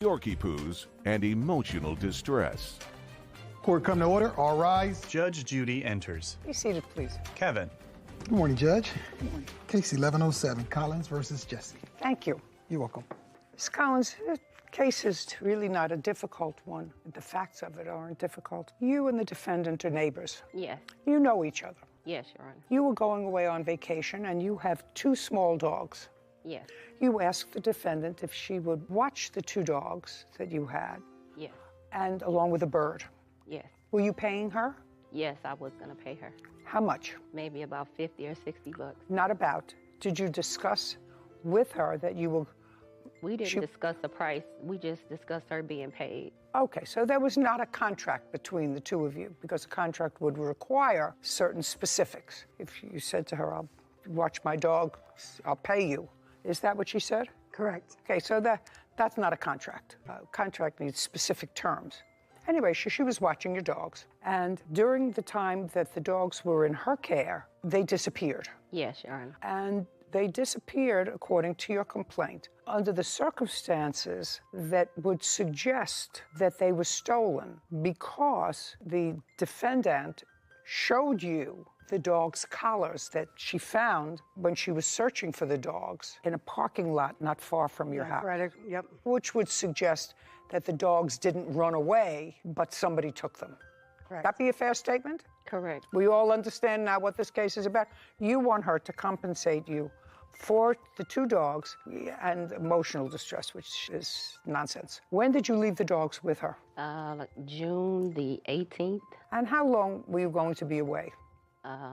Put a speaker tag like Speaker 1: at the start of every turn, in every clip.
Speaker 1: Yorkie poos, and emotional distress.
Speaker 2: Court come to order. All rise.
Speaker 3: Judge Judy enters.
Speaker 4: Be seated, please.
Speaker 3: Kevin.
Speaker 2: Good morning, Judge. Good morning. Case 1107, Collins versus Jesse.
Speaker 4: Thank you.
Speaker 2: You're welcome.
Speaker 4: Ms. Collins, the case is really not a difficult one. The facts of it aren't difficult. You and the defendant are neighbors.
Speaker 5: Yes.
Speaker 4: You know each other.
Speaker 5: Yes, Your Honor.
Speaker 4: You were going away on vacation, and you have two small dogs.
Speaker 5: Yes.
Speaker 4: You asked the defendant if she would watch the two dogs that you had.
Speaker 5: Yes.
Speaker 4: And along with a bird.
Speaker 5: Yes.
Speaker 4: Were you paying her?
Speaker 5: Yes, I was going to pay her.
Speaker 4: How much?
Speaker 5: Maybe about 50 or 60 bucks.
Speaker 4: Not about. Did you discuss with her that you will...
Speaker 5: We didn't discuss the price. We just discussed her being paid.
Speaker 4: Okay, so there was not a contract between the two of you, because a contract would require certain specifics. If you said to her, I'll watch my dog, I'll pay you. Is that what she said?
Speaker 6: Correct.
Speaker 4: Okay, so that's not a contract. A contract needs specific terms. Anyway, she was watching your dogs, and during the time that the dogs were in her care, they disappeared.
Speaker 5: Yes, Your Honor.
Speaker 4: And they disappeared, according to your complaint, under the circumstances that would suggest that they were stolen because the defendant showed you the dog's collars that she found when she was searching for the dogs in a parking lot not far from your house.
Speaker 6: Right, yep.
Speaker 4: Which would suggest that the dogs didn't run away, but somebody took them.
Speaker 6: Correct.
Speaker 4: That be a fair statement?
Speaker 5: Correct.
Speaker 4: We all understand now what this case is about. You want her to compensate you for the two dogs and emotional distress, which is nonsense. When did you leave the dogs with her?
Speaker 5: Like June the 18th.
Speaker 4: And how long were you going to be away?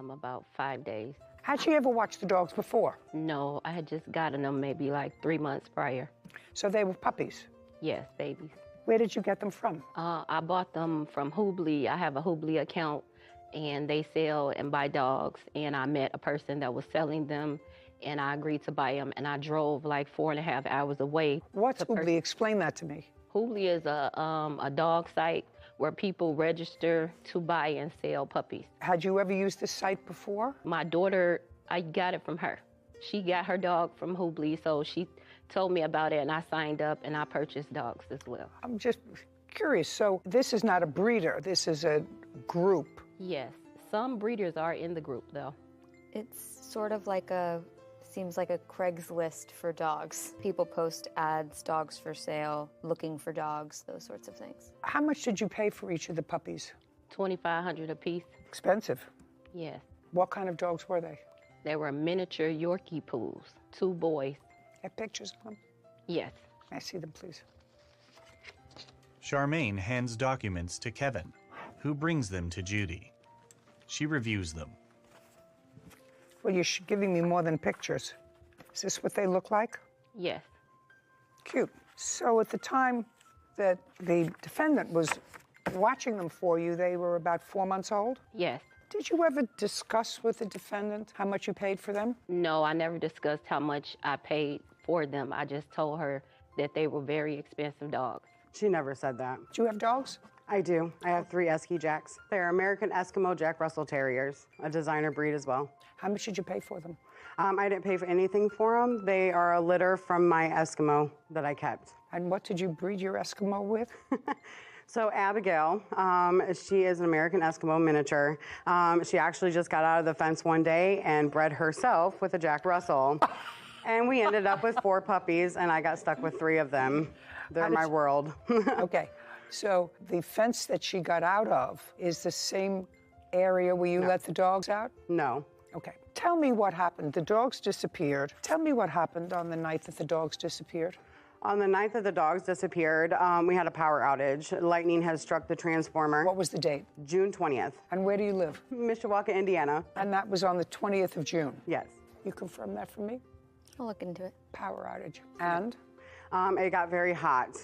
Speaker 5: About 5 days.
Speaker 4: Had she ever watched the dogs before?
Speaker 5: No, I had just gotten them maybe like 3 months prior.
Speaker 4: So they were puppies?
Speaker 5: Yes, babies.
Speaker 4: Where did you get them from?
Speaker 5: I bought them from Hoobly. I have a Hoobly account, and they sell and buy dogs. And I met a person that was selling them, and I agreed to buy them. And I drove like 4.5 hours away.
Speaker 4: What's Hoobly? Explain that to me.
Speaker 5: Hoobly is a dog site where people register to buy and sell puppies.
Speaker 4: Had you ever used this site before?
Speaker 5: My daughter, I got it from her. She got her dog from Hoobly, so she told me about it, and I signed up, and I purchased dogs as well.
Speaker 4: I'm just curious. So this is not a breeder. This is a group.
Speaker 5: Yes. Some breeders are in the group, though.
Speaker 7: It's sort of like seems like a Craigslist for dogs. People post ads, dogs for sale, looking for dogs, those sorts of things.
Speaker 4: How much did you pay for each of the puppies?
Speaker 5: $2,500 a piece.
Speaker 4: Expensive.
Speaker 5: Yes.
Speaker 4: What kind of dogs were they?
Speaker 5: They were miniature Yorkie poos, 2 boys.
Speaker 4: Have pictures of them?
Speaker 5: Yes.
Speaker 4: May I see them, please?
Speaker 3: Charmaine hands documents to Kevin, who brings them to Judy. She reviews them.
Speaker 4: Well, you're giving me more than pictures. Is this what they look like?
Speaker 5: Yes.
Speaker 4: Cute. So at the time that the defendant was watching them for you, they were about 4 months old?
Speaker 5: Yes.
Speaker 4: Did you ever discuss with the defendant how much you paid for them?
Speaker 5: No, I never discussed how much I paid for them. I just told her that they were very expensive dogs.
Speaker 6: She never said that.
Speaker 4: Do you have dogs?
Speaker 6: I do. I have 3 Esky Jacks. They're American Eskimo Jack Russell Terriers, a designer breed as well.
Speaker 4: How much did you pay for them?
Speaker 6: I didn't pay for anything for them. They are a litter from my Eskimo that I kept.
Speaker 4: And what did you breed your Eskimo with?
Speaker 6: So Abigail, she is an American Eskimo miniature. She actually just got out of the fence one day and bred herself with a Jack Russell. And we ended up with 4 puppies, and I got stuck with 3 of them. They're my world.
Speaker 4: Okay, so the fence that she got out of is the same area where you let the dogs out?
Speaker 6: No.
Speaker 4: Okay, tell me what happened. The dogs disappeared. Tell me what happened on the night that the dogs disappeared.
Speaker 6: On the night that the dogs disappeared, we had a power outage. Lightning had struck the transformer.
Speaker 4: What was the date?
Speaker 6: June 20th.
Speaker 4: And where do you live?
Speaker 6: Mishawaka, Indiana.
Speaker 4: And that was on the 20th of June?
Speaker 6: Yes.
Speaker 4: You confirm that for me?
Speaker 7: I'll look into it.
Speaker 4: Power outage. And?
Speaker 6: It got very hot.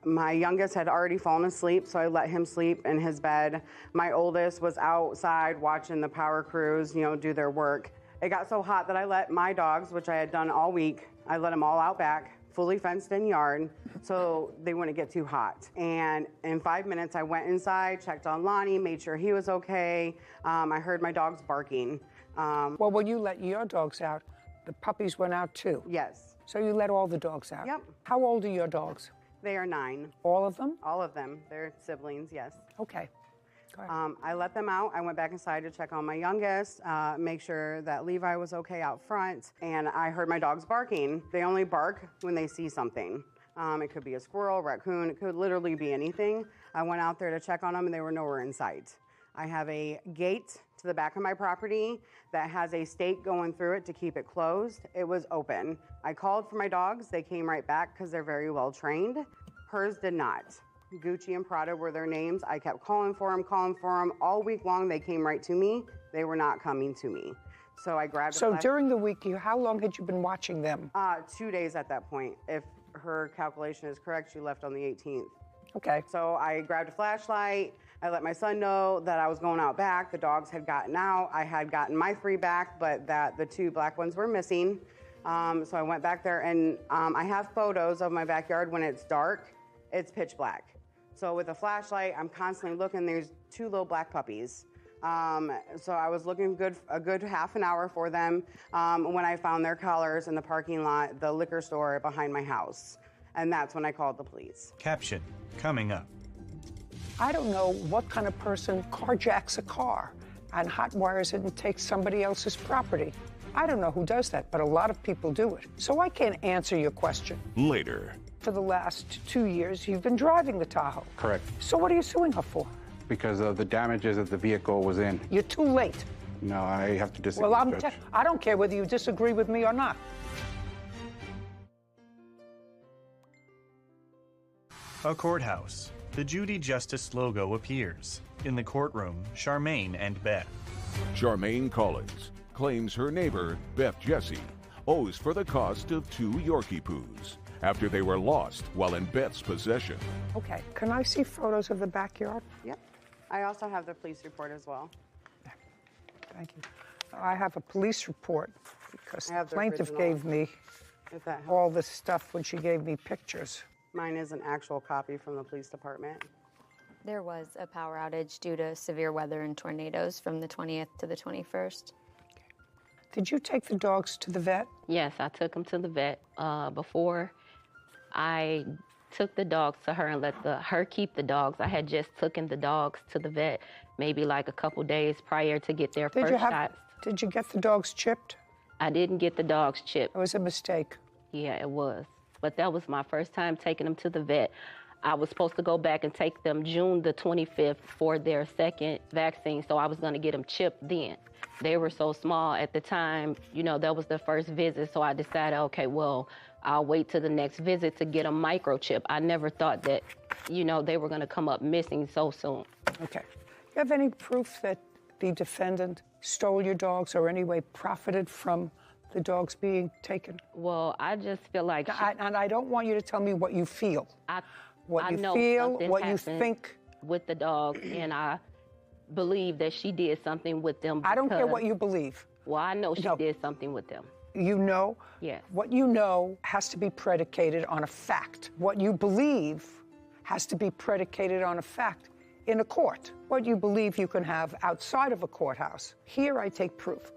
Speaker 6: My youngest had already fallen asleep, so I let him sleep in his bed. My oldest was outside watching the power crews, do their work. It got so hot that I let my dogs, which I had done all week, I let them all out back, fully fenced in yard, so they wouldn't get too hot. And in 5 minutes, I went inside, checked on Lonnie, made sure he was okay. I heard my dogs barking.
Speaker 4: Well, when you let your dogs out, the puppies went out too?
Speaker 6: Yes.
Speaker 4: So you let all the dogs out?
Speaker 6: Yep.
Speaker 4: How old are your dogs?
Speaker 6: They are 9.
Speaker 4: All of them?
Speaker 6: All of them. They're siblings, yes.
Speaker 4: Okay. Go ahead.
Speaker 6: I let them out. I went back inside to check on my youngest, make sure that Levi was okay out front, and I heard my dogs barking. They only bark when they see something. It could be a squirrel, raccoon, it could literally be anything. I went out there to check on them and they were nowhere in sight. I have a gate to the back of my property that has a stake going through it to keep it closed. It was open. I called for my dogs. They came right back because they're very well trained. Hers did not. Gucci and Prada were their names. I kept calling for them. All week long, they came right to me. They were not coming to me. So I grabbed
Speaker 4: So during the week, how long had you been watching them?
Speaker 6: 2 days at that point. If her calculation is correct, she left on the 18th.
Speaker 4: Okay.
Speaker 6: So I grabbed a flashlight. I let my son know that I was going out back. The dogs had gotten out. I had gotten my 3 back, but that the 2 black ones were missing. So I went back there, and I have photos of my backyard when it's dark. It's pitch black. So with a flashlight, I'm constantly looking. There's 2 little black puppies. So I was looking a good half an hour for them when I found their collars in the parking lot, the liquor store behind my house. And that's when I called the police.
Speaker 3: Caption coming up.
Speaker 4: I don't know what kind of person carjacks a car and hot wires it and takes somebody else's property. I don't know who does that, but a lot of people do it. So I can't answer your question.
Speaker 1: Later.
Speaker 4: For the last 2 years, you've been driving the Tahoe.
Speaker 8: Correct.
Speaker 4: So what are you suing her for?
Speaker 8: Because of the damages that the vehicle was in.
Speaker 4: You're too late.
Speaker 8: No, I have to disagree,
Speaker 4: Well,
Speaker 8: Judge.
Speaker 4: I don't care whether you disagree with me or not.
Speaker 3: A courthouse. The Judy Justice logo appears. In the courtroom, Charmaine and Beth.
Speaker 1: Charmaine Collins claims her neighbor, Beth Jessie, owes for the cost of 2 Yorkie poos after they were lost while in Beth's possession.
Speaker 4: Okay, can I see photos of the backyard?
Speaker 6: Yep. I also have the police report as well.
Speaker 4: Thank you. I have a police report because
Speaker 6: I
Speaker 4: the
Speaker 6: have the
Speaker 4: plaintiff
Speaker 6: original,
Speaker 4: gave me
Speaker 6: if that helps.
Speaker 4: all this stuff when she gave me pictures.
Speaker 6: Mine is an actual copy from the police department.
Speaker 7: There was a power outage due to severe weather and tornadoes from the 20th to the 21st.
Speaker 4: Did you take the dogs to the vet?
Speaker 5: Yes, I took them to the vet. Before I took the dogs to her and let her keep the dogs, I had just taken the dogs to the vet maybe like a couple days prior to get their first shots.
Speaker 4: Did you get the dogs chipped?
Speaker 5: I didn't get the dogs chipped.
Speaker 4: It was a mistake.
Speaker 5: Yeah, it was. But that was my first time taking them to the vet. I was supposed to go back and take them June the 25th for their second vaccine, so I was going to get them chipped then. They were so small at the time, that was the first visit, so I decided, okay, well, I'll wait till the next visit to get them microchip. I never thought that, they were going to come up missing so soon.
Speaker 4: Okay. You have any proof that the defendant stole your dogs or any way profited from the dogs being taken?
Speaker 5: Well, I just feel like...
Speaker 4: And I don't want you to tell me what you feel. What you
Speaker 5: know
Speaker 4: feel, what you
Speaker 5: happened
Speaker 4: think.
Speaker 5: With the dogs, and I believe that she did something with them.
Speaker 4: I don't care what you believe.
Speaker 5: Well, I know she did something with them.
Speaker 4: You know?
Speaker 5: Yes.
Speaker 4: What you know has to be predicated on a fact. What you believe has to be predicated on a fact in a court. What you believe you can have outside of a courthouse. Here I take proof.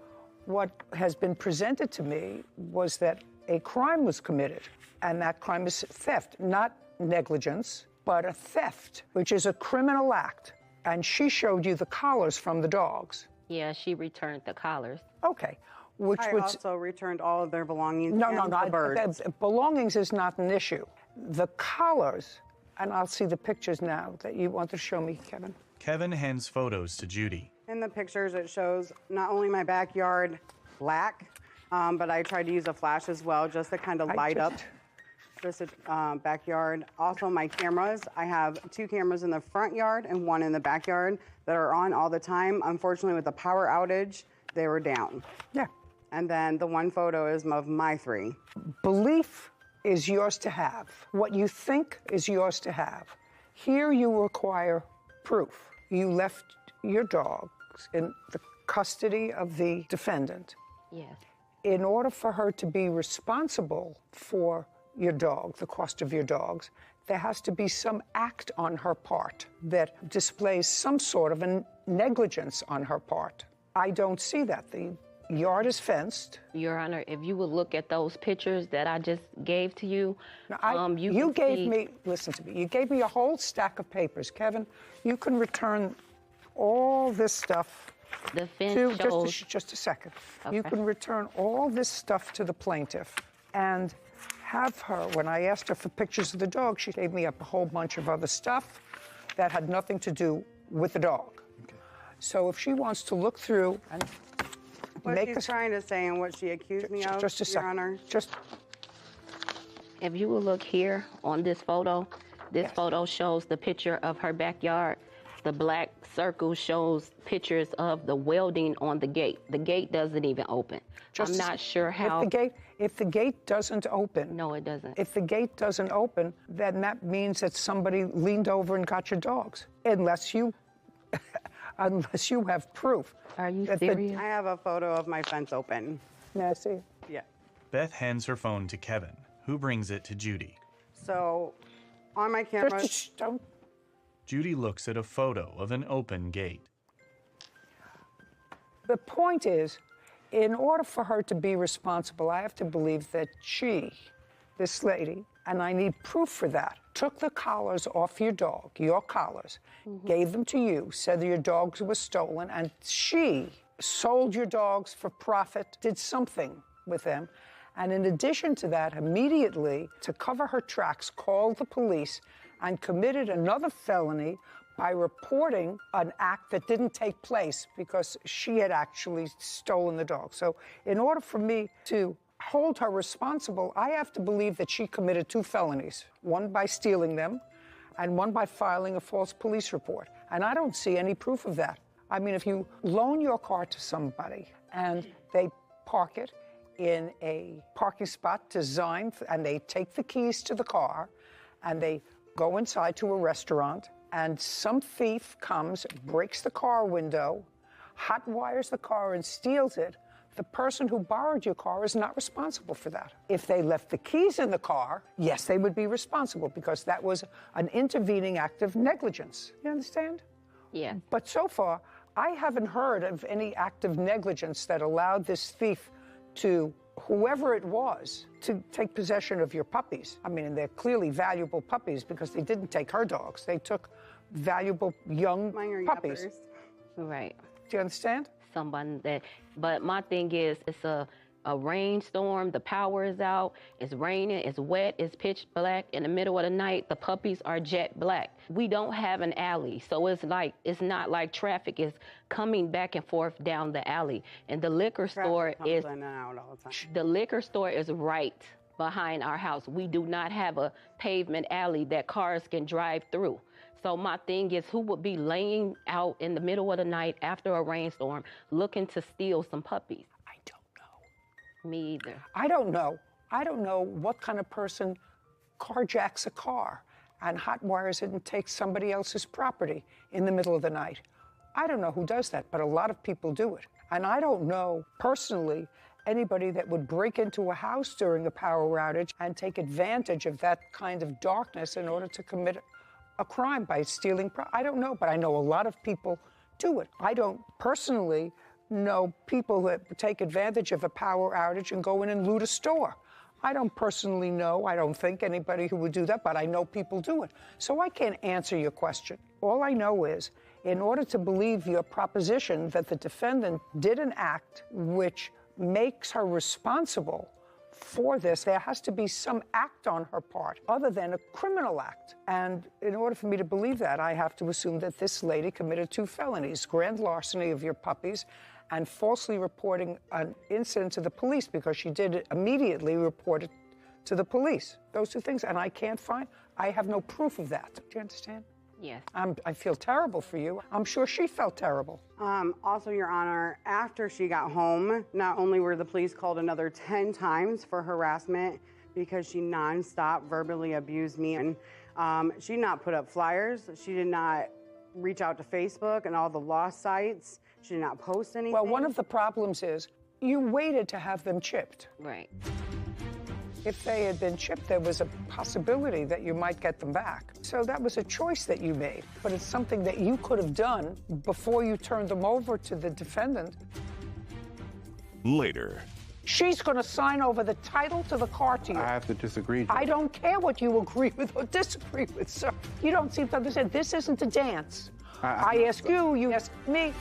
Speaker 4: What has been presented to me was that a crime was committed, and that crime is theft, not negligence, but a theft, which is a criminal act. And she showed you the collars from the dogs.
Speaker 5: Yeah, she returned the collars.
Speaker 4: Okay.
Speaker 6: I also returned all of their belongings.
Speaker 4: No,
Speaker 6: the birds.
Speaker 4: Belongings is not an issue. The collars, and I'll see the pictures now that you want to show me, Kevin.
Speaker 3: Kevin hands photos to Judy.
Speaker 6: In the pictures, it shows not only my backyard black, but I tried to use a flash as well just to kind of light up this backyard. Also, my cameras. I have 2 cameras in the front yard and 1 in the backyard that are on all the time. Unfortunately, with the power outage, they were down.
Speaker 4: Yeah.
Speaker 6: And then the 1 photo is of my 3.
Speaker 4: Belief is yours to have. What you think is yours to have. Here you require proof. You left your dogs in the custody of the defendant.
Speaker 5: Yes.
Speaker 4: In order for her to be responsible for your dog, the cost of your dogs, there has to be some act on her part that displays some sort of a negligence on her part. I don't see that. The yard is fenced.
Speaker 5: Your Honor, if you would look at those pictures that I just gave to you,
Speaker 4: you gave me, listen to me, you gave me a whole stack of papers. Kevin, you can return all this stuff
Speaker 5: the fence shows...
Speaker 4: Just a second.
Speaker 5: Okay.
Speaker 4: You can return all this stuff to the plaintiff and have her, when I asked her for pictures of the dog, she gave me up a whole bunch of other stuff that had nothing to do with the dog. Okay. So if she wants to look through and
Speaker 6: what she's trying to say and what she accused me of,
Speaker 4: just a second.
Speaker 6: Your Honor.
Speaker 5: If you will look here on this photo, this photo shows the picture of her backyard. The black circle shows pictures of the welding on the gate. The gate doesn't even open. I'm not sure how.
Speaker 4: If the gate doesn't open.
Speaker 5: No, it doesn't.
Speaker 4: If the gate doesn't open, then that means that somebody leaned over and got your dogs. Unless you have proof.
Speaker 5: Are you serious?
Speaker 6: I have a photo of my fence open.
Speaker 4: May I see it?
Speaker 6: Yeah.
Speaker 3: Beth hands her phone to Kevin, who brings it to Judy.
Speaker 6: So, on my camera...
Speaker 4: Don't.
Speaker 3: Judy looks at a photo of an open gate.
Speaker 4: The point is, in order for her to be responsible, I have to believe that she, this lady, and I need proof for that, took the collars off your dog, your collars, gave them to you, said that your dogs were stolen, and she sold your dogs for profit, did something with them. And in addition to that, immediately, to cover her tracks, called the police and committed another felony by reporting an act that didn't take place because she had actually stolen the dog. So in order for me to hold her responsible, I have to believe that she committed 2 felonies, one by stealing them and one by filing a false police report. And I don't see any proof of that. I mean, if you loan your car to somebody and they park it in a parking spot designed, and they take the keys to the car and they go inside to a restaurant, and some thief comes, breaks the car window, hot wires the car and steals it, the person who borrowed your car is not responsible for that. If they left the keys in the car, yes, they would be responsible because that was an intervening act of negligence. You understand?
Speaker 5: Yeah.
Speaker 4: But so far, I haven't heard of any act of negligence that allowed this thief to, whoever it was, to take possession of your puppies. I mean, and they're clearly valuable puppies because they didn't take her dogs. They took valuable young puppies.
Speaker 6: Yuppers.
Speaker 5: Right.
Speaker 4: Do you understand?
Speaker 5: Someone that, but my thing is, it's a rainstorm, the power is out, it's raining, it's wet, it's pitch black. In the middle of the night, the puppies are jet black. We don't have an alley, so it's not like traffic is coming back and forth down the alley. And the liquor store is,
Speaker 6: in and out all the time.
Speaker 5: The liquor store is right behind our house. We do not have a pavement alley that cars can drive through. So my thing is, who would be laying out in the middle of the night after a rainstorm looking to steal some puppies?
Speaker 4: I don't know.
Speaker 5: Me either.
Speaker 4: I don't know. I don't know what kind of person carjacks a car and hot wires it and takes somebody else's property in the middle of the night. I don't know who does that, but a lot of people do it. And I don't know personally anybody that would break into a house during a power outage and take advantage of that kind of darkness in order to commit a crime by stealing. I don't know, but I know a lot of people do it. I don't personally know people that take advantage of a power outage and go in and loot a store. I don't personally know, I don't think anybody who would do that, but I know people do it. So I can't answer your question. All I know is, in order to believe your proposition that the defendant did an act which makes her responsible for this, there has to be some act on her part other than a criminal act. And in order for me to believe that, I have to assume that this lady committed 2 felonies, grand larceny of your puppies and falsely reporting an incident to the police, because she did immediately report it to the police. Those 2 things, and I have no proof of that. Do you understand?
Speaker 5: Yes.
Speaker 4: I feel terrible for you. I'm sure she felt terrible.
Speaker 6: Also, Your Honor, after she got home, not only were the police called another 10 times for harassment because she nonstop verbally abused me, and she did not put up flyers. She did not reach out to Facebook and all the law sites. She did not post anything.
Speaker 4: Well, one of the problems is you waited to have them chipped.
Speaker 5: Right.
Speaker 4: If they had been chipped, there was a possibility that you might get them back. So that was a choice that you made, but it's something that you could have done before you turned them over to the defendant.
Speaker 1: later.
Speaker 4: She's going to sign over the title to the car to you.
Speaker 8: I have to disagree, Judge.
Speaker 4: I don't care what you agree with or disagree with, sir. You don't seem to understand. This isn't a dance. I ask you, you ask me.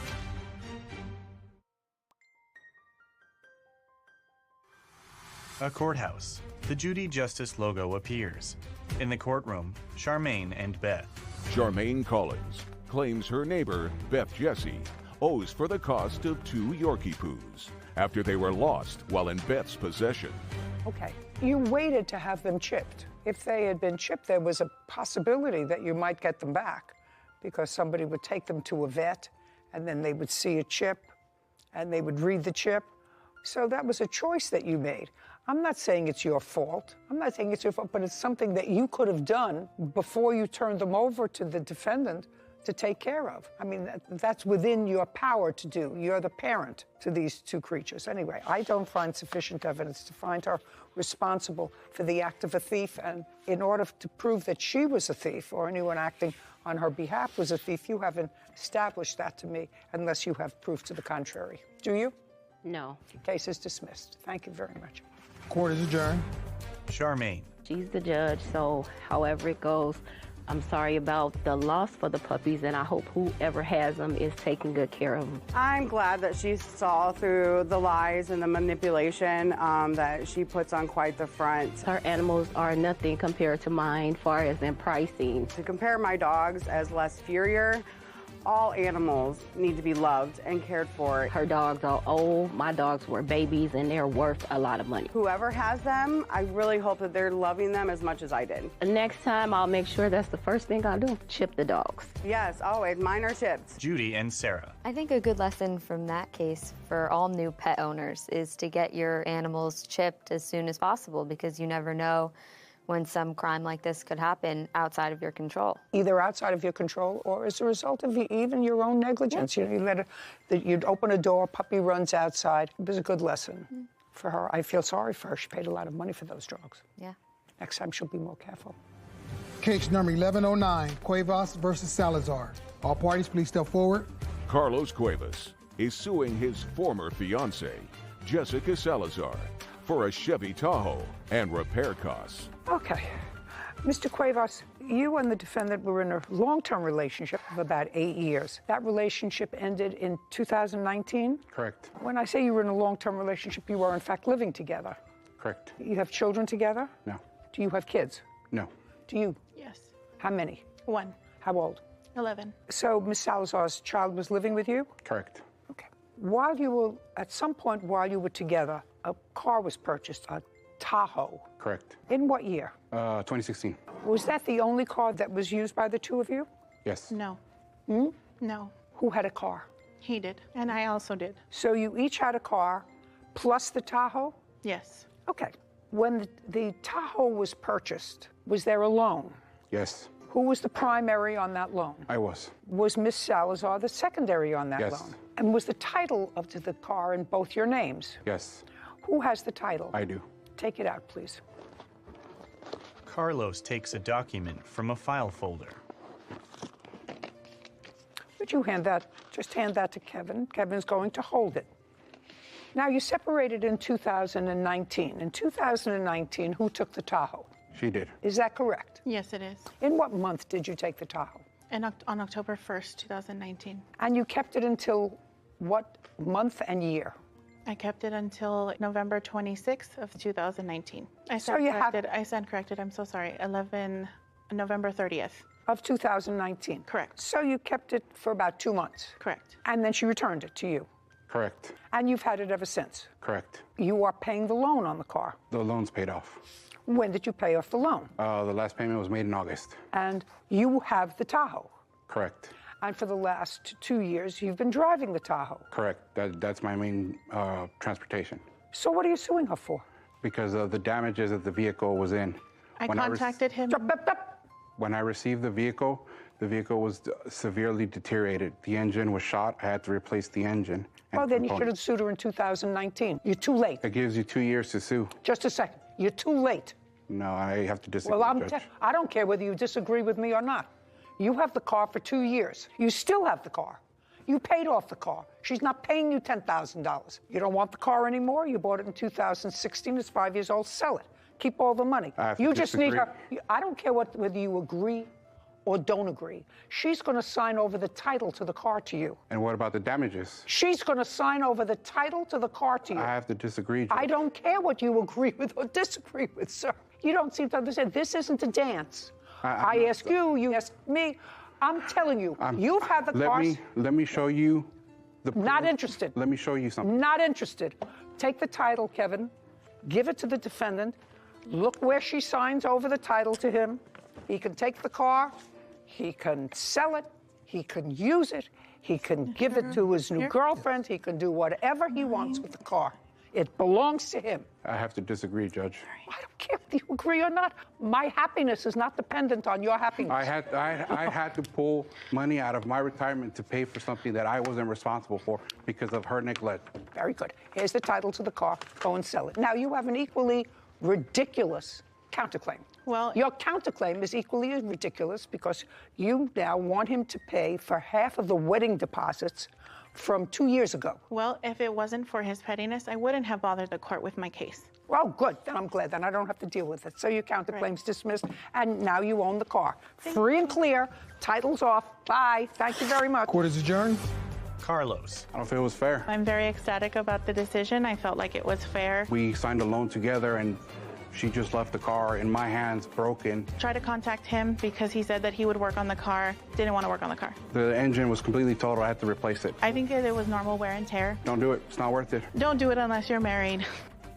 Speaker 3: A courthouse. The Judy Justice logo appears. In the courtroom, Charmaine and Beth.
Speaker 1: Charmaine Collins claims her neighbor, Beth Jessie, owes for the cost of 2 Yorkie poos after they were lost while in Beth's possession.
Speaker 4: Okay. You waited to have them chipped. If they had been chipped, there was a possibility that you might get them back because somebody would take them to a vet and then they would see a chip and they would read the chip. So that was a choice that you made. I'm not saying it's your fault. I'm not saying it's your fault, but it's something that you could have done before you turned them over to the defendant to take care of. I mean, that's within your power to do. You're the parent to these 2 creatures. Anyway, I don't find sufficient evidence to find her responsible for the act of a thief. And in order to prove that she was a thief or anyone acting on her behalf was a thief, you haven't established that to me unless you have proof to the contrary. Do you?
Speaker 5: No.
Speaker 4: Case is dismissed. Thank you very much.
Speaker 2: Court is adjourned.
Speaker 3: Charmaine.
Speaker 5: She's the judge, so however it goes, I'm sorry about the loss for the puppies, and I hope whoever has them is taking good care of them.
Speaker 6: I'm glad that she saw through the lies and the manipulation that she puts on quite the front.
Speaker 5: Her animals are nothing compared to mine, far as in pricing.
Speaker 6: To compare my dogs as less inferior, all animals need to be loved and cared for.
Speaker 5: Her dogs are old, my dogs were babies, and they're worth a lot of money.
Speaker 6: Whoever has them, I really hope that they're loving them as much as I did.
Speaker 5: Next time, I'll make sure that's the first thing I'll do, chip the dogs.
Speaker 6: Yes, always. Mine are chipped.
Speaker 3: Judy and Sarah.
Speaker 7: I think a good lesson from that case for all new pet owners is to get your animals chipped as soon as possible because you never know when some crime like this could happen outside of your control.
Speaker 4: Either outside of your control or as a result of even your own negligence. You know, you'd open a door, puppy runs outside. It was a good lesson for her. I feel sorry for her. She paid a lot of money for those dogs.
Speaker 7: Yeah.
Speaker 4: Next time she'll be more careful.
Speaker 2: Case number 1109, Cuevas versus Salazar. All parties, please step forward.
Speaker 1: Carlos Cuevas is suing his former fiancée, Jessica Salazar, for a Chevy Tahoe and repair costs.
Speaker 4: Okay. Mr. Cuevas, you and the defendant were in a long-term relationship of about 8 years. That relationship ended in 2019?
Speaker 8: Correct.
Speaker 4: When I say you were in a long-term relationship, you were in fact living together.
Speaker 8: Correct.
Speaker 4: You have children together?
Speaker 8: No.
Speaker 4: Do you have kids?
Speaker 8: No.
Speaker 4: Do you?
Speaker 9: Yes.
Speaker 4: How many?
Speaker 9: 1.
Speaker 4: How old?
Speaker 9: 11.
Speaker 4: So Ms. Salazar's child was living with you?
Speaker 8: Correct.
Speaker 4: Okay. At some point while you were together, a car was purchased, a Tahoe.
Speaker 8: Correct.
Speaker 4: In what year?
Speaker 8: 2016.
Speaker 4: Was that the only car that was used by the 2 of you?
Speaker 8: Yes.
Speaker 9: No. No.
Speaker 4: Who had a car?
Speaker 9: He did. And I also did.
Speaker 4: So you each had a car plus the Tahoe?
Speaker 9: Yes.
Speaker 4: Okay. When the Tahoe was purchased, was there a loan?
Speaker 8: Yes.
Speaker 4: Who was the primary on that loan?
Speaker 8: I was.
Speaker 4: Was Miss Salazar the secondary on that
Speaker 8: Yes.
Speaker 4: loan? And was the title of the car in both your names?
Speaker 8: Yes.
Speaker 4: Who has the title?
Speaker 8: I do.
Speaker 4: Take it out, please.
Speaker 3: Carlos takes a document from a file folder.
Speaker 4: Would you just hand that to Kevin? Kevin's going to hold it. Now, you separated in 2019. In 2019, who took the Tahoe?
Speaker 8: She did.
Speaker 4: Is that correct?
Speaker 9: Yes, it is.
Speaker 4: In what month did you take the Tahoe?
Speaker 9: On October 1st, 2019.
Speaker 4: And you kept it until what month and year?
Speaker 9: I kept it until November 26th of 2019. I stand corrected. I'm so sorry. November 30th.
Speaker 4: Of 2019?
Speaker 9: Correct.
Speaker 4: So you kept it for about 2 months?
Speaker 9: Correct.
Speaker 4: And then she returned it to you?
Speaker 8: Correct.
Speaker 4: And you've had it ever since?
Speaker 8: Correct.
Speaker 4: You are paying the loan on the car?
Speaker 8: The loan's paid off.
Speaker 4: When did you pay off the loan?
Speaker 8: The last payment was made in August.
Speaker 4: And you have the Tahoe?
Speaker 8: Correct.
Speaker 4: And for the last 2 years, you've been driving the Tahoe?
Speaker 8: Correct. That's my main transportation.
Speaker 4: So what are you suing her for?
Speaker 8: Because of the damages that the vehicle was in.
Speaker 9: I contacted him.
Speaker 8: When I received the vehicle was severely deteriorated. The engine was shot. I had to replace the engine.
Speaker 4: Well, then you should have sued her in 2019. You're too late.
Speaker 8: It gives you 2 years to sue.
Speaker 4: Just a second. You're too late.
Speaker 8: No, I have to disagree,
Speaker 4: Well,
Speaker 8: Judge.
Speaker 4: I don't care whether you disagree with me or not. You have the car for 2 years. You still have the car. You paid off the car. She's not paying you $10,000. You don't want the car anymore? You bought it in 2016. It's 5 years old. Sell it. Keep all the money. You just need her. I don't care whether you agree or don't agree. She's going to sign over the title to the car to you.
Speaker 8: And what about the damages?
Speaker 4: She's going to sign over the title to the car to you.
Speaker 8: I have to disagree, Judge.
Speaker 4: I don't care what you agree with or disagree with, sir. You don't seem to understand. This isn't a dance. I ask you, you ask me. I'm telling you, you've had the car.
Speaker 8: Let me show you the proof.
Speaker 4: Not interested.
Speaker 8: Let me show you something.
Speaker 4: Not interested. Take the title, Kevin. Give it to the defendant. Look where she signs over the title to him. He can take the car. He can sell it. He can use it. He can give it to his new girlfriend. He can do whatever he wants with the car. It belongs to him.
Speaker 8: I have to disagree, Judge.
Speaker 4: I don't care if you agree or not. My happiness is not dependent on your happiness.
Speaker 8: I had to pull money out of my retirement to pay for something that I wasn't responsible for because of her neglect.
Speaker 4: Very good. Here's the title to the car. Go and sell it. Now, you have an equally ridiculous counterclaim.
Speaker 9: Well,
Speaker 4: your counterclaim is equally as ridiculous because you now want him to pay for half of the wedding deposits from 2 years ago.
Speaker 9: Well, if it wasn't for his pettiness, I wouldn't have bothered the court with my case.
Speaker 4: Well, good. Then I'm glad. Then I don't have to deal with it. So your counterclaim's dismissed, and now you own the car. Free and clear. Title's off. Bye. Thank you very much.
Speaker 2: Court is adjourned.
Speaker 3: Carlos.
Speaker 8: I don't feel it was fair.
Speaker 9: I'm very ecstatic about the decision. I felt like it was fair.
Speaker 8: We signed a loan together, and she just left the car in my hands, broken.
Speaker 9: Tried to contact him because he said that he would work on the car. Didn't want to work on the car.
Speaker 8: The engine was completely totaled. I had to replace it.
Speaker 9: I think that it was normal wear and tear.
Speaker 8: Don't do it. It's not worth it.
Speaker 9: Don't do it unless you're married.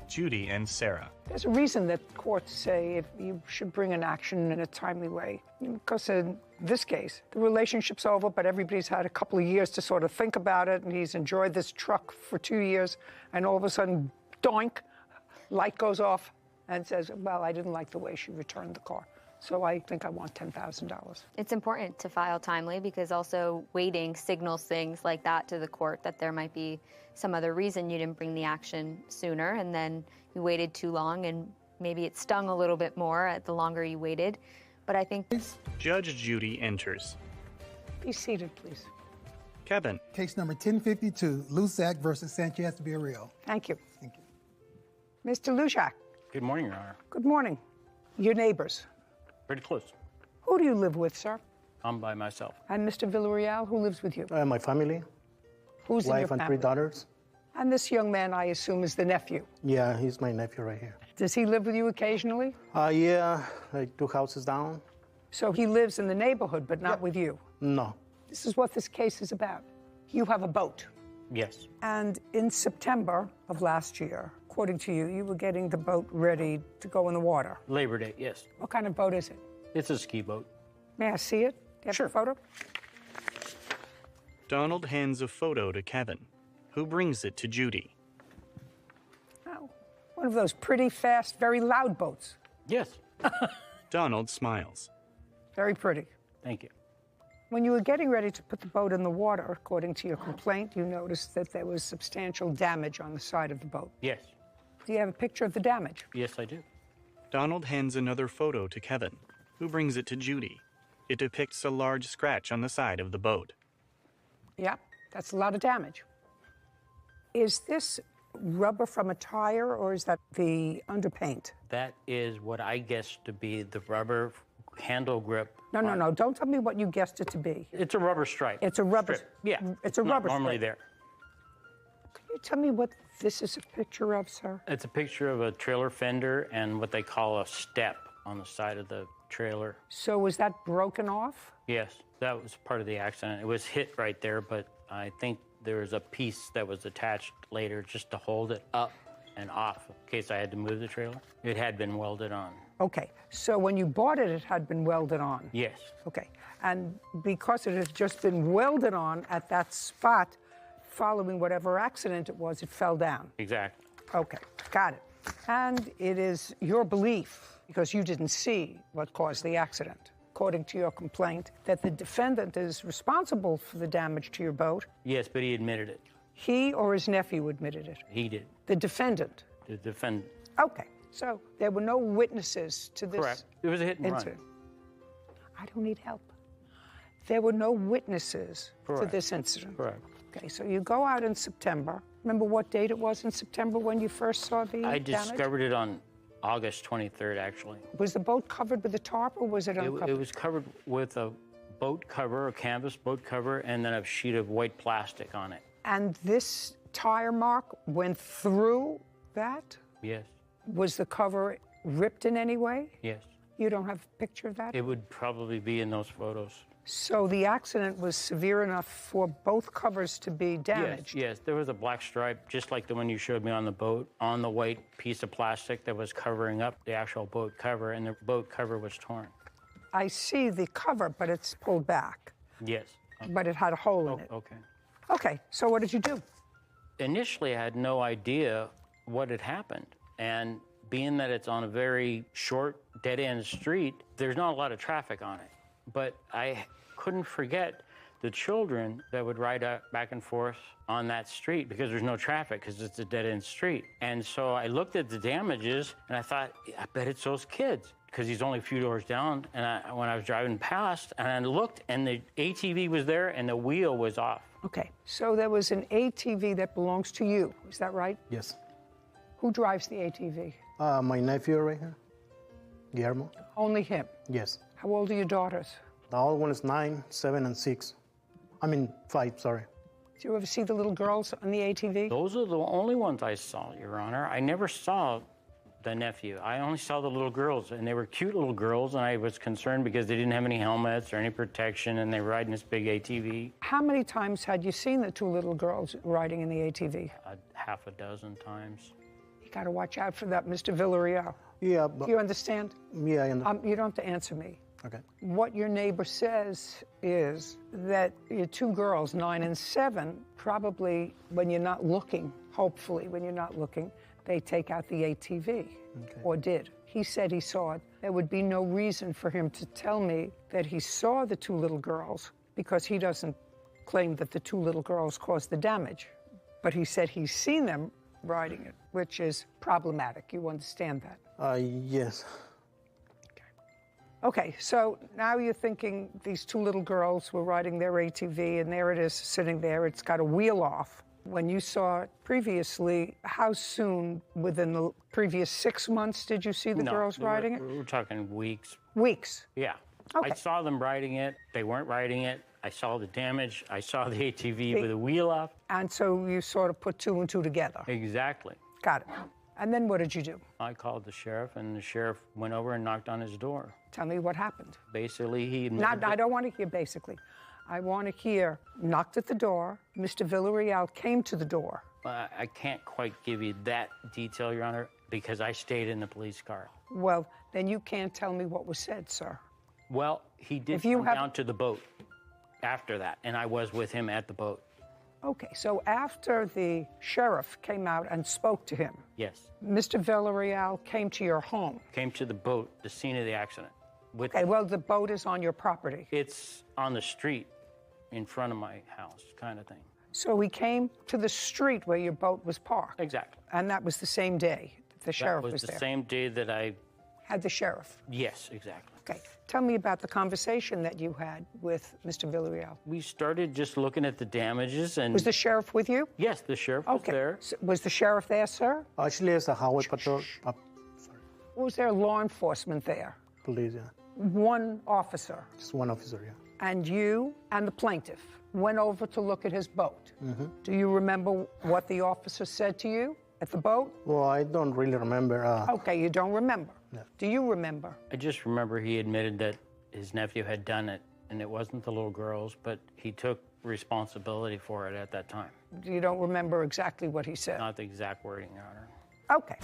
Speaker 3: Judy and Sarah.
Speaker 4: There's a reason that courts say if you should bring an action in a timely way. Because in this case, the relationship's over, but everybody's had a couple of years to sort of think about it, and he's enjoyed this truck for 2 years, and all of a sudden, doink, light goes off, and says, well, I didn't like the way she returned the car. So I think I want $10,000.
Speaker 7: It's important to file timely because also waiting signals things like that to the court, that there might be some other reason you didn't bring the action sooner, and then you waited too long, and maybe it stung a little bit more the longer you waited. But I think...
Speaker 3: Judge Judy enters.
Speaker 4: Be seated, please.
Speaker 3: Kevin.
Speaker 2: Case number 1052, Lusak versus Sanchez Villarreal.
Speaker 4: Thank you.
Speaker 2: Thank you.
Speaker 4: Mr. Lusak.
Speaker 10: Good morning, Your Honor.
Speaker 4: Good morning. Your neighbors.
Speaker 10: Pretty close.
Speaker 4: Who do you live with, sir?
Speaker 10: I'm by myself.
Speaker 4: And Mr. Villarreal, who lives with you?
Speaker 11: My family.
Speaker 4: Who's in your
Speaker 11: wife and
Speaker 4: family?
Speaker 11: 3 daughters.
Speaker 4: And this young man, I assume, is the nephew.
Speaker 11: Yeah, he's my nephew right here.
Speaker 4: Does he live with you occasionally?
Speaker 11: Yeah, like 2 houses down.
Speaker 4: So he lives in the neighborhood, but not with you?
Speaker 11: No.
Speaker 4: This is what this case is about. You have a boat.
Speaker 10: Yes.
Speaker 4: And in September of last year, according to you, you were getting the boat ready to go in the water.
Speaker 10: Labor Day, yes.
Speaker 4: What kind of boat is it?
Speaker 10: It's a ski boat.
Speaker 4: May I see it? Do you have
Speaker 10: Sure.
Speaker 4: a photo?
Speaker 3: Donald hands a photo to Kevin, who brings it to Judy.
Speaker 4: Oh, one of those pretty fast, very loud boats.
Speaker 10: Yes.
Speaker 3: Donald smiles.
Speaker 4: Very pretty.
Speaker 10: Thank you.
Speaker 4: When you were getting ready to put the boat in the water, according to your complaint, you noticed that there was substantial damage on the side of the boat.
Speaker 10: Yes.
Speaker 4: Do you have a picture of the damage?
Speaker 10: Yes, I do.
Speaker 3: Donald hands another photo to Kevin, who brings it to Judy. It depicts a large scratch on the side of the boat.
Speaker 4: Yeah, that's a lot of damage. Is this rubber from a tire, or is that the underpaint?
Speaker 10: That is what I guess to be the rubber handle grip.
Speaker 4: No. Don't tell me what you guessed it to be.
Speaker 10: It's a rubber stripe.
Speaker 4: It's a rubber
Speaker 10: strip. Yeah.
Speaker 4: It's a rubber
Speaker 10: normally
Speaker 4: strip.
Speaker 10: there.
Speaker 4: Can you tell me what this is a picture of, sir?
Speaker 10: It's a picture of a trailer fender and what they call a step on the side of the trailer.
Speaker 4: So was that broken off?
Speaker 10: Yes, that was part of the accident. It was hit right there, but I think there's a piece that was attached later just to hold it up and off in case I had to move the trailer. It had been welded on.
Speaker 4: Okay, so when you bought it, it had been welded on?
Speaker 10: Yes.
Speaker 4: Okay, and because it had just been welded on at that spot, following whatever accident it was, it fell down?
Speaker 10: Exactly.
Speaker 4: Okay, got it. And it is your belief, because you didn't see what caused the accident, according to your complaint, that the defendant is responsible for the damage to your boat?
Speaker 10: Yes, but he admitted it.
Speaker 4: He or his nephew admitted it?
Speaker 10: He did.
Speaker 4: The defendant?
Speaker 10: The defendant.
Speaker 4: Okay, so there were no witnesses to this
Speaker 10: Correct. It was a hit and
Speaker 4: incident.
Speaker 10: run.
Speaker 4: I don't need help. There were no witnesses to
Speaker 10: Correct.
Speaker 4: this incident.
Speaker 10: Correct.
Speaker 4: Okay, so you go out in September. Remember what date it was in September when you first saw the
Speaker 10: I
Speaker 4: damage?
Speaker 10: discovered it on August 23rd, actually.
Speaker 4: Was the boat covered with a tarp or was it uncovered?
Speaker 10: It was covered with a boat cover, a canvas boat cover, and then a sheet of white plastic on it.
Speaker 4: And this tire mark went through that?
Speaker 10: Yes.
Speaker 4: Was the cover ripped in any way?
Speaker 10: Yes.
Speaker 4: You don't have a picture of that?
Speaker 10: It would probably be in those photos.
Speaker 4: So the accident was severe enough for both covers to be damaged?
Speaker 10: Yes, there was a black stripe, just like the one you showed me on the boat, on the white piece of plastic that was covering up the actual boat cover, and the boat cover was torn.
Speaker 4: I see the cover, but it's pulled back.
Speaker 10: Yes.
Speaker 4: But it had a hole in it.
Speaker 10: Okay.
Speaker 4: Okay, so what did you do?
Speaker 10: Initially, I had no idea what had happened. And being that it's on a very short, dead-end street, there's not a lot of traffic on it. But I couldn't forget the children that would ride back and forth on that street because there's no traffic because it's a dead-end street. And so I looked at the damages and I thought, I bet it's those kids because he's only a few doors down. And when I was driving past and I looked and the ATV was there and the wheel was off.
Speaker 4: Okay, so there was an ATV that belongs to you, is that right?
Speaker 11: Yes.
Speaker 4: Who drives the ATV?
Speaker 11: My nephew right here, Guillermo.
Speaker 4: Only him?
Speaker 11: Yes.
Speaker 4: How old are your daughters?
Speaker 11: The old one is 9, 7, and 6. I mean, 5, sorry.
Speaker 4: Did you ever see the little girls on the ATV?
Speaker 10: Those are the only ones I saw, Your Honor. I never saw the nephew. I only saw the little girls, and they were cute little girls, and I was concerned because they didn't have any helmets or any protection, and they were riding this big ATV.
Speaker 4: How many times had you seen the two little girls riding in the ATV?
Speaker 10: Half a dozen times.
Speaker 4: You got to watch out for that, Mr. Villarreal.
Speaker 11: Yeah, but...
Speaker 4: Do you understand?
Speaker 11: Yeah, I understand.
Speaker 4: You don't have to answer me.
Speaker 11: Okay.
Speaker 4: What your neighbor says is that your two girls, 9 and 7, probably when you're not looking, hopefully when you're not looking, they take out the ATV, or did. He said he saw it. There would be no reason for him to tell me that he saw the two little girls because he doesn't claim that the two little girls caused the damage. But he said he's seen them riding it, which is problematic. You understand that?
Speaker 11: Yes.
Speaker 4: Okay, so now you're thinking these two little girls were riding their ATV, and there it is sitting there. It's got a wheel off. When you saw it previously, how soon within the previous 6 months did you see the girls riding it?
Speaker 10: We're talking weeks.
Speaker 4: Weeks?
Speaker 10: Yeah.
Speaker 4: Okay.
Speaker 10: I saw them riding it. They weren't riding it. I saw the damage. I saw the ATV with the wheel off.
Speaker 4: And so you sort of put 2 and 2 together.
Speaker 10: Exactly.
Speaker 4: Got it. And then what did you do?
Speaker 10: I called the sheriff, and the sheriff went over and knocked on his door.
Speaker 4: Tell me what happened.
Speaker 10: Basically, he...
Speaker 4: I don't want to hear basically. I want to hear, knocked at the door, Mr. Villarreal came to the door.
Speaker 10: I can't quite give you that detail, Your Honor, because I stayed in the police car.
Speaker 4: Well, then you can't tell me what was said, sir.
Speaker 10: Well, he did come down to the boat after that, and I was with him at the boat.
Speaker 4: Okay, so after the sheriff came out and spoke to him,
Speaker 10: yes,
Speaker 4: Mr. Villarreal came to your home.
Speaker 10: Came to the boat, the scene of the accident.
Speaker 4: Okay, well, the boat is on your property.
Speaker 10: It's on the street in front of my house, kind of thing.
Speaker 4: So he came to the street where your boat was parked?
Speaker 10: Exactly.
Speaker 4: And that was the same day the sheriff was there?
Speaker 10: That was the same day that I...
Speaker 4: Had the sheriff?
Speaker 10: Yes, exactly.
Speaker 4: Okay. Tell me about the conversation that you had with Mr. Villarreal.
Speaker 10: We started just looking at the damages and...
Speaker 4: Was the sheriff with you?
Speaker 10: Yes, the sheriff was there.
Speaker 4: So was the sheriff there, sir?
Speaker 11: Actually, it's a highway patrol.
Speaker 4: Was there law enforcement there?
Speaker 11: Police, yeah.
Speaker 4: One officer?
Speaker 11: Just one officer, yeah.
Speaker 4: And you and the plaintiff went over to look at his boat.
Speaker 11: Mm-hmm.
Speaker 4: Do you remember what the officer said to you at the boat?
Speaker 11: Well, I don't really remember.
Speaker 4: Okay, you don't remember.
Speaker 11: No.
Speaker 4: Do you remember?
Speaker 10: I just remember he admitted that his nephew had done it, and it wasn't the little girls, but he took responsibility for it at that time.
Speaker 4: You don't remember exactly what he said?
Speaker 10: Not the exact wording, Your Honor.
Speaker 4: Okay.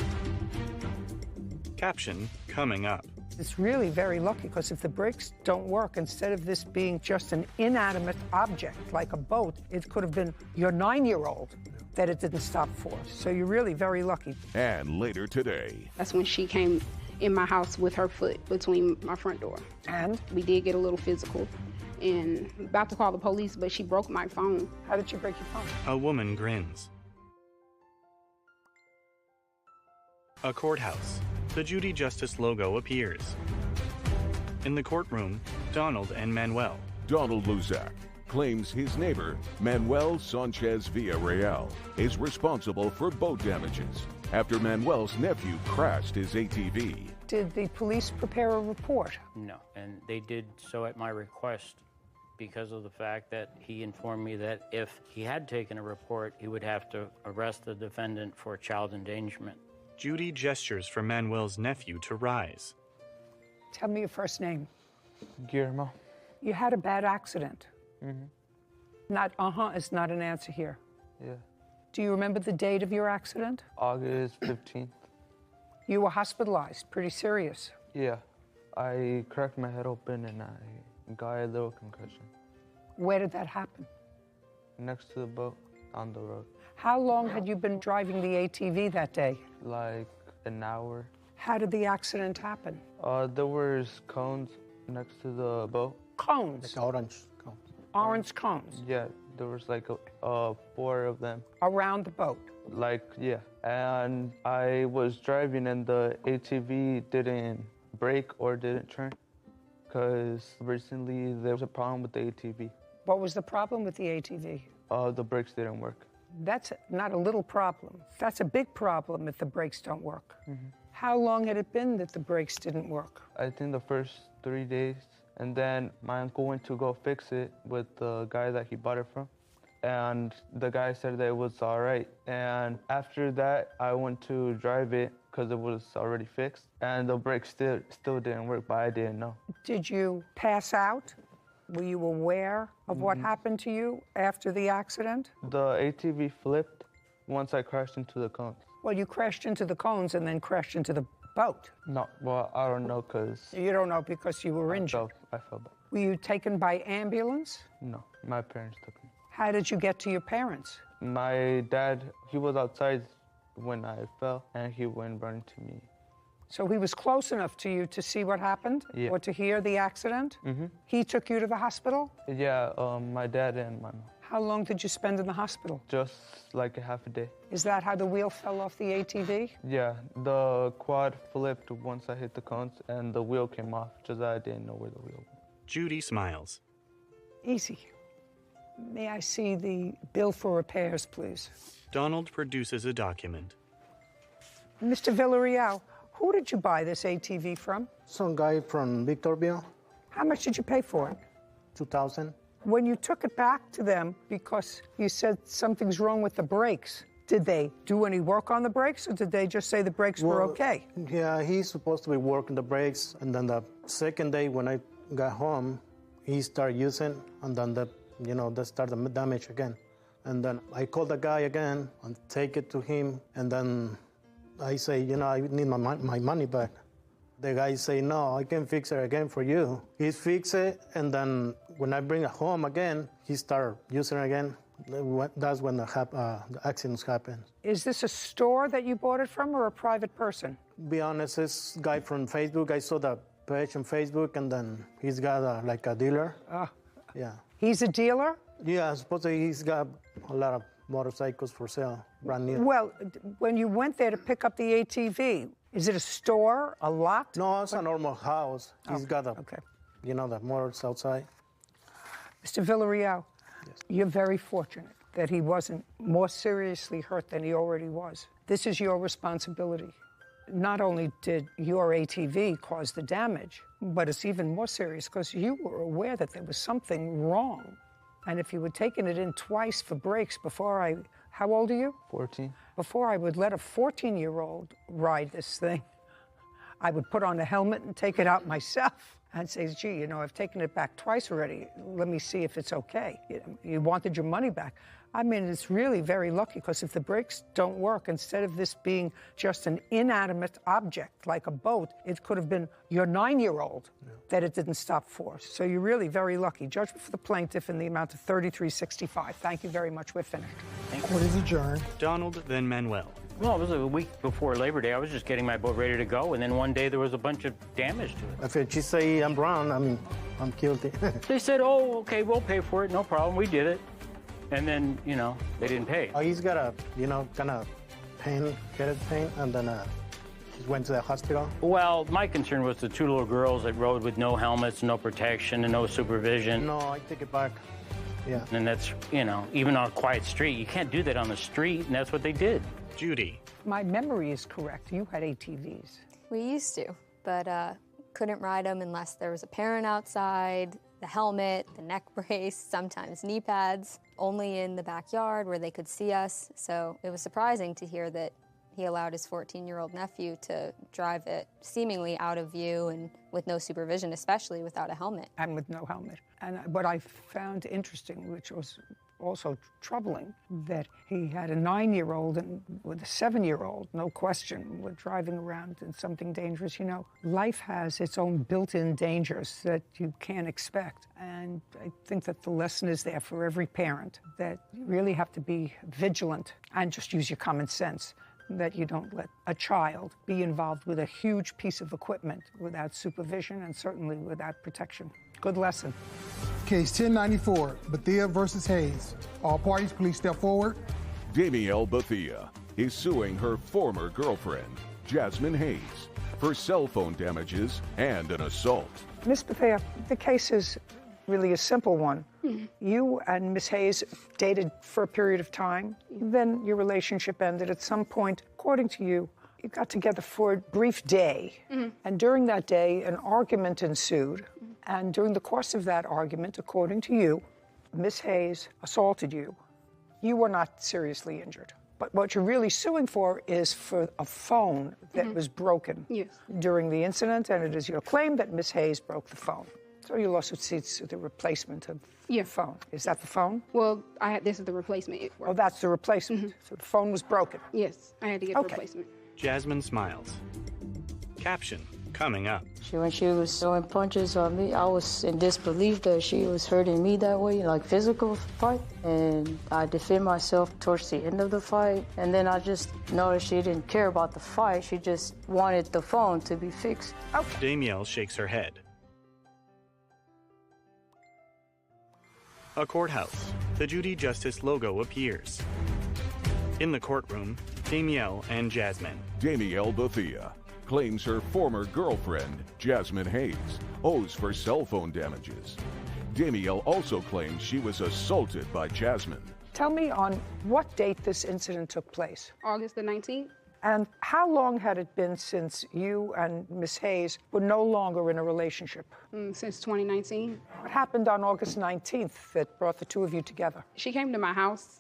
Speaker 3: Caption coming up.
Speaker 4: It's really very lucky because if the brakes don't work, instead of this being just an inanimate object like a boat, it could have been your 9-year-old that it didn't stop for. So you're really very lucky.
Speaker 1: And later today.
Speaker 12: That's when she came in my house with her foot between my front door.
Speaker 4: And?
Speaker 12: We did get a little physical. And about to call the police, but she broke my phone.
Speaker 4: How did she break your phone?
Speaker 3: A woman grins. A courthouse. The Judy Justice logo appears. In the courtroom, Donald and Manuel,
Speaker 1: Donald Luzak claims his neighbor, Manuel Sanchez Villarreal, is responsible for boat damages after Manuel's nephew crashed his ATV.
Speaker 4: Did the police prepare a report?
Speaker 10: No, and they did so at my request because of the fact that he informed me that if he had taken a report, he would have to arrest the defendant for child endangerment.
Speaker 3: Judy gestures for Manuel's nephew to rise.
Speaker 4: Tell me your first name.
Speaker 13: Guillermo.
Speaker 4: You had a bad accident.
Speaker 13: Mm-hmm.
Speaker 4: Not is not an answer here.
Speaker 13: Yeah.
Speaker 4: Do you remember the date of your accident?
Speaker 13: August 15th.
Speaker 4: You were hospitalized, pretty serious.
Speaker 13: Yeah. I cracked my head open and I got a little concussion.
Speaker 4: Where did that happen?
Speaker 13: Next to the boat, on the road.
Speaker 4: How long had you been driving the ATV that day?
Speaker 13: Like an hour.
Speaker 4: How did the accident happen?
Speaker 13: There was cones next to the boat.
Speaker 4: Cones?
Speaker 11: Like orange cones.
Speaker 4: Orange cones?
Speaker 13: Yeah, there was like 4 of them.
Speaker 4: Around the boat?
Speaker 13: Like, yeah. And I was driving and the ATV didn't brake or didn't turn because recently there was a problem with the ATV.
Speaker 4: What was the problem with the ATV?
Speaker 13: The brakes didn't work.
Speaker 4: That's not a little problem. That's a big problem if the brakes don't work.
Speaker 13: Mm-hmm.
Speaker 4: How long had it been that the brakes didn't work?
Speaker 13: I think the first 3 days. And then my uncle went to go fix it with the guy that he bought it from. And the guy said that it was all right. And after that, I went to drive it because it was already fixed. And the brakes still didn't work, but I didn't know.
Speaker 4: Did you pass out? Were you aware of what happened to you after the accident?
Speaker 13: The ATV flipped once I crashed into the cones.
Speaker 4: Well, you crashed into the cones and then crashed into the boat.
Speaker 13: No, well, I don't know because...
Speaker 4: You don't know because you were injured?
Speaker 13: I felt bad.
Speaker 4: Were you taken by ambulance?
Speaker 13: No, my parents took me.
Speaker 4: How did you get to your parents?
Speaker 13: My dad, he was outside when I fell, and he went running to me.
Speaker 4: So he was close enough to you to see what happened?
Speaker 13: Yeah.
Speaker 4: Or to hear the accident?
Speaker 13: Mm-hmm.
Speaker 4: He took you to the hospital?
Speaker 13: Yeah, my dad and my mom.
Speaker 4: How long did you spend in the hospital?
Speaker 13: Just like a half a day.
Speaker 4: Is that how the wheel fell off the ATV?
Speaker 13: Yeah, the quad flipped once I hit the cones, and the wheel came off, just that I didn't know where the wheel went.
Speaker 3: Judy smiles.
Speaker 4: Easy. May I see the bill for repairs, please?
Speaker 3: Donald produces a document.
Speaker 4: Mr. Villarreal, who did you buy this ATV from?
Speaker 11: Some guy from Victorville.
Speaker 4: How much did you pay for it?
Speaker 11: $2,000.
Speaker 4: When you took it back to them because you said something's wrong with the brakes, did they do any work on the brakes or did they just say the brakes were okay?
Speaker 11: Yeah, he's supposed to be working the brakes, and then the second day when I got home, he started using, and then they started the damage again. And then I called the guy again and take it to him, and then I say, I need my money back. The guy say, no, I can fix it again for you. He fixed it, and then when I bring it home again, he started using it again. That's when the accidents happen.
Speaker 4: Is this a store that you bought it from or a private person?
Speaker 11: Be honest, this guy from Facebook, I saw the page on Facebook, and then he's got a dealer. Yeah.
Speaker 4: He's a dealer?
Speaker 11: Yeah, supposedly he's got a lot of motorcycles for sale, brand new.
Speaker 4: Well, when you went there to pick up the ATV, is it a store, a lot?
Speaker 11: No, it's a normal house. He's got the motors outside.
Speaker 4: Mr. Villarreal,
Speaker 11: yes.
Speaker 4: You're very fortunate that he wasn't more seriously hurt than he already was. This is your responsibility. Not only did your ATV cause the damage, but it's even more serious because you were aware that there was something wrong. And if you had taken it in twice for brakes before how old are you?
Speaker 13: 14.
Speaker 4: Before I would let a 14-year-old ride this thing, I would put on a helmet and take it out myself and say, gee, I've taken it back twice already. Let me see if it's okay. You wanted your money back. I mean, it's really very lucky because if the brakes don't work, instead of this being just an inanimate object like a boat, it could have been your 9-year-old that it didn't stop for. So you're really very lucky. Judgment for the plaintiff in the amount of $33.65. Thank you very much. We're finished.
Speaker 2: Court is adjourned.
Speaker 3: Donald, then Manuel.
Speaker 10: Well, it was a week before Labor Day. I was just getting my boat ready to go, and then one day there was a bunch of damage to it.
Speaker 11: If she say I'm wrong, I'm guilty.
Speaker 10: They said, oh, okay, we'll pay for it. No problem. We did it. And then, they didn't pay.
Speaker 11: He's got a, kind of headed pain, and then Just went to the hospital.
Speaker 10: Well, my concern was the 2 little girls that rode with no helmets, no protection, and no supervision.
Speaker 11: No, I take it back. Yeah.
Speaker 10: And that's, you know, even on a quiet street, you can't do that on the street, and that's what they did.
Speaker 3: Judy.
Speaker 4: My memory is correct. You had ATVs.
Speaker 7: We used to, but couldn't ride them unless there was a parent outside, the helmet, the neck brace, sometimes knee pads, only in the backyard where they could see us. So it was surprising to hear that he allowed his 14-year-old nephew to drive it seemingly out of view and with no supervision, especially without a helmet.
Speaker 4: And with no helmet. And what I found interesting, which was also troubling, that he had a 9-year-old and with a 7-year-old, no question, were driving around in something dangerous. You know, life has its own built-in dangers that you can't expect. And I think that the lesson is there for every parent, that you really have to be vigilant and just use your common sense, that you don't let a child be involved with a huge piece of equipment without supervision and certainly without protection. Good lesson.
Speaker 2: Case 1094, Bethia versus Hayes. All parties, please step forward.
Speaker 1: Damielle Bethia is suing her former girlfriend, Jasmine Hayes, for cell phone damages and an assault.
Speaker 4: Miss Bethia, the case is really a simple one. You and Miss Hayes dated for a period of time. Then your relationship ended. At some point, according to you, you got together for a brief day. And during that day, an argument ensued. And during the course of that argument, according to you, Miss Hayes assaulted you. You were not seriously injured. But what you're really suing for is for a phone that was broken during the incident, and it is your claim that Miss Hayes broke the phone. So your lawsuit seeks the replacement of the phone. Is that the phone?
Speaker 12: Well, this is the replacement.
Speaker 4: Oh, that's the replacement. So the phone was broken.
Speaker 12: Yes, I had to get a replacement.
Speaker 3: Jasmine smiles. Caption coming up.
Speaker 14: When she was throwing punches on me, I was in disbelief that she was hurting me that way, like physical fight. And I defend myself towards the end of the fight. And then I just noticed she didn't care about the fight. She just wanted the phone to be fixed.
Speaker 3: Damielle shakes her head. A courthouse. The Judy Justice logo appears. In the courtroom, Damielle and Jasmine.
Speaker 1: Damielle Bethia claims her former girlfriend, Jasmine Hayes, owes for cell phone damages. Damielle also claims she was assaulted by Jasmine.
Speaker 4: Tell me on what date this incident took place.
Speaker 12: August the 19th.
Speaker 4: And how long had it been since you and Miss Hayes were no longer in a relationship?
Speaker 12: Since 2019.
Speaker 4: What happened on August 19th that brought the two of you together?
Speaker 12: She came to my house,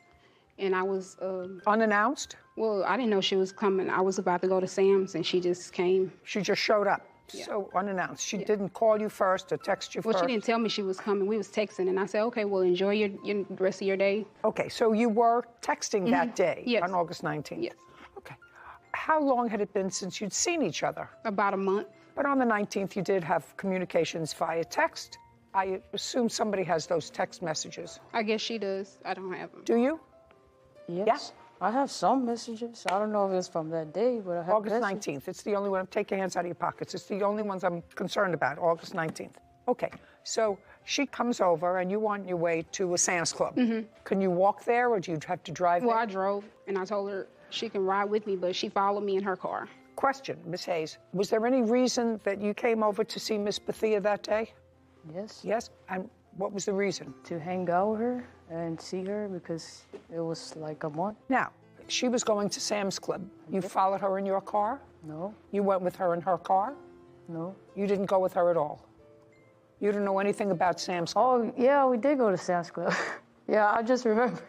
Speaker 12: and I was...
Speaker 4: Unannounced?
Speaker 12: Well, I didn't know she was coming. I was about to go to Sam's, and she just came.
Speaker 4: She just showed up? Yeah. So unannounced. She didn't call you first or text you first?
Speaker 12: Well, she didn't tell me she was coming. We was texting, and I said, okay, well, enjoy your rest of your day.
Speaker 4: Okay, so you were texting that day on August 19th?
Speaker 12: Yes.
Speaker 4: Okay. How long had it been since you'd seen each other?
Speaker 12: About a month.
Speaker 4: But on the 19th, you did have communications via text. I assume somebody has those text messages.
Speaker 12: I guess she does. I don't have them.
Speaker 4: Do you?
Speaker 14: Yes. Yeah. I have some messages. I don't know if it's from that day, but I have
Speaker 4: August 19th. It's the only one. Take your hands out of your pockets. It's the only ones I'm concerned about, August 19th. Okay, so she comes over and you on your way to a Sam's Club. Can you walk there or do you have to drive there?
Speaker 12: Well, I drove and I told her she can ride with me, but she followed me in her car.
Speaker 4: Question, Miss Hayes, was there any reason that you came over to see Miss Bethia that day?
Speaker 14: Yes.
Speaker 4: Yes, and what was the reason?
Speaker 14: To hang out with her and see her because it was like a month.
Speaker 4: Now, she was going to Sam's Club. You followed her in your car?
Speaker 14: No.
Speaker 4: You went with her in her car?
Speaker 14: No.
Speaker 4: You didn't go with her at all? You didn't know anything about Sam's Club?
Speaker 14: Oh, yeah, we did go to Sam's Club. Yeah, I just remember.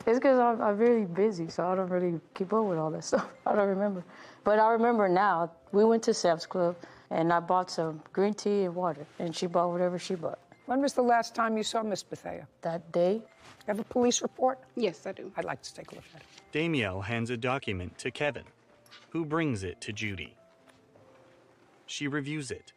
Speaker 14: It's because I'm really busy, so I don't really keep up with all that stuff. I don't remember. But I remember now, we went to Sam's Club, and I bought some green tea and water, and she bought whatever she bought.
Speaker 4: When was the last time you saw Miss Bethia?
Speaker 14: That day.
Speaker 4: You have a police report?
Speaker 12: Yes, I do.
Speaker 4: I'd like to take a look at it.
Speaker 3: Damielle hands a document to Kevin, who brings it to Judy. She reviews it.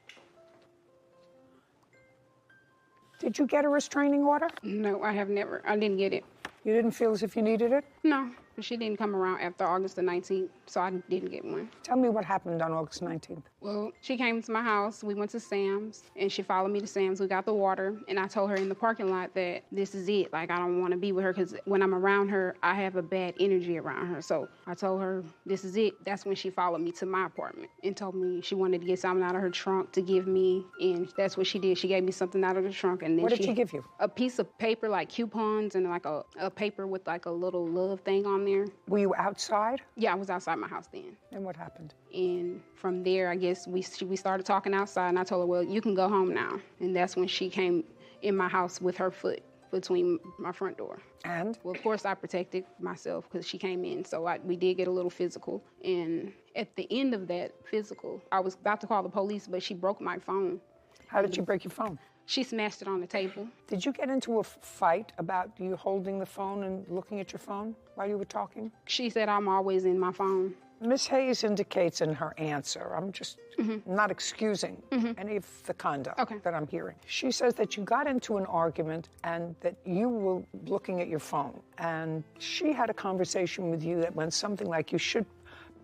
Speaker 4: Did you get a restraining order?
Speaker 12: No, I have never. I didn't get it.
Speaker 4: You didn't feel as if you needed it?
Speaker 12: No. She didn't come around after August the 19th, so I didn't get one.
Speaker 4: Tell me what happened on August 19th.
Speaker 12: Well, she came to my house. We went to Sam's, and she followed me to Sam's. We got the water, and I told her in the parking lot that this is it. Like, I don't want to be with her because when I'm around her, I have a bad energy around her. So I told her this is it. That's when she followed me to my apartment and told me she wanted to get something out of her trunk to give me, and that's what she did. She gave me something out of the trunk, and then
Speaker 4: what did she give you?
Speaker 12: A piece of paper, like coupons, and like a paper with like a little love thing on there.
Speaker 4: Were you outside?
Speaker 12: Yeah, I was outside my house then.
Speaker 4: And what happened?
Speaker 12: And from there, I guess we started talking outside, and I told her, well, you can go home now. And that's when she came in my house with her foot between my front door.
Speaker 4: And?
Speaker 12: Well, of course, I protected myself because she came in, so we did get a little physical. And at the end of that physical, I was about to call the police, but she broke my phone.
Speaker 4: How did she break your phone?
Speaker 12: She smashed it on the table.
Speaker 4: Did you get into a fight about you holding the phone and looking at your phone while you were talking?
Speaker 12: She said, I'm always in my phone.
Speaker 4: Ms. Hayes indicates in her answer, I'm just not excusing any of the conduct that I'm hearing. She says that you got into an argument and that you were looking at your phone. And she had a conversation with you that went something like, you should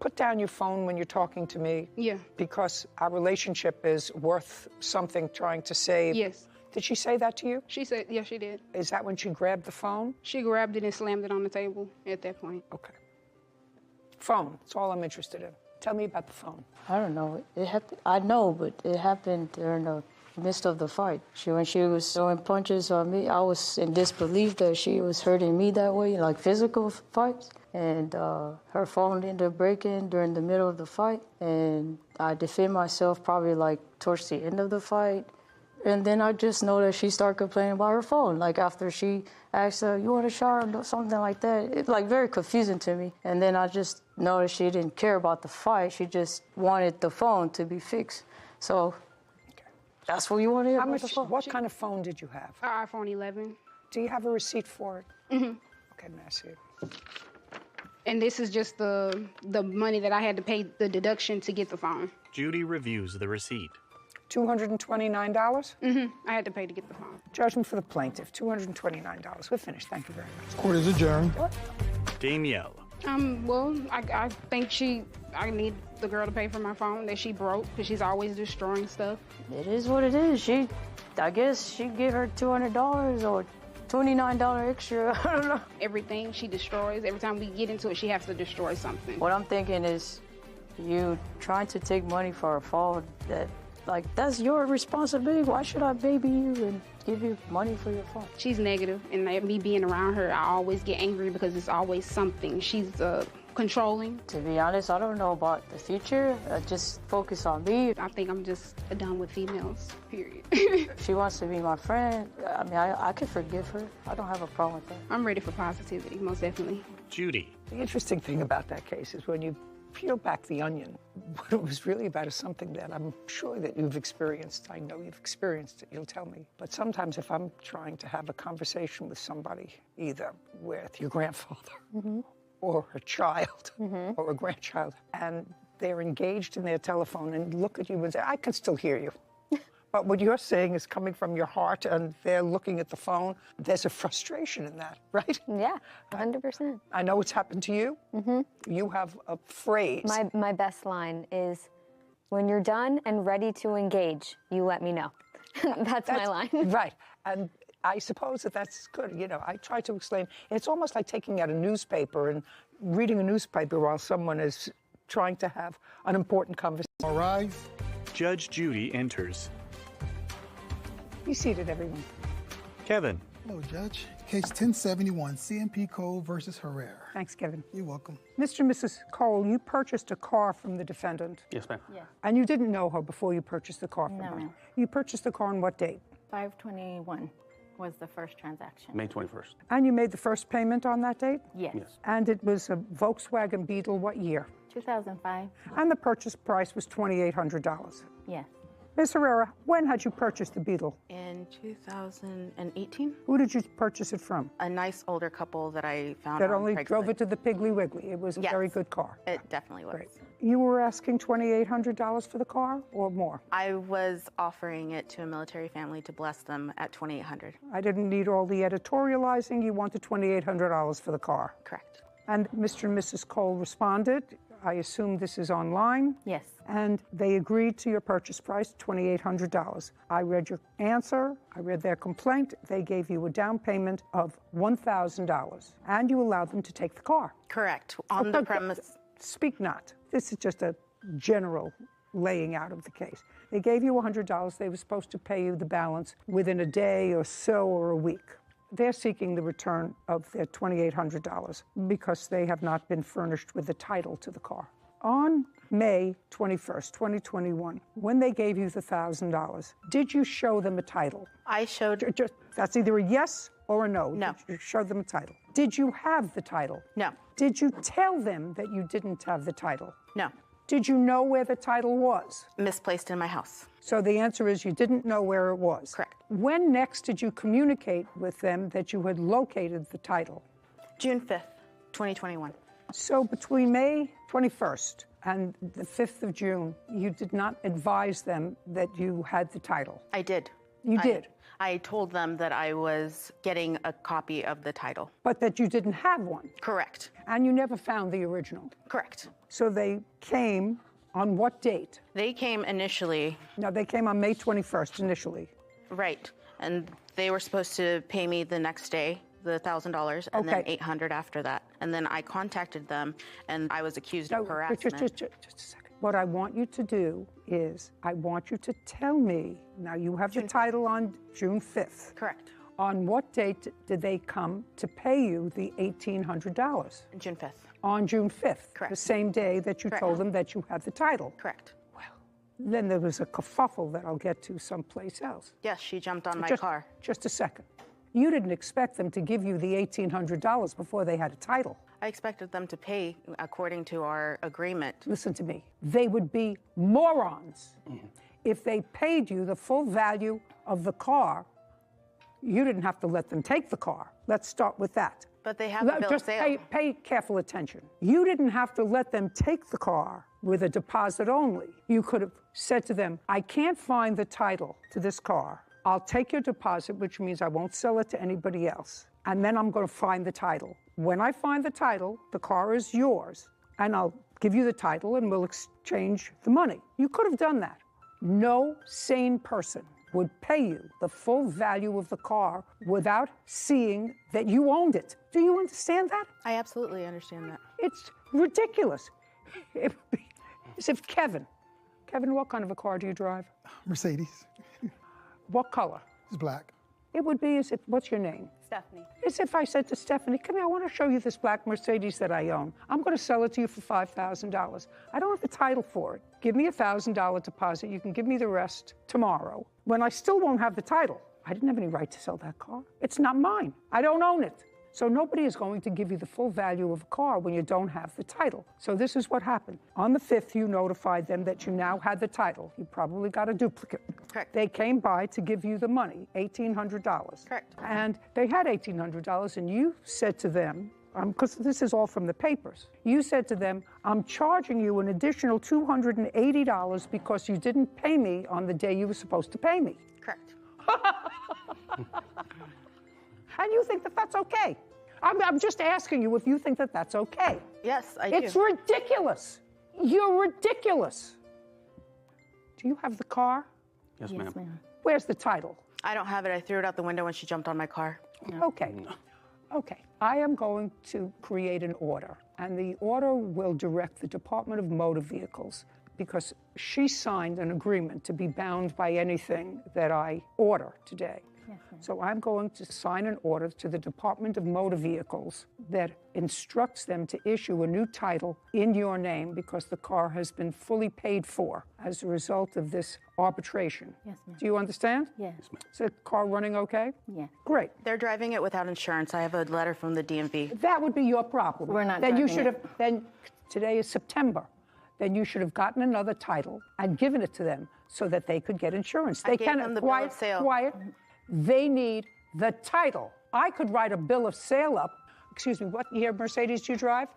Speaker 4: put down your phone when you're talking to me.
Speaker 12: Yeah.
Speaker 4: Because our relationship is worth something trying to save.
Speaker 12: Yes.
Speaker 4: Did she say that to you?
Speaker 12: She said, yes, she did.
Speaker 4: Is that when she grabbed the phone?
Speaker 12: She grabbed it and slammed it on the table at that point.
Speaker 4: Okay. Phone, that's all I'm interested in. Tell me about the phone.
Speaker 14: I don't know. It happened. I know, but it happened during the midst of the fight. When she was throwing punches on me, I was in disbelief that she was hurting me that way, like physical fights. And her phone ended up breaking during the middle of the fight. And I defended myself probably like towards the end of the fight. And then I just know that she started complaining about her phone. Like after she asked her, you want a shower or something like that. It's like very confusing to me. And then I just know that she didn't care about the fight. She just wanted the phone to be fixed. So that's what you want to hear about the phone.
Speaker 4: What kind of phone did you have?
Speaker 12: An iPhone 11.
Speaker 4: Do you have a receipt for it?
Speaker 12: Mm-hmm.
Speaker 4: Okay, may I see it?
Speaker 12: And this is just the money that I had to pay the deduction to get the phone.
Speaker 3: Judy reviews the receipt.
Speaker 4: $229?
Speaker 12: Mm-hmm. I had to pay to get the phone.
Speaker 4: Judgment for the plaintiff, $229. We're finished. Thank you very much.
Speaker 2: Court is adjourned.
Speaker 3: Danielle.
Speaker 12: Well, I think I need the girl to pay for my phone that she broke because she's always destroying stuff.
Speaker 14: It is what it is. I guess she give her $200 or $29 extra. I don't know.
Speaker 12: Everything she destroys, every time we get into it, she has to destroy something.
Speaker 14: What I'm thinking is you trying to take money for a phone that's your responsibility. Why should I baby you and give you money for your phone?
Speaker 12: She's negative, and me being around her, I always get angry because it's always something. She's controlling.
Speaker 14: To be honest, I don't know about the future. Just focus on me.
Speaker 12: I think I'm just done with females, period.
Speaker 14: She wants to be my friend. I mean, I can forgive her. I don't have a problem with that.
Speaker 12: I'm ready for positivity, most definitely.
Speaker 3: Judy.
Speaker 4: The interesting thing about that case is when you peel back the onion, what it was really about is something that I'm sure that you've experienced. I know you've experienced it, you'll tell me. But sometimes if I'm trying to have a conversation with somebody, either with your grandfather or a child or a grandchild, and they're engaged in their telephone and look at you and say, I can still hear you. But what you're saying is coming from your heart and they're looking at the phone. There's a frustration in that, right?
Speaker 7: Yeah, 100%.
Speaker 4: I know it's happened to you. You have a phrase.
Speaker 7: My best line is, when you're done and ready to engage, you let me know. That's my line.
Speaker 4: Right. And I suppose that's good. You know, I try to explain. It's almost like taking out a newspaper and reading a newspaper while someone is trying to have an important conversation.
Speaker 2: All rise.
Speaker 3: Judge Judy enters.
Speaker 4: Be seated, everyone.
Speaker 3: Kevin.
Speaker 2: Hello, Judge. Case 1071, CMP Cole versus Herrera.
Speaker 4: Thanks, Kevin.
Speaker 2: You're welcome.
Speaker 4: Mr. and Mrs. Cole, you purchased a car from the defendant.
Speaker 15: Yes, ma'am.
Speaker 7: Yeah.
Speaker 4: And you didn't know her before you purchased the car from her.
Speaker 16: No.
Speaker 4: You purchased the car on what date?
Speaker 16: 5/21 was the first transaction.
Speaker 15: May 21st.
Speaker 4: And you made the first payment on that date?
Speaker 16: Yes.
Speaker 4: And it was a Volkswagen Beetle, what year?
Speaker 16: 2005.
Speaker 4: And the purchase price was $2,800.
Speaker 16: Yes.
Speaker 4: Ms. Herrera, when had you purchased the Beetle?
Speaker 17: In 2018.
Speaker 4: Who did you purchase it from?
Speaker 17: A nice older couple that I found
Speaker 4: That
Speaker 17: on
Speaker 4: only
Speaker 17: Craigslist.
Speaker 4: drove it to the Piggly Wiggly. It was a very good car.
Speaker 17: It definitely was.
Speaker 4: Great. You were asking $2,800 for the car or more?
Speaker 17: I was offering it to a military family to bless them at $2,800.
Speaker 4: I didn't need all the editorializing. You wanted $2,800 for the car.
Speaker 17: Correct.
Speaker 4: And Mr. and Mrs. Cole responded. I assume this is online.
Speaker 16: Yes.
Speaker 4: And they agreed to your purchase price, $2,800. I read your answer. I read their complaint. They gave you a down payment of $1,000. And you allowed them to take the car.
Speaker 17: Correct. On the premise.
Speaker 4: Speak not. This is just a general laying out of the case. They gave you $100. They were supposed to pay you the balance within a day or so or a week. They're seeking the return of their $2,800 because they have not been furnished with the title to the car. On May 21st, 2021, when they gave you the $1,000, did you show them a title?
Speaker 17: I showed...
Speaker 4: That's either a yes or a no.
Speaker 17: No.
Speaker 4: Did you show them a title? Did you have the title?
Speaker 17: No.
Speaker 4: Did you tell them that you didn't have the title?
Speaker 17: No.
Speaker 4: Did you know where the title was?
Speaker 17: Misplaced in my house.
Speaker 4: So the answer is you didn't know where it was.
Speaker 17: Correct.
Speaker 4: When next did you communicate with them that you had located the title?
Speaker 17: June 5th, 2021.
Speaker 4: So between May 21st and the 5th of June, you did not advise them that you had the title?
Speaker 17: I did.
Speaker 4: You did?
Speaker 17: I told them that I was getting a copy of the title.
Speaker 4: But that you didn't have one?
Speaker 17: Correct.
Speaker 4: And you never found the original?
Speaker 17: Correct.
Speaker 4: So they came on what date?
Speaker 17: They came initially.
Speaker 4: No, they came on May 21st initially.
Speaker 17: Right. And they were supposed to pay me the next day, the $1,000, and then $800 after that. And then I contacted them, and I was accused of harassment.
Speaker 4: Just a second. What I want you to do is I want you to tell me, now you have the title on June 5th.
Speaker 17: Correct.
Speaker 4: On what date did they come to pay you the $1,800?
Speaker 17: June 5th.
Speaker 4: On June 5th.
Speaker 17: Correct.
Speaker 4: The same day that you told them that you had the title.
Speaker 17: Correct.
Speaker 4: Well, then there was a kerfuffle that I'll get to someplace else.
Speaker 17: Yes, she jumped on my car.
Speaker 4: Just a second. You didn't expect them to give you the $1,800 before they had a title.
Speaker 17: I expected them to pay according to our agreement.
Speaker 4: Listen to me. They would be morons if they paid you the full value of the car. You didn't have to let them take the car. Let's start with that.
Speaker 17: But they have a bill of sale.
Speaker 4: Pay careful attention. You didn't have to let them take the car with a deposit only. You could have said to them, I can't find the title to this car. I'll take your deposit, which means I won't sell it to anybody else. And then I'm going to find the title. When I find the title, the car is yours, and I'll give you the title and we'll exchange the money. You could have done that. No sane person would pay you the full value of the car without seeing that you owned it. Do you understand that?
Speaker 17: I absolutely understand that.
Speaker 4: It's ridiculous. It would be as if Kevin, what kind of a car do you drive?
Speaker 2: Mercedes.
Speaker 4: What color?
Speaker 2: It's black.
Speaker 4: It would be as if, what's your name?
Speaker 17: Stephanie.
Speaker 4: As if I said to Stephanie, come here, I want to show you this black Mercedes that I own. I'm going to sell it to you for $5,000. I don't have the title for it. Give me a $1,000 deposit. You can give me the rest tomorrow, when I still won't have the title. I didn't have any right to sell that car. It's not mine. I don't own it. So nobody is going to give you the full value of a car when you don't have the title. So this is what happened. On the 5th, you notified them that you now had the title. You probably got a duplicate.
Speaker 17: Correct.
Speaker 4: They came by to give you the money, $1,800.
Speaker 17: Correct.
Speaker 4: And they had $1,800, and you said to them, because this is all from the papers, you said to them, I'm charging you an additional $280 because you didn't pay me on the day you were supposed to pay me.
Speaker 17: Correct.
Speaker 4: And you think that that's okay? I'm just asking you if you think that that's okay.
Speaker 17: Yes, I do.
Speaker 4: It's ridiculous. You're ridiculous. Do you have the car?
Speaker 8: Yes, ma'am.
Speaker 4: Where's the title?
Speaker 17: I don't have it. I threw it out the window when she jumped on my car.
Speaker 4: Okay. Okay. I am going to create an order, and the order will direct the Department of Motor Vehicles, because she signed an agreement to be bound by anything that I order today.
Speaker 16: Yes,
Speaker 4: so I'm going to sign an order to the Department of Motor Vehicles that instructs them to issue a new title in your name because the car has been fully paid for as a result of this arbitration.
Speaker 16: Yes, ma'am.
Speaker 4: Do you understand?
Speaker 16: Yes.
Speaker 4: Is the car running okay?
Speaker 16: Yeah.
Speaker 4: Great.
Speaker 17: They're driving it without insurance. I have a letter from the DMV.
Speaker 4: That would be your problem.
Speaker 16: We're not
Speaker 4: Then you
Speaker 16: driving
Speaker 4: should
Speaker 16: it.
Speaker 4: have, then today is September. Then you should have gotten another title and given it to them so that they could get insurance.
Speaker 17: I gave them the bill of sale.
Speaker 4: Quiet. They need the title. I could write a bill of sale up. Excuse me, what year Mercedes do you drive?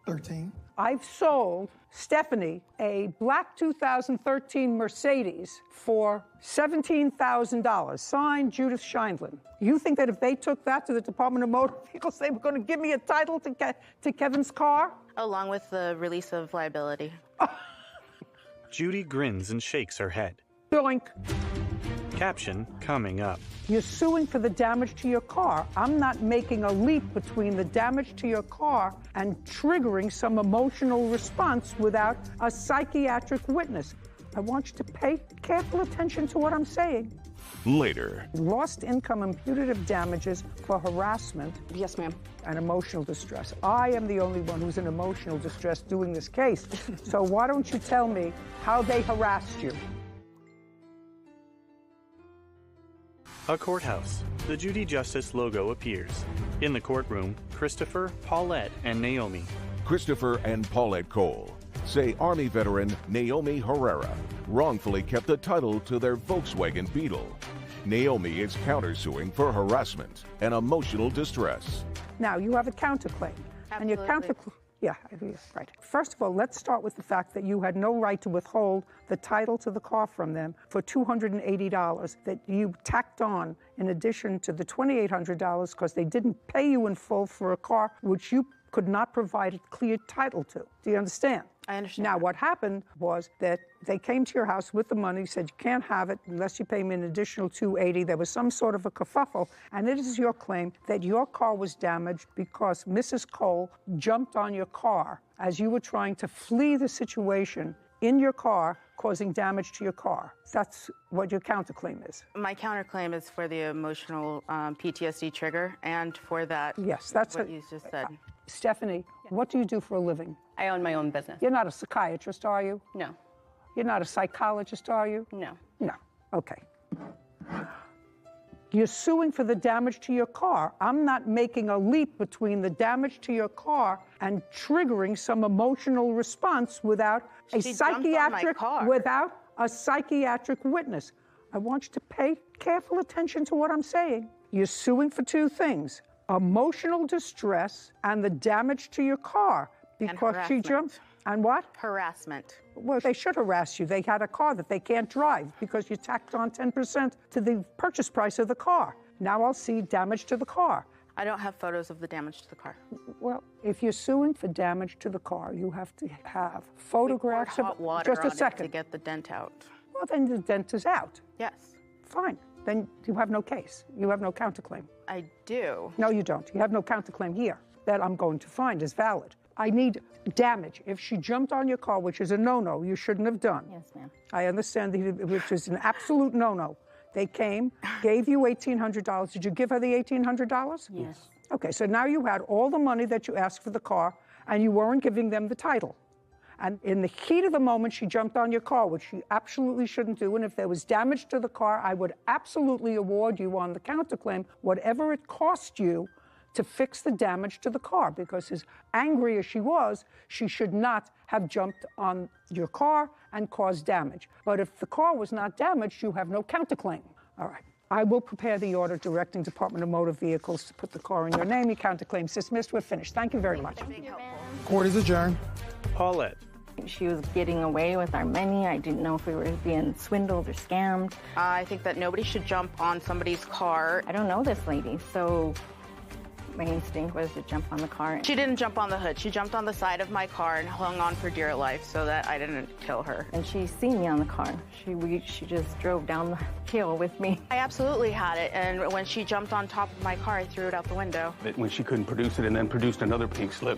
Speaker 2: 13.
Speaker 4: I've sold Stephanie a black 2013 Mercedes for $17,000, signed Judith Scheindlin. You think that if they took that to the Department of Motor Vehicles, they were going to give me a title to Kevin's car?
Speaker 17: Along with the release of liability.
Speaker 3: Judy grins and shakes her head.
Speaker 4: Doink.
Speaker 3: Caption coming up.
Speaker 4: You're suing for the damage to your car. I'm not making a leap between the damage to your car and triggering some emotional response without a psychiatric witness. I want you to pay careful attention to what I'm saying.
Speaker 1: Later.
Speaker 4: Lost income and punitive damages for harassment.
Speaker 15: Yes, ma'am.
Speaker 4: And emotional distress. I am the only one who's in emotional distress doing this case. So why don't you tell me how they harassed you?
Speaker 3: A courthouse. The Judy Justice logo appears. In the courtroom, Christopher, Paulette, and Naomi.
Speaker 1: Christopher and Paulette Cole say Army veteran Naomi Herrera wrongfully kept the title to their Volkswagen Beetle. Naomi is countersuing for harassment and emotional distress.
Speaker 4: Now, you have a counterclaim.
Speaker 17: Absolutely.
Speaker 4: And your counterclaim, yeah, right. First of all, let's start with the fact that you had no right to withhold the title to the car from them for $280 that you tacked on in addition to the $2,800 because they didn't pay you in full for a car which you could not provide a clear title to. Do you understand?
Speaker 17: I understand.
Speaker 4: Now, what happened was that they came to your house with the money, said you can't have it unless you pay me an additional $280. There was some sort of a kerfuffle, and it is your claim that your car was damaged because Mrs. Cole jumped on your car as you were trying to flee the situation in your car, causing damage to your car. That's what your counterclaim is.
Speaker 17: My counterclaim is for the emotional PTSD trigger and for that.
Speaker 4: Yes, that's
Speaker 17: what you just said.
Speaker 4: Stephanie, what do you do for a living?
Speaker 15: I own my own business.
Speaker 4: You're not a psychiatrist, are you?
Speaker 15: No.
Speaker 4: You're not a psychologist, are you?
Speaker 15: No.
Speaker 4: No. Okay. You're suing for the damage to your car. I'm not making a leap between the damage to your car and triggering some emotional response without a psychiatric witness. I want you to pay careful attention to what I'm saying. You're suing for two things: emotional distress and the damage to your car because she jumped. And what?
Speaker 17: Harassment.
Speaker 4: Well, they should harass you. They had a car that they can't drive because you tacked on 10% to the purchase price of the car. Now I'll see damage to the car.
Speaker 17: I don't have photos of the damage to the car.
Speaker 4: Well, if you're suing for damage to the car, you have to have photographs of
Speaker 17: hot water
Speaker 4: just a
Speaker 17: on
Speaker 4: second
Speaker 17: it to get the dent out.
Speaker 4: Well, then the dent is out.
Speaker 17: Yes.
Speaker 4: Fine. Then you have no case. You have no counterclaim.
Speaker 17: I do.
Speaker 4: No, you don't. You have no counterclaim here that I'm going to find is valid. I need damage. If she jumped on your car, which is a no-no, you shouldn't have done.
Speaker 15: Yes, ma'am.
Speaker 4: I understand, which is an absolute no-no. They came, gave you $1,800. Did you give her the $1,800?
Speaker 15: Yes.
Speaker 4: Okay, so now you had all the money that you asked for the car, and you weren't giving them the title. And in the heat of the moment, she jumped on your car, which she absolutely shouldn't do. And if there was damage to the car, I would absolutely award you on the counterclaim whatever it cost you to fix the damage to the car, because as angry as she was, she should not have jumped on your car and caused damage. But if the car was not damaged, you have no counterclaim. All right. I will prepare the order directing Department of Motor Vehicles to put the car in your name. Your counterclaim's dismissed. We're finished. Thank you very much.
Speaker 2: Court is adjourned.
Speaker 3: Paulette.
Speaker 16: She was getting away with our money. I didn't know if we were being swindled or scammed.
Speaker 17: I think that nobody should jump on somebody's car.
Speaker 16: I don't know this lady, so my instinct was to jump on the car.
Speaker 17: She didn't jump on the hood. She jumped on the side of my car and hung on for dear life so that I didn't kill her.
Speaker 16: And she seen me on the car. She just drove down the hill with me.
Speaker 17: I absolutely had it, and when she jumped on top of my car, I threw it out the window.
Speaker 18: When she couldn't produce it and then produced another pink slip,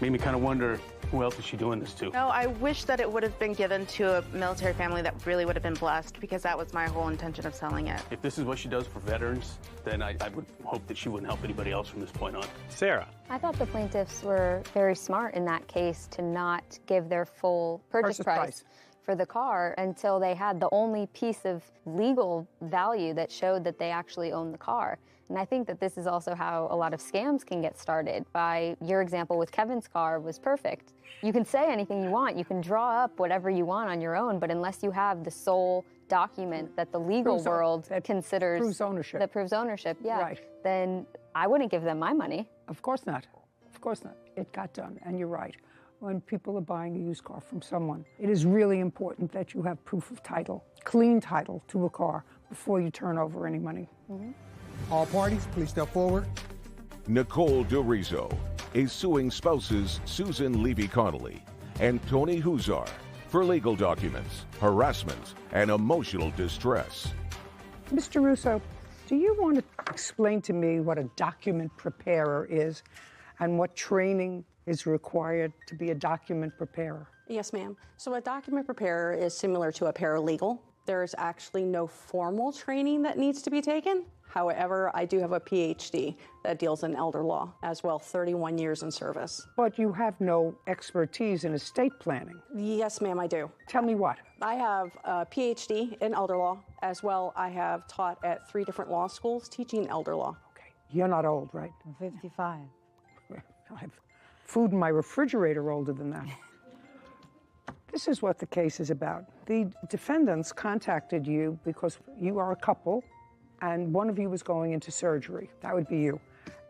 Speaker 18: made me kind of wonder, who else is she doing this to?
Speaker 17: No, I wish that it would have been given to a military family that really would have been blessed, because that was my whole intention of selling it.
Speaker 18: If this is what she does for veterans, then I would hope that she wouldn't help anybody else from this point on.
Speaker 3: Sarah.
Speaker 7: I thought the plaintiffs were very smart in that case to not give their full purchase price for the car until they had the only piece of legal value that showed that they actually owned the car. And I think that this is also how a lot of scams can get started. By your example with Kevin's car was perfect. You can say anything you want, you can draw up whatever you want on your own, but unless you have the sole document that the legal world considers
Speaker 4: proves ownership.
Speaker 7: That proves ownership, yeah,
Speaker 4: right,
Speaker 7: then I wouldn't give them my money.
Speaker 4: Of course not. Of course not. It got done, and you're right. when people are buying a used car from someone. It is really important that you have proof of title, clean title to a car before you turn over any money.
Speaker 2: All parties, please step forward.
Speaker 1: Nicole DeRizo is suing spouses Susan Levy-Connolly and Tony Huzar for legal documents, harassment, and emotional distress.
Speaker 4: Mr. Russo, do you want to explain to me what a document preparer is and what training is required to be a document preparer?
Speaker 15: Yes, ma'am. So a document preparer is similar to a paralegal. There's actually no formal training that needs to be taken. However, I do have a PhD that deals in elder law as well, 31 years in service.
Speaker 4: But you have no expertise in estate planning.
Speaker 15: Yes, ma'am, I do.
Speaker 4: Tell me what?
Speaker 15: I have a PhD in elder law as well. I have taught at 3 different law schools teaching elder law.
Speaker 4: Okay. You're not old, right?
Speaker 19: I'm 55.
Speaker 4: I have food in my refrigerator older than that. This is what the case is about. The defendants contacted you because you are a couple and one of you was going into surgery. That would be you.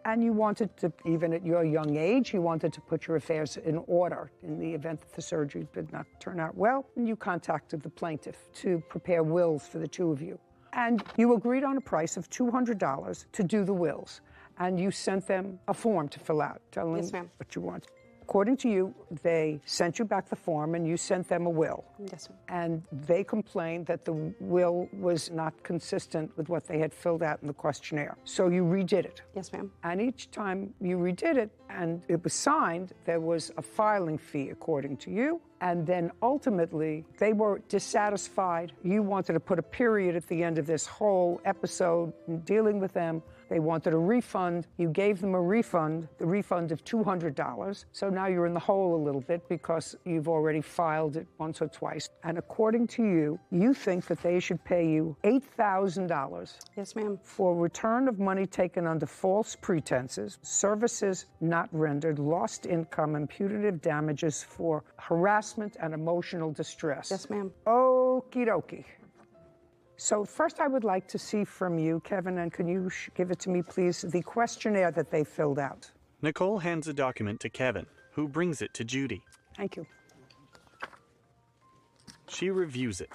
Speaker 4: And you wanted to, even at your young age, you wanted to put your affairs in order in the event that the surgery did not turn out well. And you contacted the plaintiff to prepare wills for the two of you. And you agreed on a price of $200 to do the wills. And you sent them a form to fill out, telling them what you want. According to you, they sent you back the form and you sent them a will.
Speaker 15: Yes, ma'am.
Speaker 4: And they complained that the will was not consistent with what they had filled out in the questionnaire. So you redid it.
Speaker 15: Yes, ma'am.
Speaker 4: And each time you redid it and it was signed, there was a filing fee, according to you. And then ultimately, they were dissatisfied. You wanted to put a period at the end of this whole episode in dealing with them. They wanted a refund. You gave them a refund, the refund of $200. So now you're in the hole a little bit because you've already filed it once or twice. And according to you, you think that they should pay you $8,000.
Speaker 15: Yes, ma'am.
Speaker 4: For return of money taken under false pretenses, services not rendered, lost income, and punitive damages for harassment and emotional distress.
Speaker 15: Yes, ma'am.
Speaker 4: Okie dokie. So first I would like to see from you, Kevin, and can you give it to me, please, the questionnaire that they filled out.
Speaker 3: Nicole hands the document to Kevin, who brings it to Judy.
Speaker 4: Thank you.
Speaker 3: She reviews it.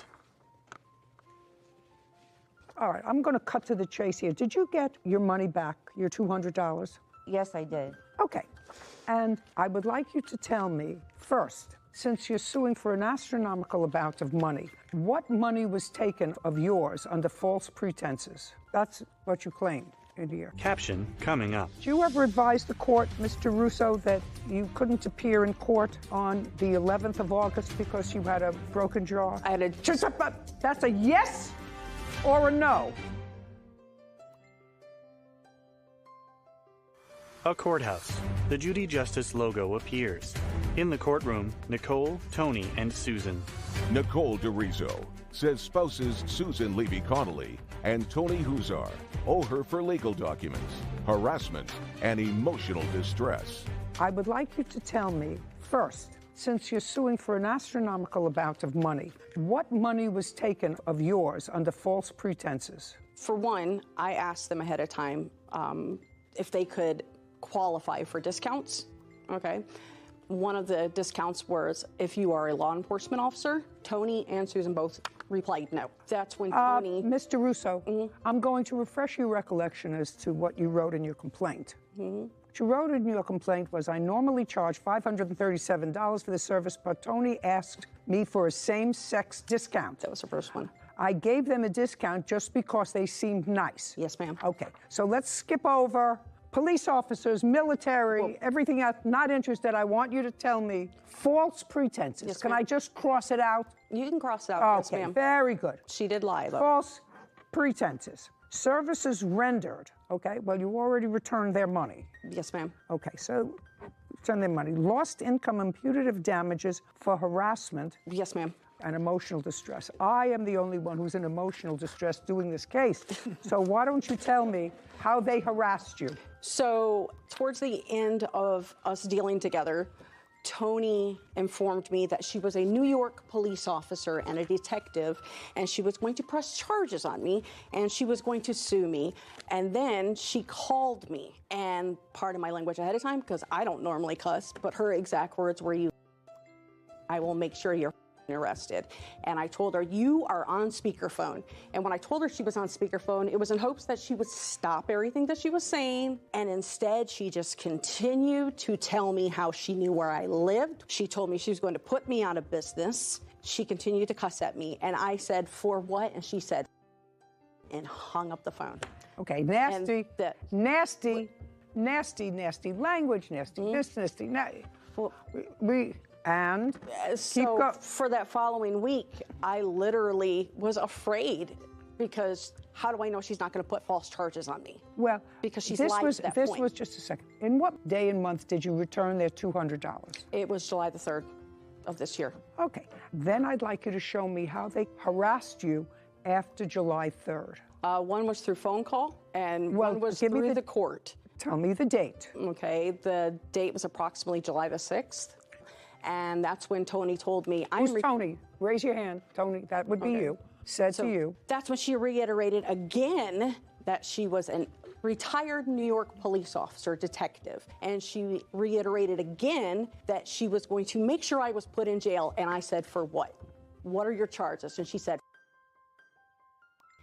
Speaker 4: All right, I'm going to cut to the chase here. Did you get your money back, your $200?
Speaker 19: Yes, I did.
Speaker 4: Okay. And I would like you to tell me, first, since you're suing for an astronomical amount of money, what money was taken of yours under false pretenses? That's what you claimed in here.
Speaker 3: Caption coming up.
Speaker 4: Did you ever advise the court, Mr. Russo, that you couldn't appear in court on the 11th of August because you had a broken jaw?
Speaker 15: I had a...
Speaker 4: That's a yes or a no?
Speaker 3: A courthouse. The Judy Justice logo appears. In the courtroom, Nicole, Tony, and Susan.
Speaker 1: Nicole DeRizo says spouses Susan Levy-Connolly and Tony Huzar owe her for legal documents, harassment, and emotional distress.
Speaker 4: I would like you to tell me, first, since you're suing for an astronomical amount of money, what money was taken of yours under false pretenses?
Speaker 15: For one, I asked them ahead of time if they could qualify for discounts, okay? One of the discounts was if you are a law enforcement officer. Tony and Susan both replied no. That's when Tony...
Speaker 4: Mr. Russo, I'm going to refresh your recollection as to what you wrote in your complaint. What you wrote in your complaint was, I normally charge $537 for the service, but Tony asked me for a same-sex discount.
Speaker 15: That was the first one.
Speaker 4: I gave them a discount just because they seemed nice.
Speaker 15: Yes, ma'am.
Speaker 4: Okay, so let's skip over police officers, military, everything else, not interested. I want you to tell me false pretenses.
Speaker 15: Yes,
Speaker 4: can I just cross it out?
Speaker 15: You can cross it out, yes,
Speaker 4: Okay,
Speaker 15: ma'am.
Speaker 4: very good.
Speaker 15: She did lie, though.
Speaker 4: False pretenses. Services rendered. Okay, well, you already returned their money.
Speaker 15: Yes, ma'am.
Speaker 4: Okay, so return their money. Lost income and punitive damages for harassment.
Speaker 15: Yes, ma'am.
Speaker 4: And emotional distress. I am the only one who's in emotional distress doing this case. So why don't you tell me how they harassed you?
Speaker 15: So towards the end of us dealing together, Tony informed me that she was a New York police officer and a detective, and she was going to press charges on me, and she was going to sue me. And then she called me, and pardon my language ahead of time, because I don't normally cuss, but her exact words were, "You I will make sure you're arrested. And I told her, you are on speakerphone. And when I told her she was on speakerphone, it was in hopes that she would stop everything that she was saying. And instead, she just continued to tell me how she knew where I lived. She told me she was going to put me out of business. She continued to cuss at me. And I said, for what? And she said, and hung up the phone.
Speaker 4: Okay, nasty, nasty language, nasty this, nasty, and
Speaker 15: so for that following week, I literally was afraid because how do I know she's not going to put false charges on me?
Speaker 4: Well,
Speaker 15: because she's lied at that
Speaker 4: point. This
Speaker 15: point.
Speaker 4: was just a second. In what day and month did you return their $200?
Speaker 15: It was July the 3rd of this year.
Speaker 4: Okay. Then I'd like you to show me how they harassed you after July 3rd.
Speaker 15: One was through phone call, and one was through the court.
Speaker 4: Tell me the date.
Speaker 15: Okay, the date was approximately July the 6th. And that's when Tony told me,
Speaker 4: Who's Tony? Raise your hand. Tony, that would be you. Said to you.
Speaker 15: That's when she reiterated again that she was a retired New York police officer, detective. And she reiterated again that she was going to make sure I was put in jail. And I said, for what? What are your charges? And she said,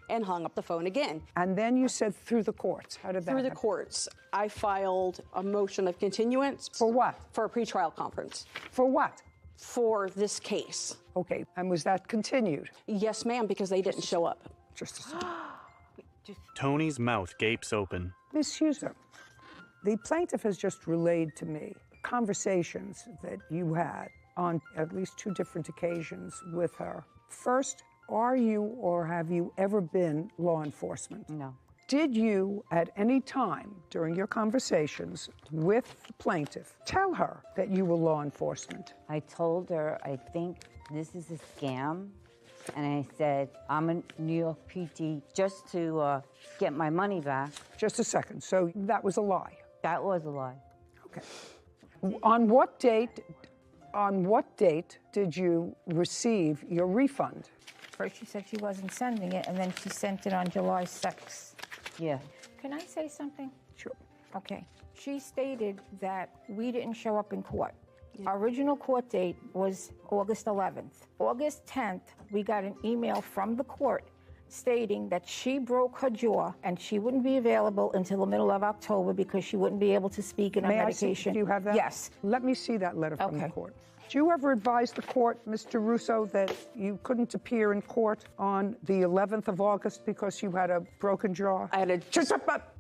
Speaker 15: and hung up the phone again.
Speaker 4: And then you said through the courts. How did that happen?
Speaker 15: Through the courts. I filed a motion of continuance.
Speaker 4: For what?
Speaker 15: For a pretrial conference.
Speaker 4: For what?
Speaker 15: For this case.
Speaker 4: Okay, and was that continued?
Speaker 15: Yes, ma'am, because they didn't show up.
Speaker 4: Just a second.
Speaker 3: Tony's mouth gapes open.
Speaker 4: Ms. User, the plaintiff has just relayed to me conversations that you had on at least 2 different occasions with her. First, are you or have you ever been law enforcement?
Speaker 19: No.
Speaker 4: Did you at any time during your conversations with the plaintiff tell her that you were law enforcement?
Speaker 19: I told her, I think this is a scam. And I said, I'm a New York PD just to get my money back.
Speaker 4: Just a second. So that was a lie?
Speaker 19: That was a lie.
Speaker 4: Okay. On what date did you receive your refund?
Speaker 20: First she said she wasn't sending it, and then she sent it on July 6th.
Speaker 19: Yeah.
Speaker 20: Can I say something?
Speaker 4: Sure.
Speaker 20: Okay. She stated that we didn't show up in court. Our original court date was August 11th. August 10th, we got an email from the court stating that she broke her jaw and she wouldn't be available until the middle of October because she wouldn't be able to speak in her medication.
Speaker 4: May I see? Do you have that?
Speaker 20: Yes.
Speaker 4: Let me see that letter from the court. Did you ever advise the court, Mr. Russo, that you couldn't appear in court on the 11th of August because you had a broken jaw?
Speaker 15: I had a...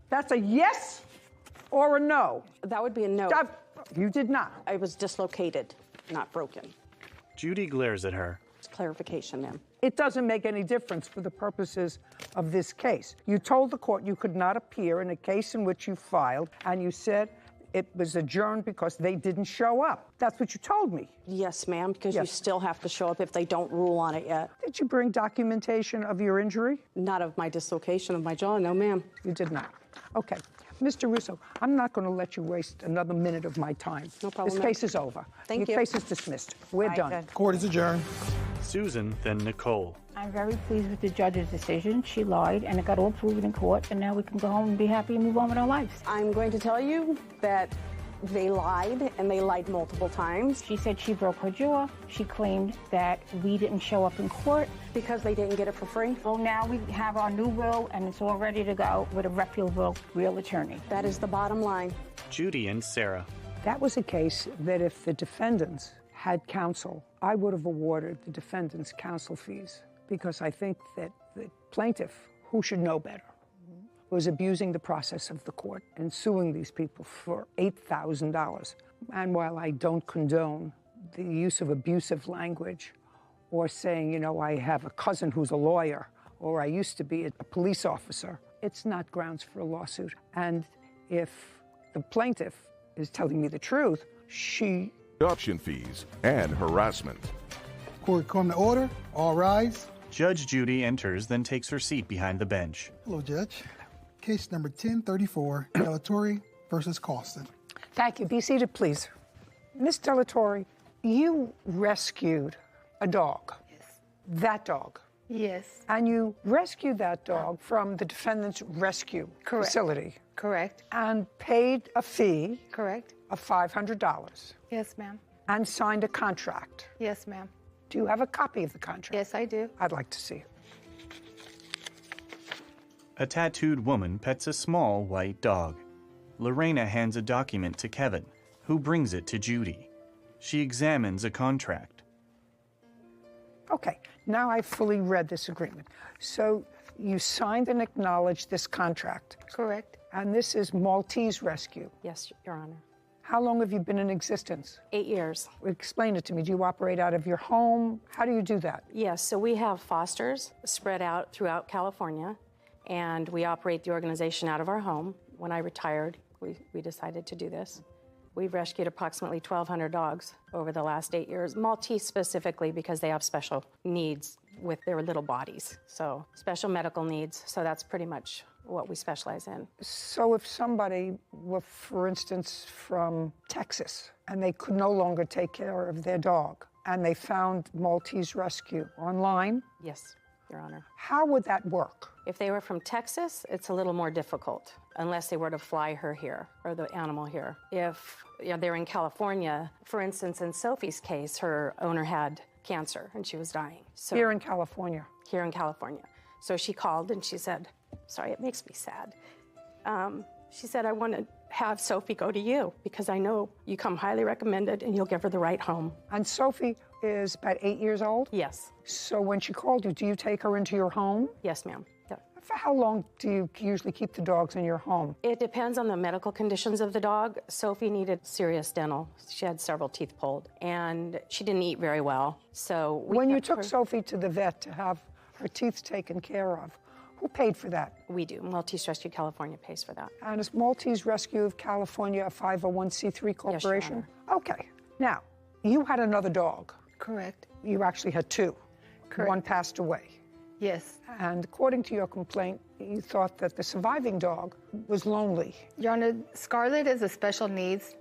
Speaker 4: That's a yes or a no?
Speaker 15: That would be a no.
Speaker 4: You did not.
Speaker 15: I was dislocated, not broken.
Speaker 3: Judy glares at her.
Speaker 15: It's clarification, ma'am.
Speaker 4: It doesn't make any difference for the purposes of this case. You told the court you could not appear in a case in which you filed, and you said it was adjourned because they didn't show up. That's what you told me.
Speaker 15: Yes, ma'am, because you still have to show up if they don't rule on it yet.
Speaker 4: Did you bring documentation of your injury?
Speaker 15: Not of my dislocation of my jaw, no, ma'am.
Speaker 4: You did not. Okay. Mr. Russo, I'm not going to let you waste another minute of my time.
Speaker 15: No problem.
Speaker 4: This case is over.
Speaker 15: Thank you.
Speaker 4: Your case is dismissed. We're done.
Speaker 2: Court is adjourned.
Speaker 3: Susan, then Nicole.
Speaker 20: I'm very pleased with the judge's decision. She lied, and it got all proven in court, and now we can go home and be happy and move on with our lives.
Speaker 15: I'm going to tell you that they lied, and they lied multiple times.
Speaker 20: She said she broke her jaw. She claimed that we didn't show up in court.
Speaker 15: Because they didn't get it for free?
Speaker 20: Well, now we have our new will, and it's all ready to go with a reputable, real attorney.
Speaker 15: That is the bottom line.
Speaker 3: Judy and Sarah.
Speaker 4: That was a case that if the defendants had counsel, I would have awarded the defendants counsel fees because I think that the plaintiff, who should know better, was abusing the process of the court and suing these people for $8,000. And while I don't condone the use of abusive language or saying, you know, I have a cousin who's a lawyer or I used to be a police officer, it's not grounds for a lawsuit. And if the plaintiff is telling me the truth, she...
Speaker 1: Adoption fees and harassment.
Speaker 2: Court come to order. All rise.
Speaker 3: Judge Judy enters, then takes her seat behind the bench.
Speaker 2: Hello, Judge. Case number 1034, Delatorre versus Causton.
Speaker 4: Thank you. Be seated, please. Miss Delatorre, you rescued a dog.
Speaker 20: Yes.
Speaker 4: That dog.
Speaker 20: Yes.
Speaker 4: And you rescued that dog from the defendant's rescue facility.
Speaker 20: Correct.
Speaker 4: And paid a fee.
Speaker 20: Correct.
Speaker 4: Of $500.
Speaker 20: Yes, ma'am.
Speaker 4: and signed a contract.
Speaker 9: Yes, ma'am.
Speaker 4: Do you have a copy of the contract?
Speaker 9: Yes, I do.
Speaker 4: I'd like to see it.
Speaker 3: A tattooed woman pets a small white dog. Lorena hands a document to Kevin, who brings it to Judy. She examines a contract.
Speaker 4: Okay, now I've fully read this agreement. So you signed and acknowledged this contract.
Speaker 9: Correct.
Speaker 4: And this is Maltese Rescue.
Speaker 15: Yes, Your Honor.
Speaker 4: How long have you been in existence?
Speaker 15: 8 years.
Speaker 4: Explain it to me. Do you operate out of your home? How do you do that?
Speaker 15: Yes, so we have fosters spread out throughout California, and we operate the organization out of our home. When I retired, we decided to do this. We've rescued approximately 1,200 dogs over the last 8 years, Maltese specifically because they have special needs with their little bodies, so special medical needs, so that's pretty much what we specialize in.
Speaker 4: So if somebody were, for instance, from Texas, and they could no longer take care of their dog, and they found Maltese Rescue online?
Speaker 15: Yes, Your Honor.
Speaker 4: How would that work?
Speaker 15: If they were from Texas, it's a little more difficult, unless they were to fly her here, or the animal here. If they're in California, for instance, in Sophie's case, her owner had cancer, and she was dying. So,
Speaker 4: here in California?
Speaker 15: Here in California. So she called, and she said, sorry, it makes me sad. She said, I want to have Sophie go to you because I know you come highly recommended and you'll give her the right home.
Speaker 4: And Sophie is about 8 years old?
Speaker 15: Yes.
Speaker 4: So when she called you, do you take her into your home?
Speaker 15: Yes, ma'am. Yeah.
Speaker 4: For how long do you usually keep the dogs in your home?
Speaker 15: It depends on the medical conditions of the dog. Sophie needed serious dental. She had several teeth pulled, and she didn't eat very well. So
Speaker 4: when you took Sophie to the vet to have her teeth taken care of, who paid for that?
Speaker 15: We do. Maltese Rescue California pays for that.
Speaker 4: And is Maltese Rescue of California a 501c3 corporation?
Speaker 15: Yes, Your Honor.
Speaker 4: Okay. Now, you had another dog.
Speaker 9: Correct.
Speaker 4: You actually had two.
Speaker 9: Correct.
Speaker 4: One passed away.
Speaker 9: Yes.
Speaker 4: And according to your complaint, you thought that the surviving dog was lonely.
Speaker 9: Your Honor, Scarlett is a special needs,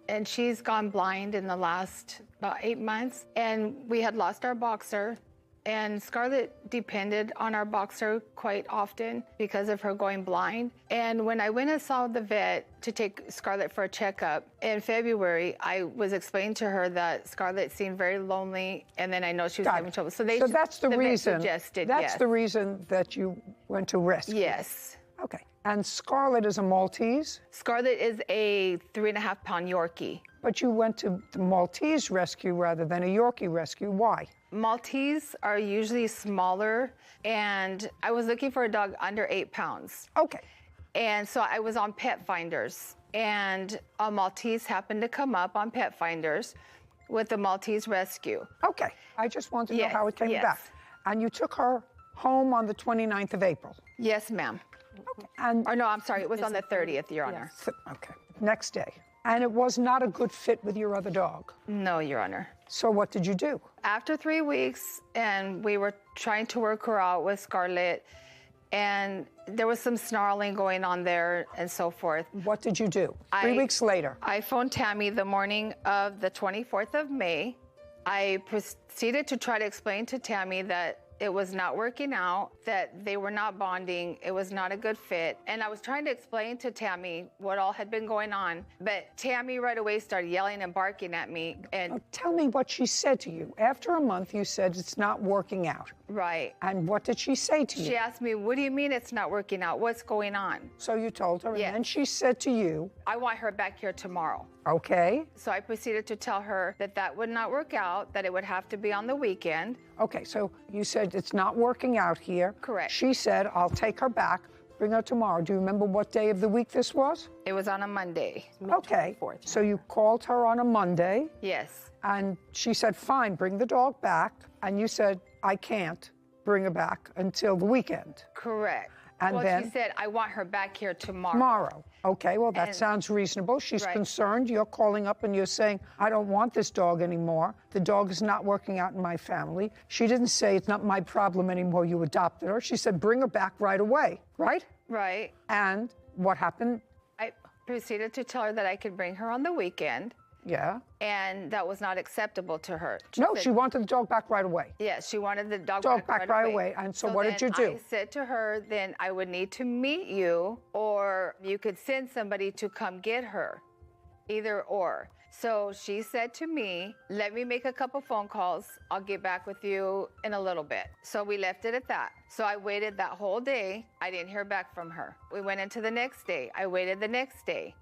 Speaker 9: and she's gone blind in the last about 8 months. And we had lost our boxer, and Scarlett depended on our boxer quite often because of her going blind. And when I went and saw the vet to take Scarlett for a checkup in February, I was explaining to her that Scarlett seemed very lonely, and then I know she was having trouble. So
Speaker 4: that's the reason.
Speaker 9: Suggested,
Speaker 4: that's
Speaker 9: yes.
Speaker 4: the reason that you went to rescue.
Speaker 9: Yes.
Speaker 4: Okay. And Scarlett is a Maltese?
Speaker 9: Scarlett is a 3.5-pound Yorkie.
Speaker 4: But you went to the Maltese Rescue rather than a Yorkie Rescue. Why?
Speaker 9: Maltese are usually smaller, and I was looking for a dog under 8 pounds.
Speaker 4: Okay.
Speaker 9: And so I was on Pet Finders, and a Maltese happened to come up on Pet Finders with the Maltese Rescue.
Speaker 4: Okay. I just wanted to know how it came about. And you took her home on the 29th of April?
Speaker 9: Yes, ma'am.
Speaker 4: Okay. And
Speaker 9: or no, I'm sorry, it was on the 30th, Your Honor.
Speaker 4: Yes. Okay. Next day. And it was not a good fit with your other dog?
Speaker 9: No, Your Honor.
Speaker 4: So what did you do?
Speaker 9: After 3 weeks, and we were trying to work her out with Scarlett, and there was some snarling going on there and so forth.
Speaker 4: What did you do? 3 weeks later?
Speaker 9: I phoned Tammy the morning of the 24th of May. I proceeded to try to explain to Tammy that it was not working out, that they were not bonding, it was not a good fit. And I was trying to explain to Tammy what all had been going on, but Tammy right away started yelling and barking at me. And
Speaker 4: tell me what she said to you. After a month, you said it's not working out.
Speaker 9: Right.
Speaker 4: And what did she say to you?
Speaker 9: She asked me, what do you mean it's not working out? What's going on?
Speaker 4: So you told her,
Speaker 9: Yes.
Speaker 4: and then she said to you,
Speaker 9: I want her back here tomorrow.
Speaker 4: Okay.
Speaker 9: So I proceeded to tell her that that would not work out, that it would have to be on the weekend.
Speaker 4: Okay, so you said it's not working out here.
Speaker 9: Correct.
Speaker 4: She said, I'll take her back, bring her tomorrow. Do you remember what day of the week this was?
Speaker 9: It was on a Monday.
Speaker 4: Okay, so you called her on a Monday.
Speaker 9: Yes.
Speaker 4: And she said, fine, bring the dog back. And you said, I can't bring her back until the weekend.
Speaker 9: Correct.
Speaker 4: And
Speaker 9: well,
Speaker 4: then
Speaker 9: she said, I want her back here tomorrow.
Speaker 4: Tomorrow. Okay, well, that
Speaker 9: And-
Speaker 4: sounds reasonable. She's
Speaker 9: Right.
Speaker 4: concerned. You're calling up and you're saying, I don't want this dog anymore. The dog is not working out in my family. She didn't say it's not my problem anymore. You adopted her. She said, bring her back right away, right?
Speaker 9: Right.
Speaker 4: And what happened?
Speaker 9: I proceeded to tell her that I could bring her on the weekend,
Speaker 4: Yeah.
Speaker 9: and that was not acceptable to her.
Speaker 4: No,
Speaker 9: said-
Speaker 4: she wanted the dog back right away.
Speaker 9: Yes, she wanted the dog
Speaker 4: Back right away. And so what did you do?
Speaker 9: I said to her, then I would need to meet you, or you could send somebody to come get her. Either or. So she said to me, let me make a couple phone calls. I'll get back with you in a little bit. So we left it at that. So I waited that whole day. I didn't hear back from her. We went into the next day. I waited the next day.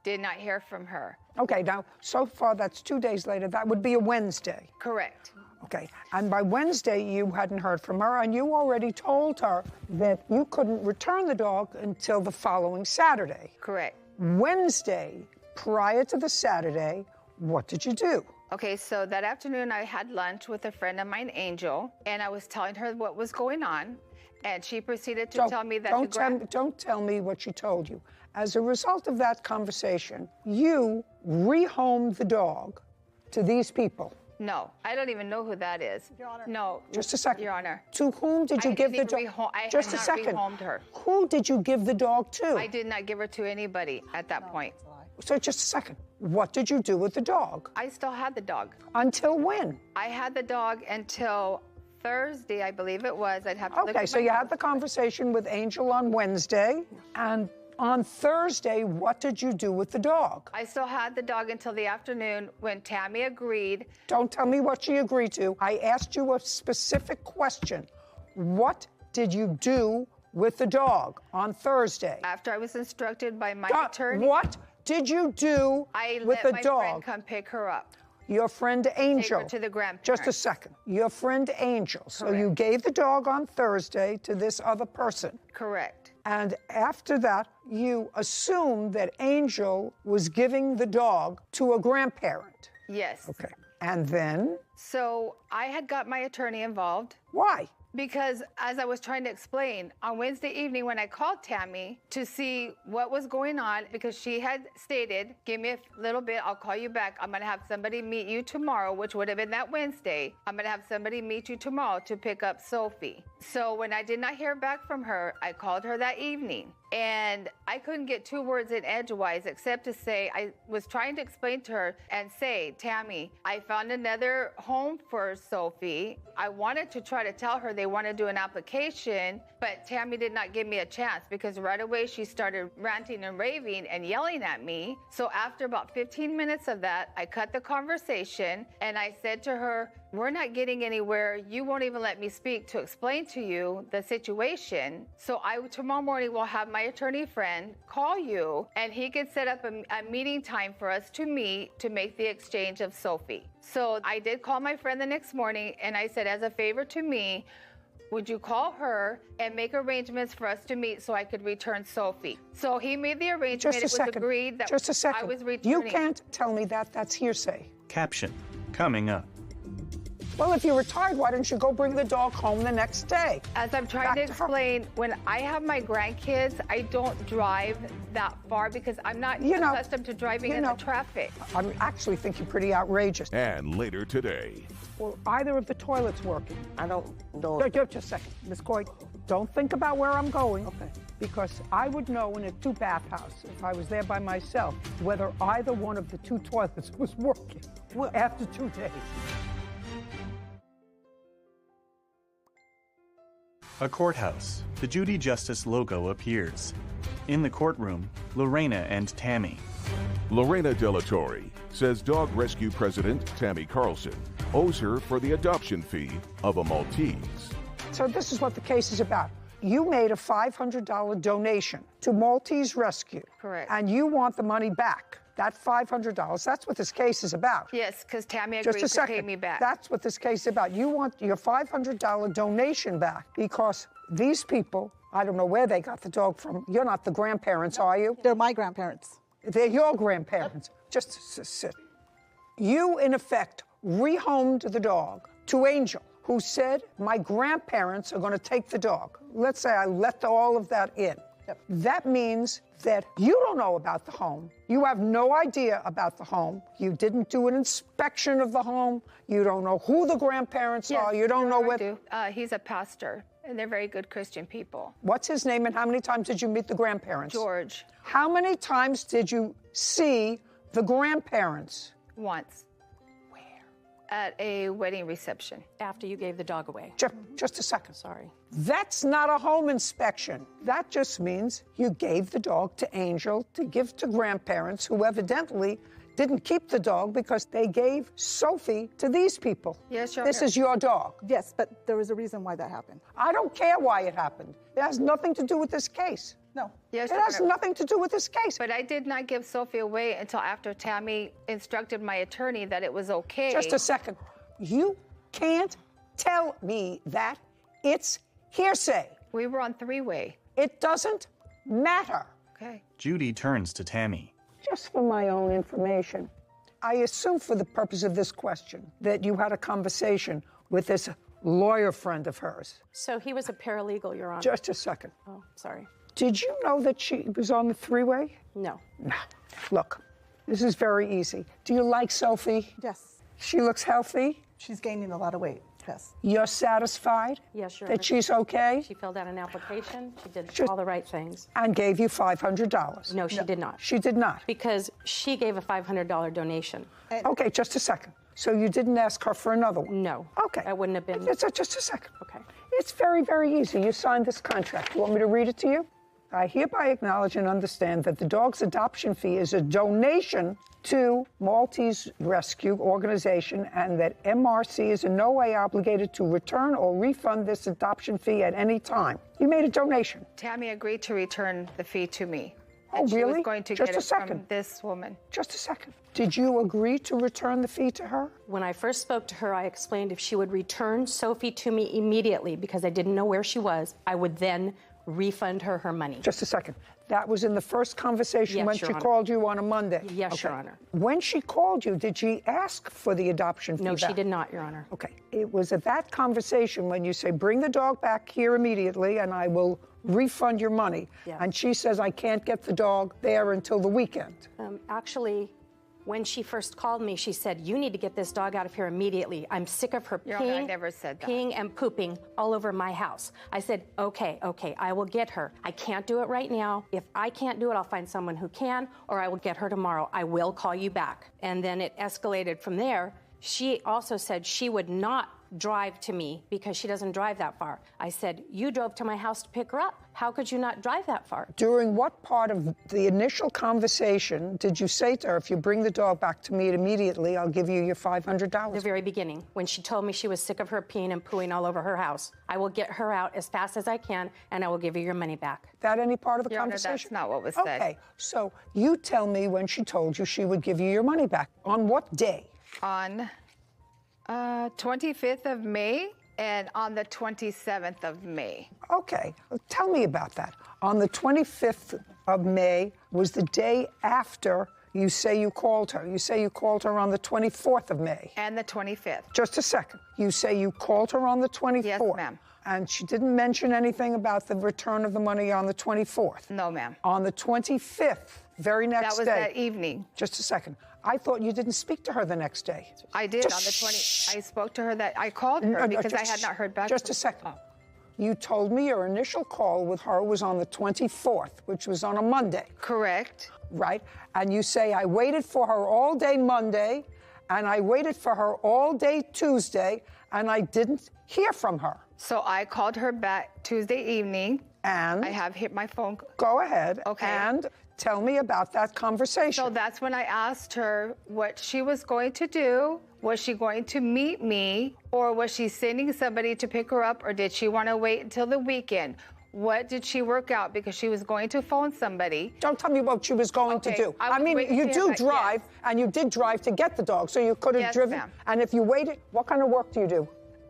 Speaker 9: Did not hear from her.
Speaker 4: Okay, now, so far that's 2 days later. That would be a Wednesday.
Speaker 9: Correct.
Speaker 4: Okay, and by Wednesday you hadn't heard from her, and you already told her that you couldn't return the dog until the following Saturday.
Speaker 9: Correct.
Speaker 4: Wednesday, prior to the Saturday, what did you do?
Speaker 9: Okay, so that afternoon I had lunch with a friend of mine, Angel, and I was telling her what was going on, and she proceeded to tell me that
Speaker 4: don't tell me what she told you. As a result of that conversation, you rehomed the dog to these people.
Speaker 9: No, I don't even know who that is. Your Honor. No.
Speaker 4: Just a second.
Speaker 9: Your Honor.
Speaker 4: To whom did you give the dog? Just a second.
Speaker 9: Rehomed her.
Speaker 4: Who did you give the dog to?
Speaker 9: I did not give her to anybody at that point.
Speaker 4: So just a second. What did you do with the dog?
Speaker 9: I still had the dog.
Speaker 4: Until when?
Speaker 9: I had the dog until Thursday, I believe it was. I'd have to look
Speaker 4: Okay,
Speaker 9: at
Speaker 4: so
Speaker 9: my
Speaker 4: you
Speaker 9: notes.
Speaker 4: had the conversation with Angel on Wednesday, and on Thursday, what did you do with the dog?
Speaker 9: I still had the dog until the afternoon when Tammy agreed.
Speaker 4: Don't tell me what she agreed to. I asked you a specific question. What did you do with the dog on Thursday?
Speaker 9: After I was instructed by my attorney.
Speaker 4: What did you do with the
Speaker 9: I let my
Speaker 4: dog?
Speaker 9: friend come pick her up.
Speaker 4: Your friend Angel.
Speaker 9: Take her to the grandparents.
Speaker 4: Just a second. Your friend Angel. So you gave the dog on Thursday to this other person.
Speaker 9: Correct.
Speaker 4: And after that, you assumed that Angel was giving the dog to a grandparent.
Speaker 9: Yes.
Speaker 4: Okay. And then?
Speaker 9: So I had got my attorney involved.
Speaker 4: Why?
Speaker 9: Because as I was trying to explain, on Wednesday evening when I called Tammy to see what was going on, because she had stated, give me a little bit, I'll call you back. I'm going to have somebody meet you tomorrow, which would have been that Wednesday. I'm going to have somebody meet you tomorrow to pick up Sophie. So when I did not hear back from her, I called her that evening. And I couldn't get 2 words in edgewise except to say, I was trying to explain to her and say, Tammy, I found another home for Sophie. I wanted to try to tell her they want to do an application, but Tammy did not give me a chance because right away she started ranting and raving and yelling at me. So after about 15 minutes of that, I cut the conversation and I said to her, we're not getting anywhere. You won't even let me speak to explain to you the situation. So tomorrow morning will have my attorney friend call you and he could set up a meeting time for us to meet to make the exchange of Sophie. So I did call my friend the next morning and I said, as a favor to me, would you call her and make arrangements for us to meet so I could return Sophie? So he made the arrangement.
Speaker 4: Just a second.
Speaker 9: Agreed that
Speaker 4: Just a second.
Speaker 9: I was returning.
Speaker 4: You can't tell me that. That's hearsay.
Speaker 3: Caption coming up.
Speaker 4: Well, if you're retired, why don't you go bring the dog home the next day?
Speaker 9: As I'm trying to explain, when I have my grandkids, I don't drive that far because I'm not accustomed to driving in the traffic.
Speaker 4: I actually think you're pretty outrageous.
Speaker 1: And later today.
Speaker 4: Well, either of the toilets working?
Speaker 21: I don't know.
Speaker 4: Just a second. Miss Coy, don't think about where I'm going. Okay. Because I would know in a 2-bath house, if I was there by myself, whether either one of the 2 toilets was working after 2 days.
Speaker 3: A courthouse. The Judy Justice logo appears. In the courtroom, Lorena and Tammy.
Speaker 1: Lorena Delatorre says dog rescue president Tammy Carlson owes her for the adoption fee of a Maltese.
Speaker 4: So this is what the case is about. You made a $500 donation to Maltese Rescue.
Speaker 9: Correct.
Speaker 4: And you want the money back. That $500, that's what this case is about.
Speaker 9: Yes, because Tammy agreed to pay me back.
Speaker 4: That's what this case is about. You want your $500 donation back because these people, I don't know where they got the dog from. You're not the grandparents, are you?
Speaker 21: They're my grandparents.
Speaker 4: They're your grandparents. Just sit. You, in effect, rehomed the dog to Angel, who said, my grandparents are going to take the dog. Let's say I let all of that in. Yep. That means that you don't know about the home. You have no idea about the home. You didn't do an inspection of the home. You don't know who the grandparents are. You don't know what.
Speaker 9: He's a pastor, and they're very good Christian people.
Speaker 4: What's his name, and how many times did you meet the grandparents?
Speaker 9: George.
Speaker 4: How many times did you see the grandparents?
Speaker 9: Once. At a wedding reception.
Speaker 15: After you gave the dog away.
Speaker 4: Just a second.
Speaker 15: Sorry.
Speaker 4: That's not a home inspection. That just means you gave the dog to Angel to give to grandparents who evidently didn't keep the dog because they gave Sophie to these people.
Speaker 9: Yes, Your
Speaker 4: This
Speaker 9: Honor.
Speaker 4: is your dog.
Speaker 21: Yes, but there was a reason why that happened.
Speaker 4: I don't care why it happened. It has nothing to do with this case.
Speaker 21: No.
Speaker 9: Yes,
Speaker 4: It
Speaker 9: Your
Speaker 4: has
Speaker 9: Honor.
Speaker 4: nothing to do with this case.
Speaker 9: But I did not give Sophie away until after Tammy instructed my attorney that it was okay.
Speaker 4: Just a second. You can't tell me that. It's hearsay.
Speaker 9: We were on three-way.
Speaker 4: It doesn't matter.
Speaker 9: Okay.
Speaker 3: Judy turns to Tammy.
Speaker 4: Just for my own information, I assume for the purpose of this question that you had a conversation with this lawyer friend of hers.
Speaker 15: So he was a paralegal, Your Honor.
Speaker 4: Just a second.
Speaker 15: Oh, sorry.
Speaker 4: Did you know that she was on the three-way?
Speaker 15: No.
Speaker 4: No. Look, this is very easy. Do you like Sophie?
Speaker 21: Yes.
Speaker 4: She looks healthy?
Speaker 21: She's gaining a lot of weight. Yes.
Speaker 4: You're satisfied?
Speaker 15: Yes, Your
Speaker 4: That
Speaker 15: Honor.
Speaker 4: she's okay?
Speaker 15: She filled out an application. She did
Speaker 4: Just-
Speaker 15: all the right things.
Speaker 4: And gave you $500.
Speaker 15: No, she did not.
Speaker 4: She did not.
Speaker 15: Because she gave a $500 donation.
Speaker 4: Okay, just a second. So you didn't ask her for another one?
Speaker 15: No.
Speaker 4: Okay.
Speaker 15: I wouldn't have been.
Speaker 4: Just a second.
Speaker 15: Okay.
Speaker 4: It's very, very easy. You signed this contract. You want me to read it to you? I hereby acknowledge and understand that the dog's adoption fee is a donation to Maltese Rescue Organization and that MRC is in no way obligated to return or refund this adoption fee at any time. You made a donation.
Speaker 9: Tammy agreed to return the fee to me.
Speaker 4: Oh,
Speaker 9: And she
Speaker 4: really?
Speaker 9: was going to
Speaker 4: Just
Speaker 9: get
Speaker 4: a
Speaker 9: it from
Speaker 4: second.
Speaker 9: this woman.
Speaker 4: Just a second. Did you agree to return the fee to her?
Speaker 15: When I first spoke to her, I explained if she would return Sophie to me immediately because I didn't know where she was, I would then refund her her money.
Speaker 4: Just a second. That was in the first conversation
Speaker 15: Yes,
Speaker 4: when
Speaker 15: Your
Speaker 4: she
Speaker 15: Honor.
Speaker 4: called you on a Monday?
Speaker 15: Yes, Your Honor.
Speaker 4: When she called you, did she ask for the adoption fee
Speaker 15: No, she
Speaker 4: back?
Speaker 15: did not, Your Honor.
Speaker 4: Okay. It was at that conversation when you say, bring the dog back here immediately and I will refund your money.
Speaker 15: Yeah.
Speaker 4: And she says, I can't get the dog there until the weekend.
Speaker 15: Actually, when she first called me, she said, you need to get this dog out of here immediately. I'm sick of her
Speaker 9: Your Honor, I never said that.
Speaker 15: peeing and pooping all over my house. I said, okay, I will get her. I can't do it right now. If I can't do it, I'll find someone who can, or I will get her tomorrow. I will call you back. And then it escalated from there. She also said she would not drive to me because she doesn't drive that far. I said, you drove to my house to pick her up. How could you not drive that far?
Speaker 4: During what part of the initial conversation did you say to her, if you bring the dog back to me immediately, I'll give you your $500?
Speaker 15: The very beginning, when she told me she was sick of her peeing and pooing all over her house. I will get her out as fast as I can, and I will give you your money back.
Speaker 4: That any part of the
Speaker 9: Your Honor,
Speaker 4: conversation?
Speaker 9: that's not what was said.
Speaker 4: Okay, so you tell me when she told you she would give you your money back. On what day?
Speaker 9: On 25th of May and on the 27th of May.
Speaker 4: Okay, tell me about that. On the 25th of May was the day after you say you called her. You say you called her on the 24th of May.
Speaker 9: And the 25th.
Speaker 4: Just a second. You say you called her on the 24th.
Speaker 9: Yes, ma'am.
Speaker 4: And she didn't mention anything about the return of the money on the 24th.
Speaker 9: No, ma'am.
Speaker 4: On the 25th, very next day.
Speaker 9: That was that evening.
Speaker 4: Just a second. I thought you didn't speak to her the next day.
Speaker 9: I did on the 20th. I spoke to her I called her because I had not heard back.
Speaker 4: Just a second. You told me your initial call with her was on the 24th, which was on a Monday.
Speaker 9: Correct.
Speaker 4: Right? And you say, I waited for her all day Monday, and I waited for her all day Tuesday, and I didn't hear from her.
Speaker 9: So I called her back Tuesday evening.
Speaker 4: And?
Speaker 9: I have hit my phone.
Speaker 4: Go ahead.
Speaker 9: Okay.
Speaker 4: And tell me about that conversation.
Speaker 9: So that's when I asked her what she was going to do. Was she going to meet me, or was she sending somebody to pick her up, or did she want to wait until the weekend? What did she work out? Because she was going to phone somebody.
Speaker 4: Don't tell me what she was going to do.
Speaker 9: I
Speaker 4: mean,
Speaker 9: waiting
Speaker 4: you
Speaker 9: to
Speaker 4: do
Speaker 9: hear back,
Speaker 4: drive, and you did drive to get the dog, so you could have
Speaker 9: Yes,
Speaker 4: driven.
Speaker 9: ma'am.
Speaker 4: And if you waited, what kind of work do you do?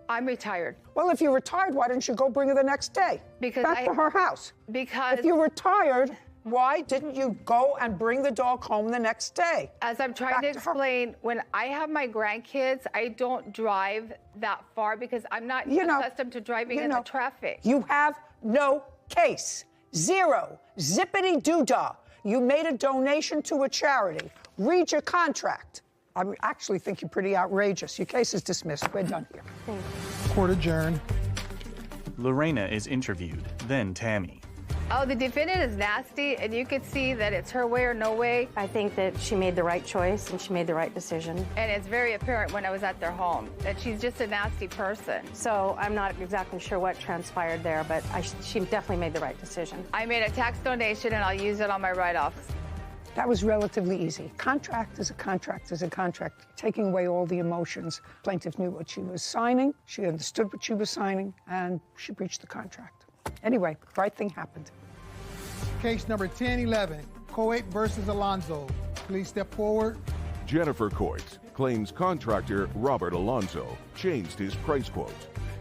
Speaker 9: I'm retired.
Speaker 4: Well, if you're retired, why didn't you go bring her the next day?
Speaker 9: Because
Speaker 4: back to her house.
Speaker 9: Because
Speaker 4: if you're retired, why didn't you go and bring the dog home the next day?
Speaker 9: As I'm trying to explain, when I have my grandkids, I don't drive that far because I'm not accustomed to driving in the traffic.
Speaker 4: You have no case. Zero. Zippity doo-dah. You made a donation to a charity. Read your contract. I actually think you're pretty outrageous. Your case is dismissed. We're done here.
Speaker 2: Court adjourned.
Speaker 3: Lorena is interviewed, then Tammy.
Speaker 9: Oh, the defendant is nasty, and you could see that it's her way or no way.
Speaker 5: I think that she made the right choice and she made the right decision.
Speaker 9: And it's very apparent when I was at their home that she's just a nasty person.
Speaker 5: So I'm not exactly sure what transpired there, but she definitely made the right decision.
Speaker 9: I made a tax donation, and I'll use it on my write-offs.
Speaker 4: That was relatively easy. Contract is a contract is a contract, taking away all the emotions. Plaintiff knew what she was signing, she understood what she was signing, and she breached the contract. Anyway, right thing happened.
Speaker 2: Case number 1011, Coate versus Alonzo. Please step forward.
Speaker 1: Jennifer Coit claims contractor Robert Alonzo changed his price quote,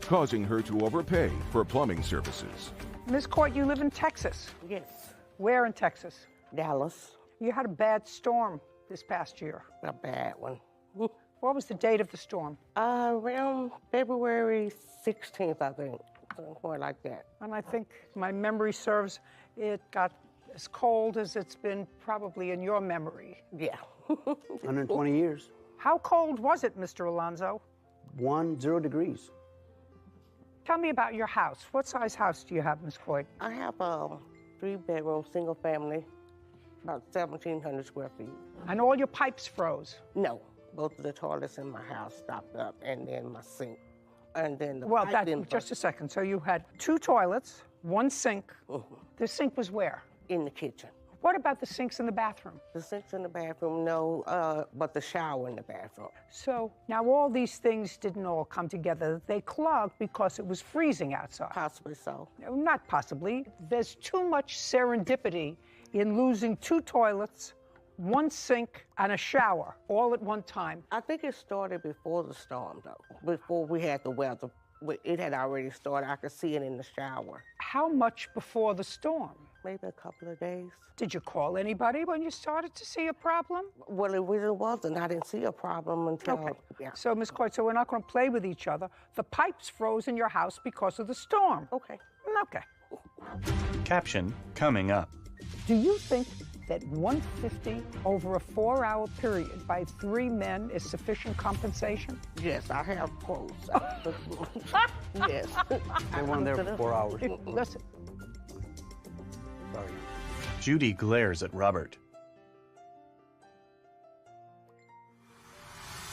Speaker 1: causing her to overpay for plumbing services.
Speaker 4: Ms. Coit, you live in Texas.
Speaker 22: Yes.
Speaker 4: Where in Texas?
Speaker 22: Dallas.
Speaker 4: You had a bad storm this past year.
Speaker 22: A bad one.
Speaker 4: What was the date of the storm?
Speaker 22: Around February 16th, I think. Somewhere like that.
Speaker 4: And I think my memory serves, it got as cold as it's been probably in your memory.
Speaker 22: Yeah.
Speaker 23: 120 years.
Speaker 4: How cold was it, Mr. Alonzo?
Speaker 23: 0 degrees.
Speaker 4: Tell me about your house. What size house do you have, Ms. Coit?
Speaker 22: I have a 3-bedroom, single family, about 1,700 square feet.
Speaker 4: And all your pipes froze?
Speaker 22: No. Both of the toilets in my house stopped up, and then my sink. And then the
Speaker 4: well,
Speaker 22: pipe didn't
Speaker 4: just a second. So you had 2 toilets, 1 sink. The sink was where?
Speaker 22: In the kitchen.
Speaker 4: What about the sinks in the bathroom?
Speaker 22: The sinks in the bathroom, no, but the shower in the bathroom.
Speaker 4: So now all these things didn't all come together. They clogged because it was freezing outside.
Speaker 22: Possibly so.
Speaker 4: No, not possibly. There's too much serendipity in losing 2 toilets, 1 sink, and a shower all at one time.
Speaker 22: I think it started before the storm, though. Before we had the weather, it had already started. I could see it in the shower.
Speaker 4: How much before the storm?
Speaker 22: Maybe a couple of days.
Speaker 4: Did you call anybody when you started to see a problem?
Speaker 22: Well, it really wasn't. I didn't see a problem until...
Speaker 4: Okay.
Speaker 22: Yeah.
Speaker 4: So, Ms. Coit, so we're not going to play with each other. The pipes froze in your house because of the storm.
Speaker 22: Okay.
Speaker 4: Okay.
Speaker 3: Caption coming up.
Speaker 4: Do you think that $150 over a 4-hour period by 3 men is sufficient compensation?
Speaker 22: Yes, I have quotes. Yes.
Speaker 23: They weren't there for 4 hours.
Speaker 4: Listen.
Speaker 23: Sorry.
Speaker 3: Judy glares at Robert.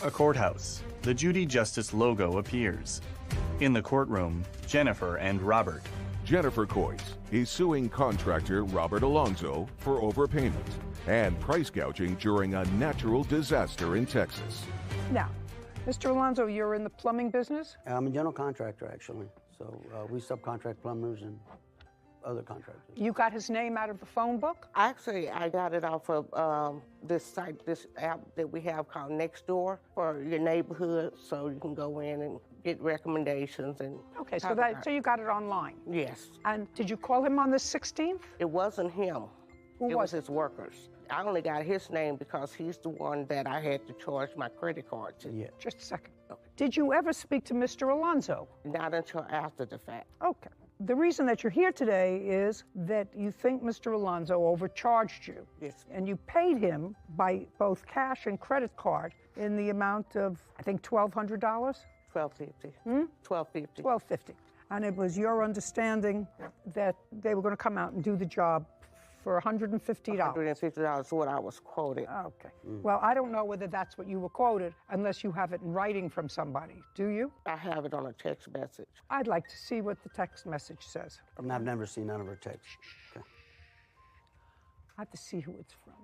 Speaker 3: A courthouse. The Judy Justice logo appears. In the courtroom, Jennifer and Robert.
Speaker 1: Jennifer Coit is suing contractor Robert Alonzo for overpayment and price gouging during a natural disaster in Texas.
Speaker 4: Now, Mr. Alonzo, you're in the plumbing business?
Speaker 23: I'm a general contractor, actually. So we subcontract plumbers and other contractors.
Speaker 4: You got his name out of the phone book?
Speaker 22: Actually, I got it off of this app that we have called Nextdoor for your neighborhood, so you can go in and get recommendations and.
Speaker 4: Okay, so you got it online?
Speaker 22: Yes.
Speaker 4: And did you call him on the 16th?
Speaker 22: It wasn't him.
Speaker 4: Who was
Speaker 22: his workers. I only got his name because he's the one that I had to charge my credit card to.
Speaker 23: Yeah.
Speaker 4: Just a second. Did you ever speak to Mr. Alonzo?
Speaker 22: Not until after the fact.
Speaker 4: Okay. The reason that you're here today is that you think Mr. Alonzo overcharged you.
Speaker 22: Yes.
Speaker 4: And you paid him by both cash and credit card in the amount of, I think, $1,200?
Speaker 22: $1,250. $1,250.
Speaker 4: $1,250. And it was your understanding that they were going to come out and do the job for $150.
Speaker 22: $150 is what I was quoted.
Speaker 4: Okay. Well, I don't know whether that's what you were quoted unless you have it in writing from somebody. Do you?
Speaker 22: I have it on a text message.
Speaker 4: I'd like to see what the text message says.
Speaker 23: I've never seen none of her texts. Okay.
Speaker 4: I have to see who it's from.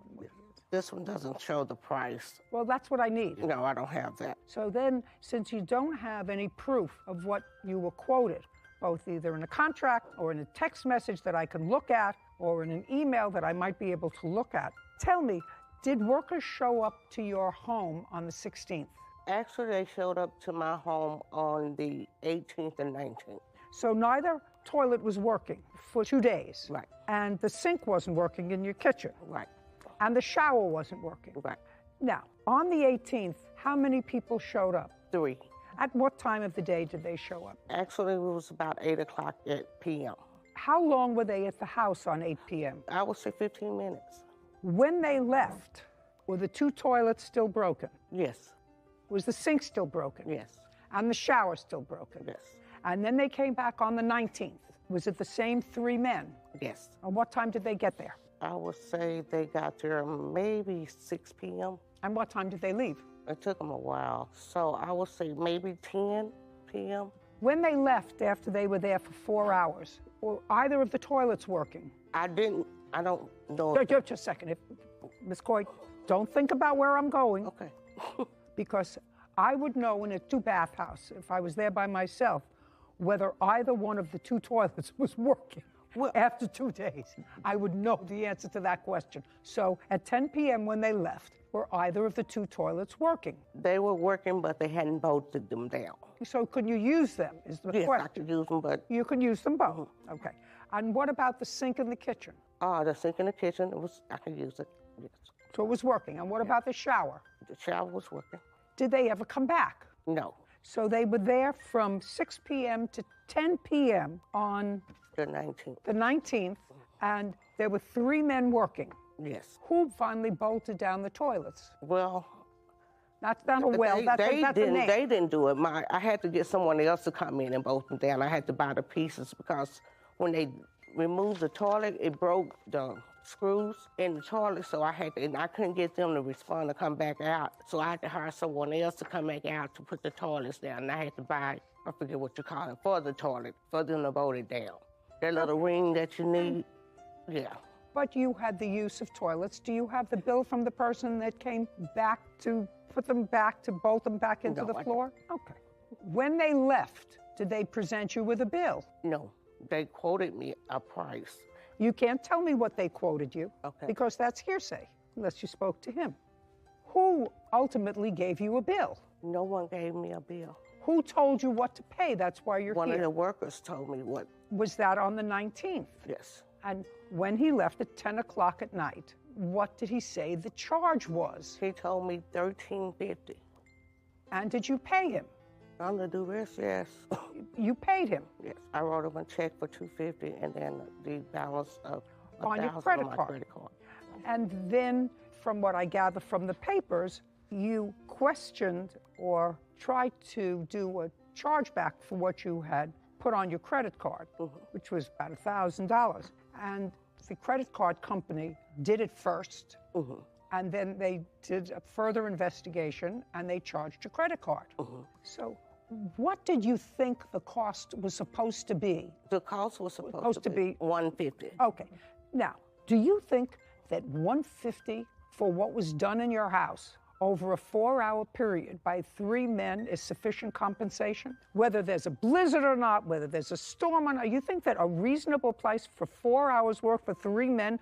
Speaker 22: This one doesn't show the price.
Speaker 4: Well, that's what I need.
Speaker 22: No, I don't have that.
Speaker 4: So then, since you don't have any proof of what you were quoted, both either in a contract or in a text message that I can look at or in an email that I might be able to look at, tell me, did workers show up to your home on the 16th?
Speaker 22: Actually, they showed up to my home on the 18th and 19th.
Speaker 4: So neither toilet was working for 2 days.
Speaker 22: Right.
Speaker 4: And the sink wasn't working in your kitchen.
Speaker 22: Right.
Speaker 4: And the shower wasn't working.
Speaker 22: Right.
Speaker 4: Now, on the 18th, how many people showed up?
Speaker 22: 3.
Speaker 4: At what time of the day did they show up?
Speaker 22: Actually, it was about 8 o'clock p.m.
Speaker 4: How long were they at the house on 8 p.m.?
Speaker 22: I would say 15 minutes.
Speaker 4: When they left, were the 2 toilets still broken?
Speaker 22: Yes.
Speaker 4: Was the sink still broken?
Speaker 22: Yes.
Speaker 4: And the shower still broken?
Speaker 22: Yes.
Speaker 4: And then they came back on the 19th. Was it the same 3 men?
Speaker 22: Yes.
Speaker 4: And what time did they get there?
Speaker 22: I would say they got there maybe 6 p.m.
Speaker 4: And what time did they leave?
Speaker 22: It took them a while. So I would say maybe 10 p.m.
Speaker 4: When they left after they were there for 4 hours, were either of the toilets working?
Speaker 22: I don't know.
Speaker 4: Just a second. Ms. Coy, don't think about where I'm going.
Speaker 22: Okay.
Speaker 4: Because I would know in a 2-bath house, if I was there by myself, whether either one of the 2 toilets was working. Well, after 2 days, I would know the answer to that question. So at 10 p.m. when they left, were either of the 2 toilets working?
Speaker 22: They were working, but they hadn't bolted them down.
Speaker 4: So could you use them, is the question.
Speaker 22: Yes, I could use them, but...
Speaker 4: You could use them both, okay. And what about the sink in the kitchen?
Speaker 22: The sink in the kitchen, I could use it, yes.
Speaker 4: So it was working. And what about the shower?
Speaker 22: The shower was working.
Speaker 4: Did they ever come back?
Speaker 22: No.
Speaker 4: So they were there from 6 p.m. to 10 p.m. on...
Speaker 22: The 19th.
Speaker 4: The 19th, and there were 3 men working.
Speaker 22: Yes.
Speaker 4: Who finally bolted down the toilets?
Speaker 22: Well...
Speaker 4: That's not a well, that's a name.
Speaker 22: They didn't do it. I had to get someone else to come in and bolt them down. I had to buy the pieces because when they removed the toilet, it broke the screws in the toilet, so I couldn't get them to respond to come back out. So I had to hire someone else to come back out to put the toilets down, and I had to buy, I forget what you call it, for the toilet, for them to bolt it down. That little ring that you need, yeah.
Speaker 4: But you had the use of toilets. Do you have the bill from the person that came back to put them back, to bolt them back into the floor? Okay. When they left, did they present you with a bill?
Speaker 22: No, they quoted me a price.
Speaker 4: You can't tell me what they quoted you,
Speaker 22: okay,
Speaker 4: because that's hearsay, unless you spoke to him. Who ultimately gave you a bill?
Speaker 22: No one gave me a bill.
Speaker 4: Who told you what to pay? That's why you're here.
Speaker 22: One of the workers told me what.
Speaker 4: Was that on the 19th?
Speaker 22: Yes.
Speaker 4: And when he left at 10 o'clock at night, what did he say the charge was?
Speaker 22: He told me $13.50.
Speaker 4: And did you pay him?
Speaker 22: On the duress, yes.
Speaker 4: You paid him?
Speaker 22: Yes. I wrote him a check for $250 and then the balance of
Speaker 4: on your
Speaker 22: $1,000
Speaker 4: credit
Speaker 22: on my
Speaker 4: card.
Speaker 22: credit card.
Speaker 4: And then, from what I gather from the papers, you questioned or tried to do a chargeback for what you had put on your credit card, which was about $1,000. And the credit card company did it first, and then they did a further investigation, and they charged your credit card. So what did you think the cost was supposed to be?
Speaker 22: The cost was supposed to be $150.
Speaker 4: Okay. Now, do you think that $150 for what was done in your house over a 4-hour period by 3 men is sufficient compensation? Whether there's a blizzard or not, whether there's a storm or not, you think that a reasonable price for 4 hours work for 3 men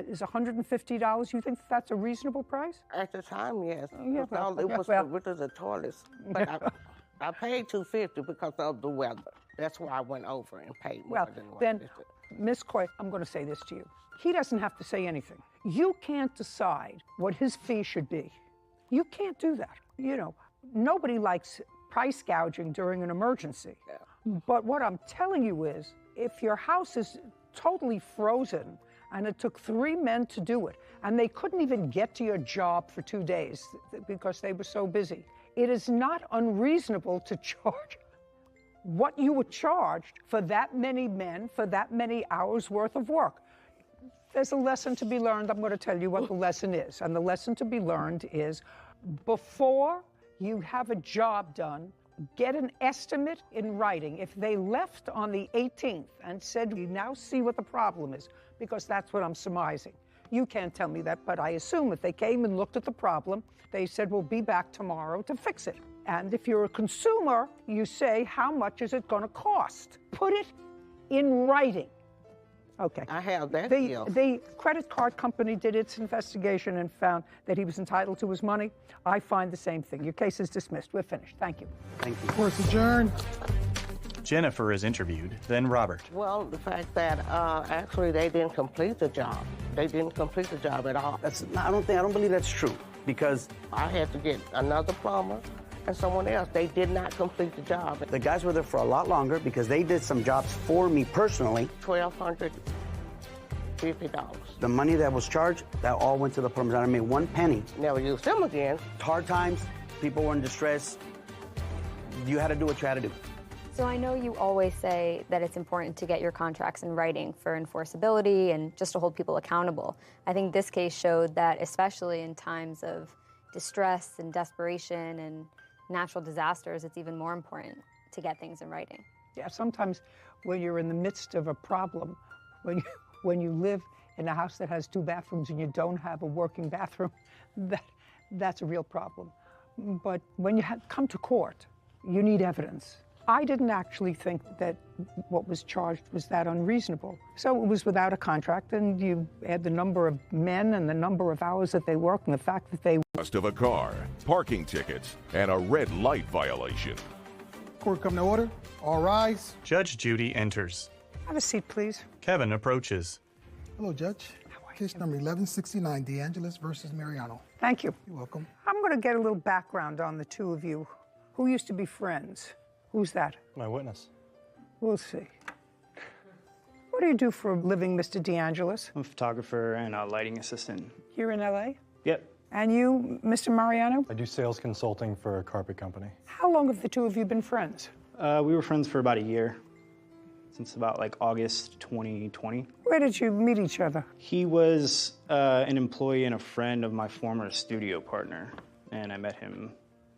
Speaker 4: is $150? You think that's a reasonable price?
Speaker 22: At the time, yes.
Speaker 4: Yeah,
Speaker 22: it was rid of the toilets. But I paid $250 because of the weather. That's why I went over and paid more than $150.
Speaker 4: Then, Ms. Coy, I'm going to say this to you. He doesn't have to say anything. You can't decide what his fee should be. You can't do that. You know, nobody likes price gouging during an emergency. Yeah. But what I'm telling you is, if your house is totally frozen and it took 3 men to do it, and they couldn't even get to your job for 2 days because they were so busy, it is not unreasonable to charge what you were charged for that many men, for that many hours worth of work. There's a lesson to be learned. I'm going to tell you what the lesson is. And the lesson to be learned is, before you have a job done, get an estimate in writing. If they left on the 18th and said, we now see what the problem is, because that's what I'm surmising. You can't tell me that, but I assume if they came and looked at the problem, they said, we'll be back tomorrow to fix it. And if you're a consumer, you say, how much is it going to cost? Put it in writing. Okay.
Speaker 22: I have that.
Speaker 4: The credit card company did its investigation and found that he was entitled to his money. I find the same thing. Your case is dismissed. We're finished. Thank you.
Speaker 23: Thank you.
Speaker 2: Court's adjourned.
Speaker 3: Jennifer is interviewed, then Robert.
Speaker 22: Well, the fact that actually they didn't complete the job. They didn't complete the job at all.
Speaker 23: I don't believe that's true, because
Speaker 22: I had to get another plumber and someone else. They did not complete the job.
Speaker 23: The guys were there for a lot longer because they did some jobs for me personally.
Speaker 22: $1,250.
Speaker 23: The money that was charged, that all went to the plumbers. I didn't make 1 penny.
Speaker 22: Never used them again.
Speaker 23: Hard times, people were in distress. You had to do what you had to do.
Speaker 7: So I know you always say that it's important to get your contracts in writing for enforceability and just to hold people accountable. I think this case showed that, especially in times of distress and desperation and natural disasters, it's even more important to get things in writing.
Speaker 4: Yeah, sometimes when you're in the midst of a problem, when you live in a house that has 2 bathrooms and you don't have a working bathroom, that's a real problem. But when you come to court, you need evidence. I didn't actually think that what was charged was that unreasonable. So it was without a contract, and you add the number of men and the number of hours that they work and the fact that they...
Speaker 1: Cost of a car, parking tickets, and a red light violation.
Speaker 2: Court come to order. All rise.
Speaker 3: Judge Judy enters.
Speaker 4: Have a seat, please.
Speaker 3: Kevin approaches.
Speaker 2: Hello, Judge. Case number 1169, DeAngelis versus Mariano.
Speaker 4: Thank you.
Speaker 2: You're welcome.
Speaker 4: I'm going to get a little background on the two of you. Who used to be friends? Who's that?
Speaker 6: My witness.
Speaker 4: We'll see. What do you do for a living, Mr. DeAngelis?
Speaker 6: I'm a photographer and a lighting assistant.
Speaker 4: Here in L.A.?
Speaker 6: Yep.
Speaker 4: And you, Mr. Mariano?
Speaker 6: I do sales consulting for a carpet company.
Speaker 4: How long have the two of you been friends?
Speaker 6: We were friends for about a year, since about like August 2020.
Speaker 4: Where did you meet each other?
Speaker 6: He was an employee and a friend of my former studio partner, and I met him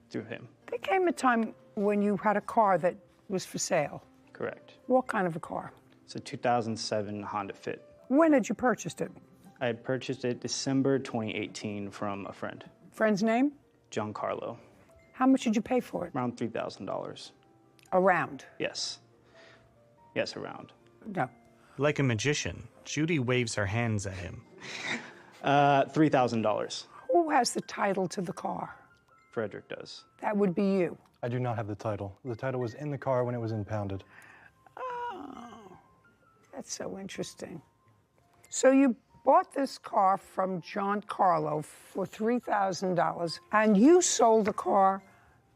Speaker 6: through him.
Speaker 4: There came a time when you had a car that was for sale.
Speaker 6: Correct.
Speaker 4: What kind of a car?
Speaker 6: It's a 2007 Honda Fit.
Speaker 4: When had you purchased it?
Speaker 6: I had purchased it December 2018 from a friend.
Speaker 4: Friend's name?
Speaker 6: Giancarlo.
Speaker 4: How much did you pay for it?
Speaker 6: Around $3,000.
Speaker 4: Around?
Speaker 6: Yes. Yes, around.
Speaker 4: No.
Speaker 3: Like a magician, Judy waves her hands at him.
Speaker 6: $3,000.
Speaker 4: Who has the title to the car?
Speaker 6: Frederick does.
Speaker 4: That would be you.
Speaker 6: I do not have the title. The title was in the car when it was impounded.
Speaker 4: Oh, that's so interesting. So you bought this car from Giancarlo for $3,000, and you sold the car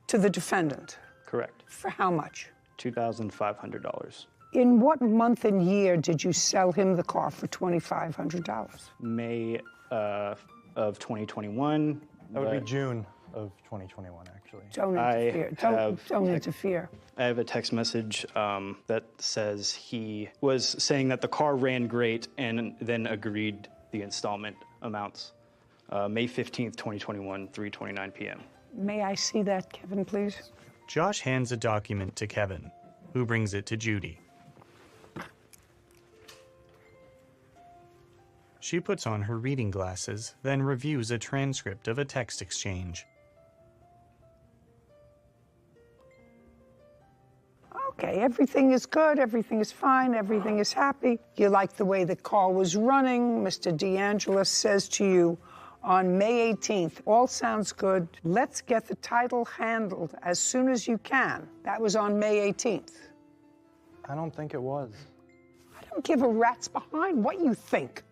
Speaker 4: to the defendant?
Speaker 6: Correct.
Speaker 4: For how much?
Speaker 6: $2,500.
Speaker 4: In what month and year did you sell him the car for $2,500?
Speaker 6: May of 2021. That would be June of 2021, actually.
Speaker 4: Don't interfere. Don't interfere.
Speaker 6: I have a text message that says he was saying that the car ran great and then agreed the installment amounts. May 15th, 2021, 3:29 p.m.
Speaker 4: May I see that, Kevin, please?
Speaker 3: Josh hands a document to Kevin, who brings it to Judy. She puts on her reading glasses, then reviews a transcript of a text exchange.
Speaker 4: Okay, everything is good, everything is fine, everything is happy. You like the way the car was running. Mr. DeAngelis says to you on May 18th, all sounds good. Let's get the title handled as soon as you can. That was on May 18th.
Speaker 6: I don't think it was.
Speaker 4: I don't give a rat's behind what you think.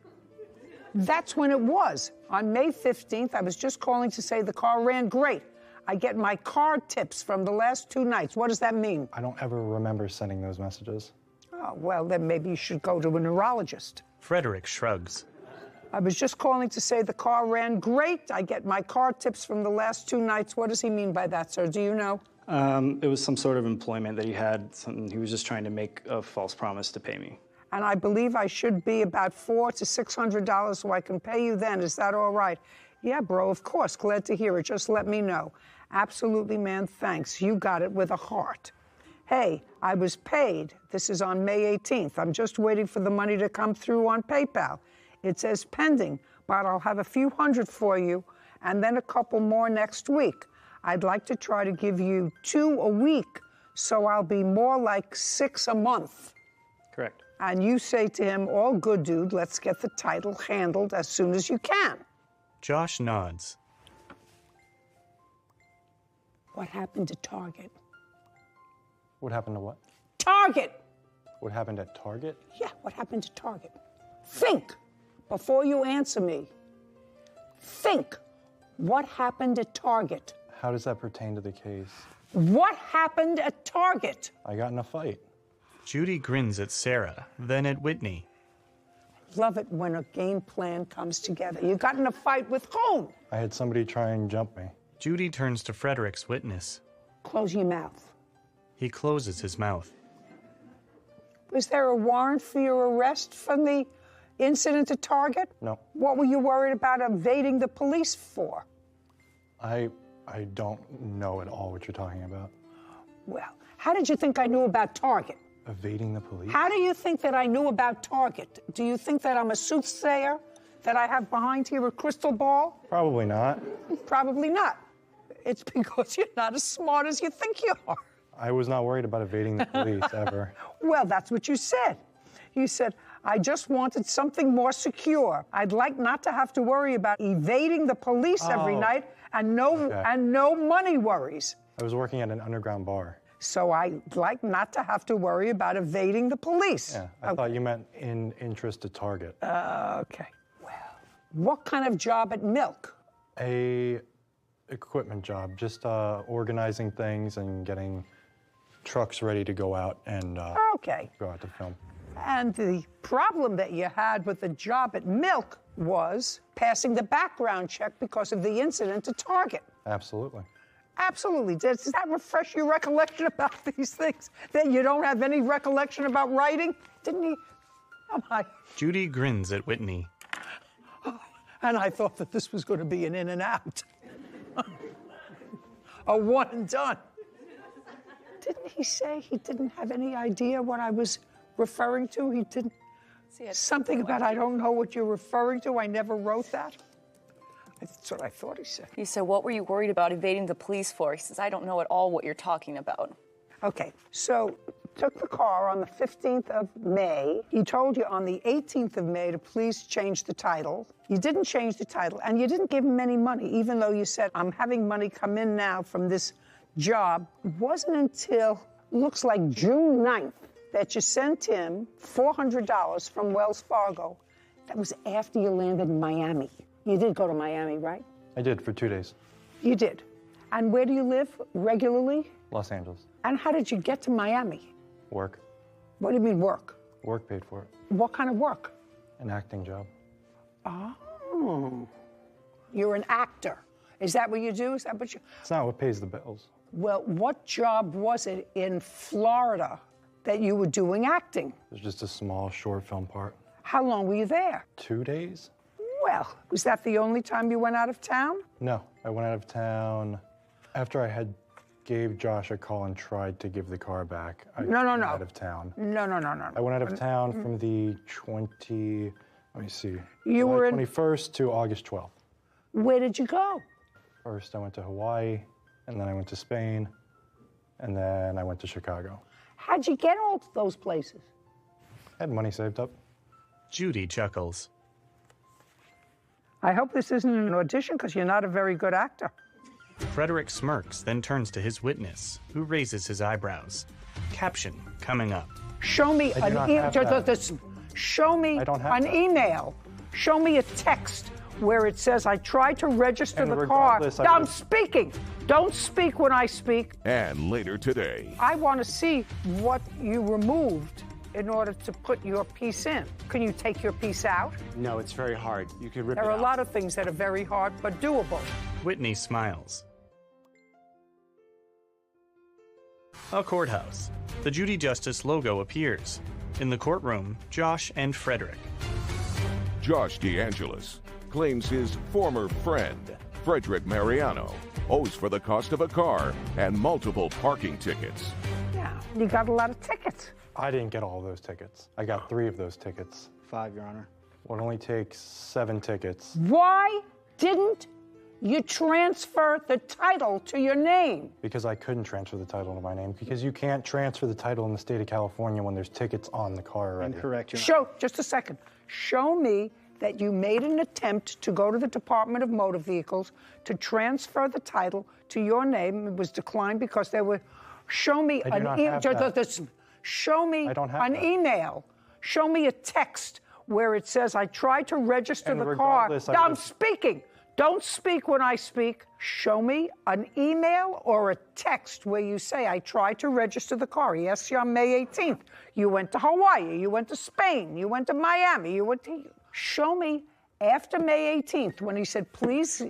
Speaker 4: That's when it was. On May 15th, I was just calling to say the car ran great. I get my car tips from the last 2 nights. What does that mean?
Speaker 6: I don't ever remember sending those messages.
Speaker 4: Oh, well, then maybe you should go to a neurologist.
Speaker 3: Frederick shrugs.
Speaker 4: I was just calling to say the car ran great. I get my car tips from the last 2 nights. What does he mean by that, sir? Do you know?
Speaker 6: It was some sort of employment that he had. He was just trying to make a false promise to pay me.
Speaker 4: And I believe I should be about $400 to $600 so I can pay you then. Is that all right? Yeah, bro, of course. Glad to hear it. Just let me know. Absolutely, man, thanks. You got it with a heart. Hey, I was paid. This is on May 18th. I'm just waiting for the money to come through on PayPal. It says pending, but I'll have a few hundred for you and then a couple more next week. I'd like to try to give you 2 a week, so I'll be more like 6 a month.
Speaker 6: Correct.
Speaker 4: And you say to him, all good, dude, let's get the title handled as soon as you can.
Speaker 3: Josh nods.
Speaker 4: What happened to Target?
Speaker 6: What happened to what?
Speaker 4: Target!
Speaker 6: What happened at Target?
Speaker 4: Yeah, what happened to Target? Think, before you answer me. Think, what happened at Target?
Speaker 6: How does that pertain to the case?
Speaker 4: What happened at Target?
Speaker 6: I got in a fight.
Speaker 3: Judy grins at Sarah, then at Whitney.
Speaker 4: Love it when a game plan comes together. You got in a fight with whom?
Speaker 6: I had somebody try and jump me.
Speaker 3: Judy turns to Frederick's witness.
Speaker 4: Close your mouth.
Speaker 3: He closes his mouth.
Speaker 4: Was there a warrant for your arrest from the incident at Target?
Speaker 10: No.
Speaker 4: What were you worried about evading the police for?
Speaker 10: I don't know at all what you're talking about.
Speaker 4: Well, how did you think I knew about Target?
Speaker 10: Evading the police?
Speaker 4: How do you think that I knew about Target? Do you think that I'm a soothsayer? That I have behind here a crystal ball?
Speaker 10: Probably not.
Speaker 4: Probably not. It's because you're not as smart as you think you are.
Speaker 10: I was not worried about evading the police ever.
Speaker 4: Well, that's what you said. You said, I just wanted something more secure. I'd like not to have to worry about evading the police every night and no money worries.
Speaker 10: I was working at an underground bar.
Speaker 4: So I'd like not to have to worry about evading the police.
Speaker 10: Yeah, I thought you meant in interest to Target.
Speaker 4: Okay. Well, what kind of job at Milk?
Speaker 10: A equipment job, just organizing things and getting trucks ready to go out and go out to film.
Speaker 4: And the problem that you had with the job at Milk was passing the background check because of the incident at Target.
Speaker 10: Absolutely.
Speaker 4: Absolutely. Does that refresh your recollection about these things? That you don't have any recollection about writing? Didn't he? Oh, my.
Speaker 3: Judy grins at Whitney.
Speaker 4: And I thought that this was going to be an in and out. A one and done. Didn't he say he didn't have any idea what I was referring to? He didn't. Something about I don't know what you're referring to. I never wrote that. That's what I thought he said.
Speaker 11: He said, what were you worried about evading the police for? He says, I don't know at all what you're talking about.
Speaker 4: Okay, so took the car on the 15th of May. He told you on the 18th of May to please change the title. You didn't change the title, and you didn't give him any money, even though you said, I'm having money come in now from this job. It wasn't until, looks like June 9th, that you sent him $400 from Wells Fargo. That was after you landed in Miami. You did go to Miami, right?
Speaker 10: I did for 2 days.
Speaker 4: You did. And where do you live regularly?
Speaker 10: Los Angeles.
Speaker 4: And how did you get to Miami?
Speaker 10: Work.
Speaker 4: What do you mean work?
Speaker 10: Work paid for it.
Speaker 4: What kind of work?
Speaker 10: An acting job.
Speaker 4: Oh. You're an actor. Is that what you do? Is that what you...
Speaker 10: It's not what pays the bills.
Speaker 4: Well, what job was it in Florida that you were doing acting?
Speaker 10: It was just a small short film part.
Speaker 4: How long were you there?
Speaker 10: 2 days.
Speaker 4: Well, was that the only time you went out of town?
Speaker 10: No, I went out of town after I had gave Josh a call and tried to give the car back. I went out of town.
Speaker 4: No.
Speaker 10: I went out of town from the 20, let me see,
Speaker 4: You were
Speaker 10: 21st to August 12th.
Speaker 4: Where did you go?
Speaker 10: First, I went to Hawaii, and then I went to Spain, and then I went to Chicago.
Speaker 4: How'd you get all to those places?
Speaker 10: I had money saved up.
Speaker 3: Judy chuckles.
Speaker 4: I hope this isn't an audition, because you're not a very good actor.
Speaker 3: Frederick smirks, then turns to his witness, who raises his eyebrows. Caption coming up.
Speaker 4: Show me an email. Show me a text where it says, I tried to register the car. I'm speaking. Don't speak when I speak.
Speaker 1: And later today.
Speaker 4: I want to see what you removed in order to put your piece in. Can you take your piece out?
Speaker 13: No, it's very hard. You could rip it out.
Speaker 4: There are a lot of things that are very hard, but doable.
Speaker 3: Whitney smiles. A courthouse. The Judy Justice logo appears. In the courtroom, Josh and Frederick.
Speaker 1: Josh DeAngelis claims his former friend, Frederick Mariano, owes for the cost of a car and multiple parking tickets.
Speaker 4: Yeah, you got a lot of tickets.
Speaker 10: I didn't get all those tickets. I got 3 of those tickets.
Speaker 6: 5, Your Honor.
Speaker 10: Well, it only takes 7 tickets.
Speaker 4: Why didn't you transfer the title to your name?
Speaker 10: Because I couldn't transfer the title to my name. Because you can't transfer the title in the state of California when there's tickets on the car already.
Speaker 6: Incorrect, Your Honor.
Speaker 4: Just a second. Show me that you made an attempt to go to the Department of Motor Vehicles to transfer the title to your name. It was declined because there were... Show me Show me an email. Show me a text where it says, I tried to register the car. I'm speaking. Don't speak when I speak. Show me an email or a text where you say, I tried to register the car. He asked you on May 18th. You went to Hawaii. You went to Spain. You went to Miami. You went to... Show me after May 18th when he said, please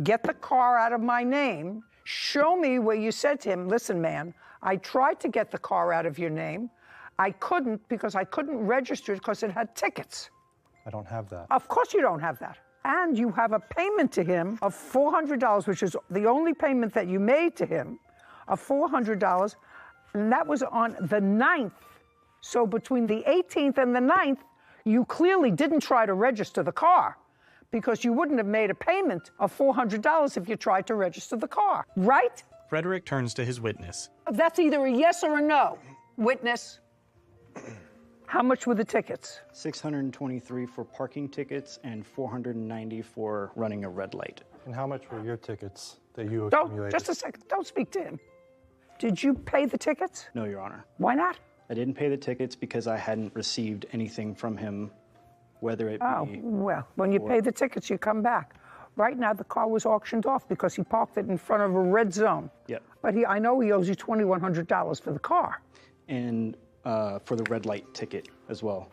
Speaker 4: get the car out of my name. Show me where you said to him, listen, man, I tried to get the car out of your name. I couldn't because I couldn't register it because it had tickets.
Speaker 10: I don't have that.
Speaker 4: Of course you don't have that. And you have a payment to him of $400, which is the only payment that you made to him, of $400, and that was on the 9th. So between the 18th and the 9th, you clearly didn't try to register the car because you wouldn't have made a payment of $400 if you tried to register the car, right?
Speaker 3: Frederick turns to his witness.
Speaker 4: That's either a yes or a no. Witness. How much were the tickets?
Speaker 6: $623 for parking tickets and $490 for running a red light.
Speaker 10: And how much were your tickets that you
Speaker 4: Don't,
Speaker 10: accumulated?
Speaker 4: just a second, don't speak to him. Did you pay the tickets?
Speaker 6: No, Your Honor.
Speaker 4: Why not?
Speaker 6: I didn't pay the tickets because I hadn't received anything from him, whether it
Speaker 4: Oh,
Speaker 6: be...
Speaker 4: well, when you pay the tickets, you come back. Right now, the car was auctioned off because he parked it in front of a red zone.
Speaker 6: Yep.
Speaker 4: But I know he owes you $2,100 for the car.
Speaker 6: And for the red light ticket as well.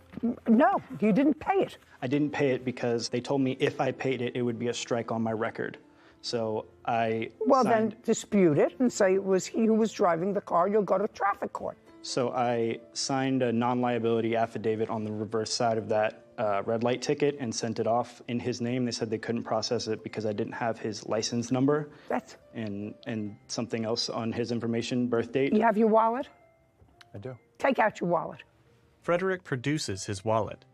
Speaker 4: No, you didn't pay it.
Speaker 6: I didn't pay it because they told me if I paid it, it would be a strike on my record. So I
Speaker 4: Well,
Speaker 6: signed,
Speaker 4: then dispute it and say it was he who was driving the car. You'll go to traffic court.
Speaker 6: So I signed a non-liability affidavit on the reverse side of that red light ticket and sent it off in his name. They said they couldn't process it because I didn't have his license number and something else on his information, birth date.
Speaker 4: You have your wallet?
Speaker 10: I do.
Speaker 4: Take out your wallet.
Speaker 3: Frederick produces his wallet.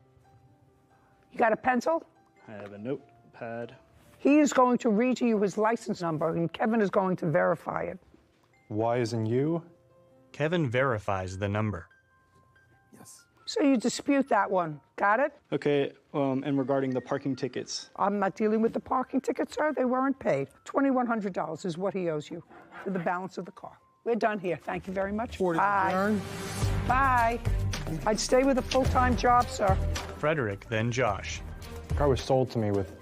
Speaker 4: You got a pencil?
Speaker 6: I have a notepad.
Speaker 4: He is going to read to you his license number, and Kevin is going to verify it.
Speaker 10: Y as in you?
Speaker 3: Kevin verifies the number.
Speaker 4: So you dispute that one. Got it?
Speaker 6: Okay, and regarding the parking tickets.
Speaker 4: I'm not dealing with the parking tickets, sir. They weren't paid. $2,100 is what he owes you for the balance of the car. We're done here. Thank you very much. Bye. Bye. I'd stay with a full-time job, sir.
Speaker 3: Frederick, then Josh.
Speaker 10: The car was sold to me with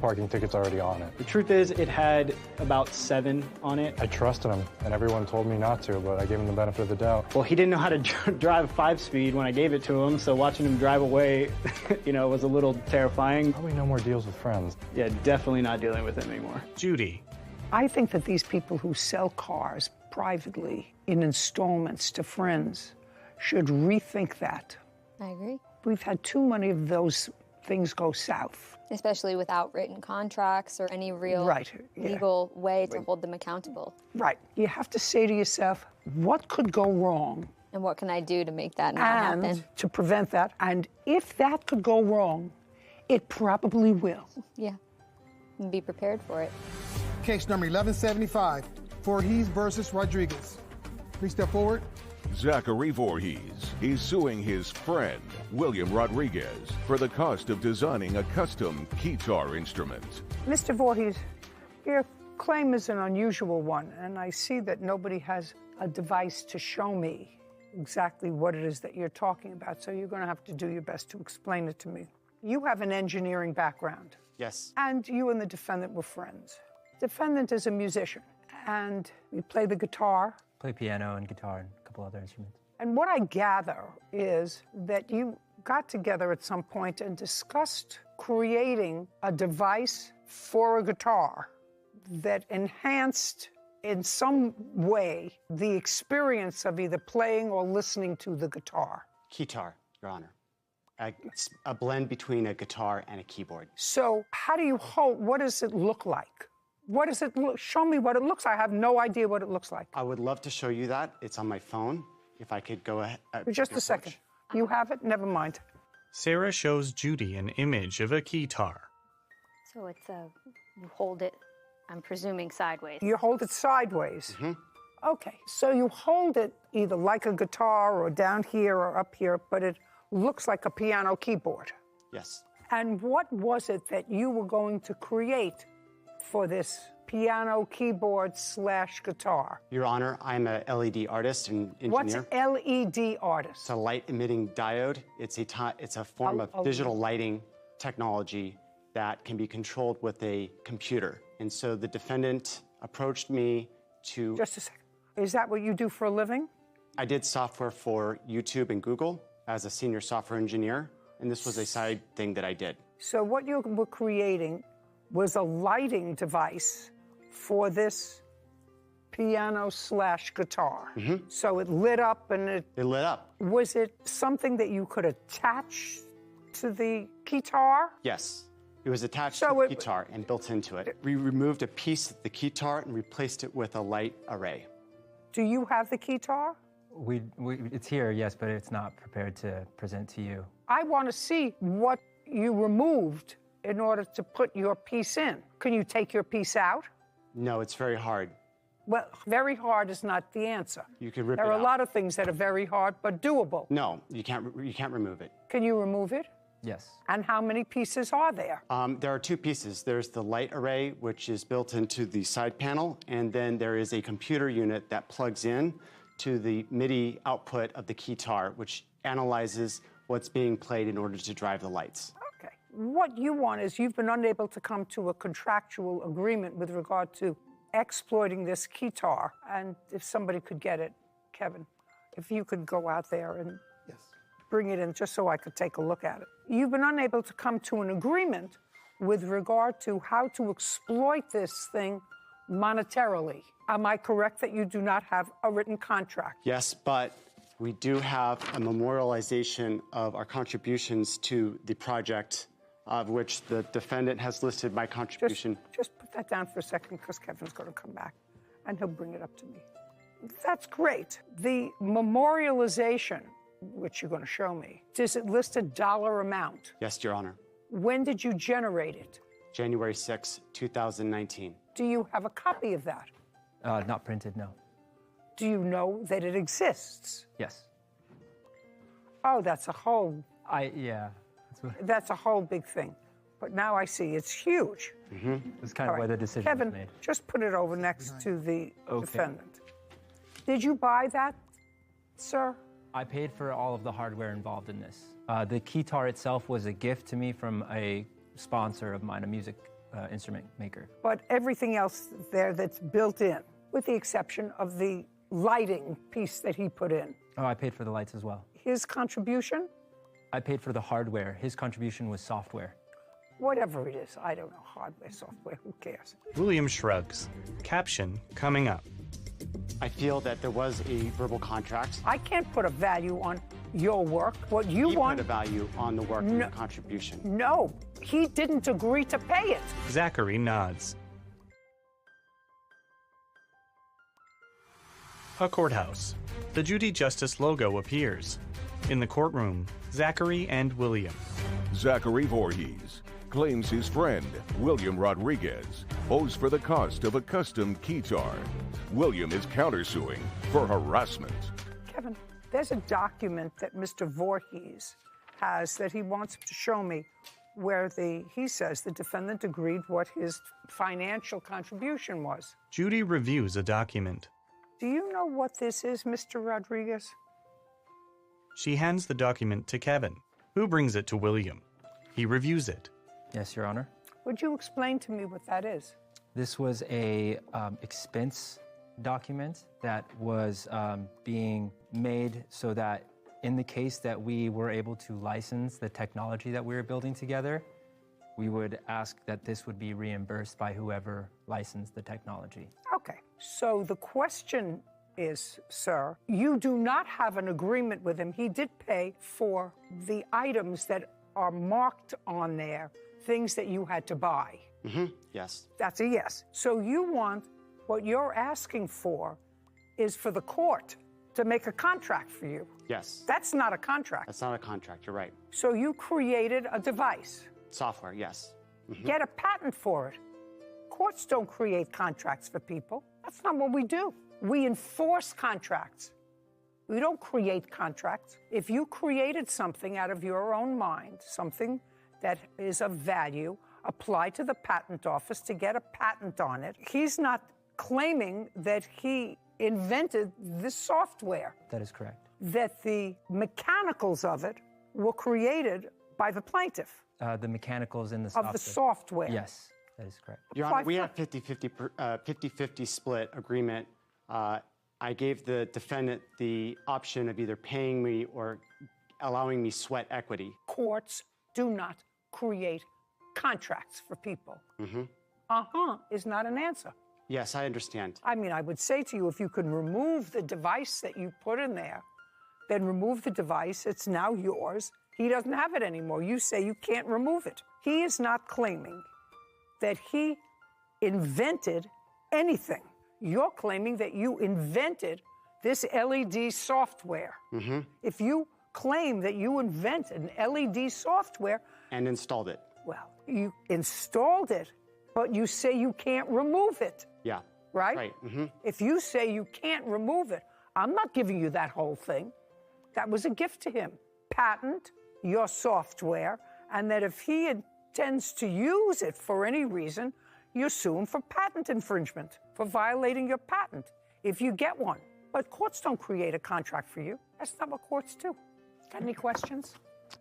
Speaker 10: parking tickets already on it.
Speaker 6: The truth is, it had about 7 on it.
Speaker 10: I trusted him, and everyone told me not to, but I gave him the benefit of the doubt.
Speaker 6: Well, he didn't know how to drive 5-speed when I gave it to him, so watching him drive away, was a little terrifying.
Speaker 10: Probably no more deals with friends.
Speaker 6: Yeah, definitely not dealing with him anymore.
Speaker 3: Judy.
Speaker 4: I think that these people who sell cars privately in installments to friends should rethink that.
Speaker 7: I agree.
Speaker 4: We've had too many of those things go south.
Speaker 7: Especially without written contracts or any real legal way to hold them accountable.
Speaker 4: Right. You have to say to yourself, what could go wrong?
Speaker 7: And what can I do to make that not happen?
Speaker 4: To prevent that. And if that could go wrong, it probably will.
Speaker 7: Yeah. And be prepared for it.
Speaker 2: Case number 1175, Voorhees versus Rodriguez. Please step forward.
Speaker 1: Zachary Voorhees. He's suing his friend, William Rodriguez, for the cost of designing a custom guitar instrument.
Speaker 4: Mr. Voorhees, your claim is an unusual one, and I see that nobody has a device to show me exactly what it is that you're talking about, so you're going to have to do your best to explain it to me. You have an engineering background.
Speaker 13: Yes.
Speaker 4: And you and the defendant were friends. Defendant is a musician, and you play the guitar.
Speaker 8: Play piano and guitar and a couple other instruments.
Speaker 4: And what I gather is that you got together at some point and discussed creating a device for a guitar that enhanced in some way the experience of either playing or listening to the guitar.
Speaker 13: Keytar, Your Honor. A blend between a guitar and a keyboard.
Speaker 4: So how do you hold, what does it look like? What does it look, show me what it looks like. I have no idea what it looks like.
Speaker 13: I would love to show you that. It's on my phone. If I could go ahead.
Speaker 4: Just a second. You have it? Never mind.
Speaker 3: Sarah shows Judy an image of a keytar.
Speaker 7: So it's you hold it, I'm presuming sideways.
Speaker 4: You hold it sideways?
Speaker 13: Mm-hmm.
Speaker 4: Okay, so you hold it either like a guitar or down here or up here, but it looks like a piano keyboard.
Speaker 13: Yes.
Speaker 4: And what was it that you were going to create for this piano keyboard / guitar?
Speaker 13: Your Honor, I'm a LED artist and engineer.
Speaker 4: What's LED artist?
Speaker 13: It's a light-emitting diode. It's a form of digital lighting technology that can be controlled with a computer. And so the defendant approached me to...
Speaker 4: Just a second. Is that what you do for a living?
Speaker 13: I did software for YouTube and Google as a senior software engineer, and this was a side thing that I did.
Speaker 4: So what you were creating was a lighting device for this piano / guitar. So it lit up and it
Speaker 13: lit up.
Speaker 4: Was it something that you could attach to the guitar?
Speaker 13: Yes. It was attached to the guitar and built into it. We removed a piece of the guitar and replaced it with a light array.
Speaker 4: Do you have the guitar?
Speaker 8: It's here, yes, but it's not prepared to present to you.
Speaker 4: I want to see what you removed in order to put your piece in. Can you take your piece out?
Speaker 13: No, it's very hard.
Speaker 4: Well, very hard is not the answer.
Speaker 13: You can rip
Speaker 4: There
Speaker 13: it
Speaker 4: are
Speaker 13: out.
Speaker 4: a lot of things that are very hard but doable.
Speaker 13: No, you can't remove it.
Speaker 4: Can you remove it?
Speaker 8: Yes.
Speaker 4: And how many pieces are there?
Speaker 13: There are two pieces. There's the light array, which is built into the side panel, and then there is a computer unit that plugs in to the MIDI output of the guitar, which analyzes what's being played in order to drive the lights.
Speaker 4: Okay. What you want is you've been unable to come to a contractual agreement with regard to exploiting this guitar. And if somebody could get it, Kevin, if you could go out there and bring it in just so I could take a look at it. You've been unable to come to an agreement with regard to how to exploit this thing monetarily. Am I correct that you do not have a written contract?
Speaker 13: Yes, but we do have a memorialization of our contributions to the project, of which the defendant has listed my contribution.
Speaker 4: Just put that down for a second, because Kevin's going to come back, and he'll bring it up to me. That's great. The memorialization, which you're going to show me, does it list a dollar amount?
Speaker 13: Yes, Your Honor.
Speaker 4: When did you generate it?
Speaker 13: January 6, 2019.
Speaker 4: Do you have a copy of that?
Speaker 8: Not printed, no.
Speaker 4: Do you know that it exists?
Speaker 8: Yes.
Speaker 4: Oh, that's a whole...
Speaker 8: Yeah.
Speaker 4: That's a whole big thing. But now I see it's huge.
Speaker 8: That's kind of why the decision
Speaker 4: Kevin,
Speaker 8: was made.
Speaker 4: just put it over next to the defendant. Did you buy that, sir?
Speaker 8: I paid for all of the hardware involved in this. The guitar itself was a gift to me from a sponsor of mine, a music instrument maker.
Speaker 4: But everything else there that's built in, with the exception of the lighting piece that he put in.
Speaker 8: Oh, I paid for the lights as well.
Speaker 4: His contribution?
Speaker 8: I paid for the hardware. His contribution was software.
Speaker 4: Whatever it is, I don't know, hardware, software, who cares?
Speaker 3: William shrugs. Caption coming up.
Speaker 13: I feel that there was a verbal contract.
Speaker 4: I can't put a value on your work. What you want...
Speaker 13: He put a value on the work and the contribution.
Speaker 4: No, he didn't agree to pay it.
Speaker 3: Zachary nods. A courthouse. The Judy Justice logo appears. In the courtroom, Zachary and William.
Speaker 1: Zachary Voorhees claims his friend, William Rodriguez, owes for the cost of a custom guitar. William is countersuing for harassment.
Speaker 4: Kevin, there's a document that Mr. Voorhees has that he wants to show me where he says the defendant agreed what his financial contribution was.
Speaker 3: Judy reviews a document.
Speaker 4: Do you know what this is, Mr. Rodriguez?
Speaker 3: She hands the document to Kevin, who brings it to William. He reviews it.
Speaker 8: Yes, Your Honor.
Speaker 4: Would you explain to me what that is?
Speaker 8: This was a expense document that was being made so that in the case that we were able to license the technology that we were building together, we would ask that this would be reimbursed by whoever licensed the technology.
Speaker 4: Okay, so the question is, sir, you do not have an agreement with him. He did pay for the items that are marked on there, things that you had to buy.
Speaker 13: Yes.
Speaker 4: That's a yes. So you want, what you're asking for is for the court to make a contract for you.
Speaker 13: Yes.
Speaker 4: That's not a contract.
Speaker 13: That's not a contract, you're right.
Speaker 4: So you created a device.
Speaker 13: Software, yes.
Speaker 4: Get a patent for it. Courts don't create contracts for people. That's not what we do. We enforce contracts. We don't create contracts. If you created something out of your own mind, something that is of value, apply to the patent office to get a patent on it. He's not claiming that he invented this software.
Speaker 8: That is correct.
Speaker 4: That the mechanicals of it were created by the plaintiff.
Speaker 8: The mechanicals in the software.
Speaker 4: Of the software.
Speaker 8: Yes, that is correct.
Speaker 13: Your Honor, we have 50-50 split agreement. I gave the defendant the option of either paying me or allowing me sweat equity.
Speaker 4: Courts do not create contracts for people. Is not an answer.
Speaker 13: Yes, I understand.
Speaker 4: I mean, I would say to you, if you could remove the device that you put in there, then remove the device. It's now yours. He doesn't have it anymore. You say you can't remove it. He is not claiming that he invented anything. You're claiming that you invented this LED software.
Speaker 13: Mm-hmm.
Speaker 4: If you claim that you invented an LED software
Speaker 13: And installed it.
Speaker 4: well, you installed it, but you say you can't remove it,
Speaker 13: Yeah.
Speaker 4: right?
Speaker 13: Right. Mm-hmm.
Speaker 4: If you say you can't remove it, I'm not giving you that whole thing. That was a gift to him. Patent your software, and that if he intends to use it for any reason, you sue him for patent infringement, for violating your patent, if you get one. But courts don't create a contract for you. That's not what courts do. Got any questions?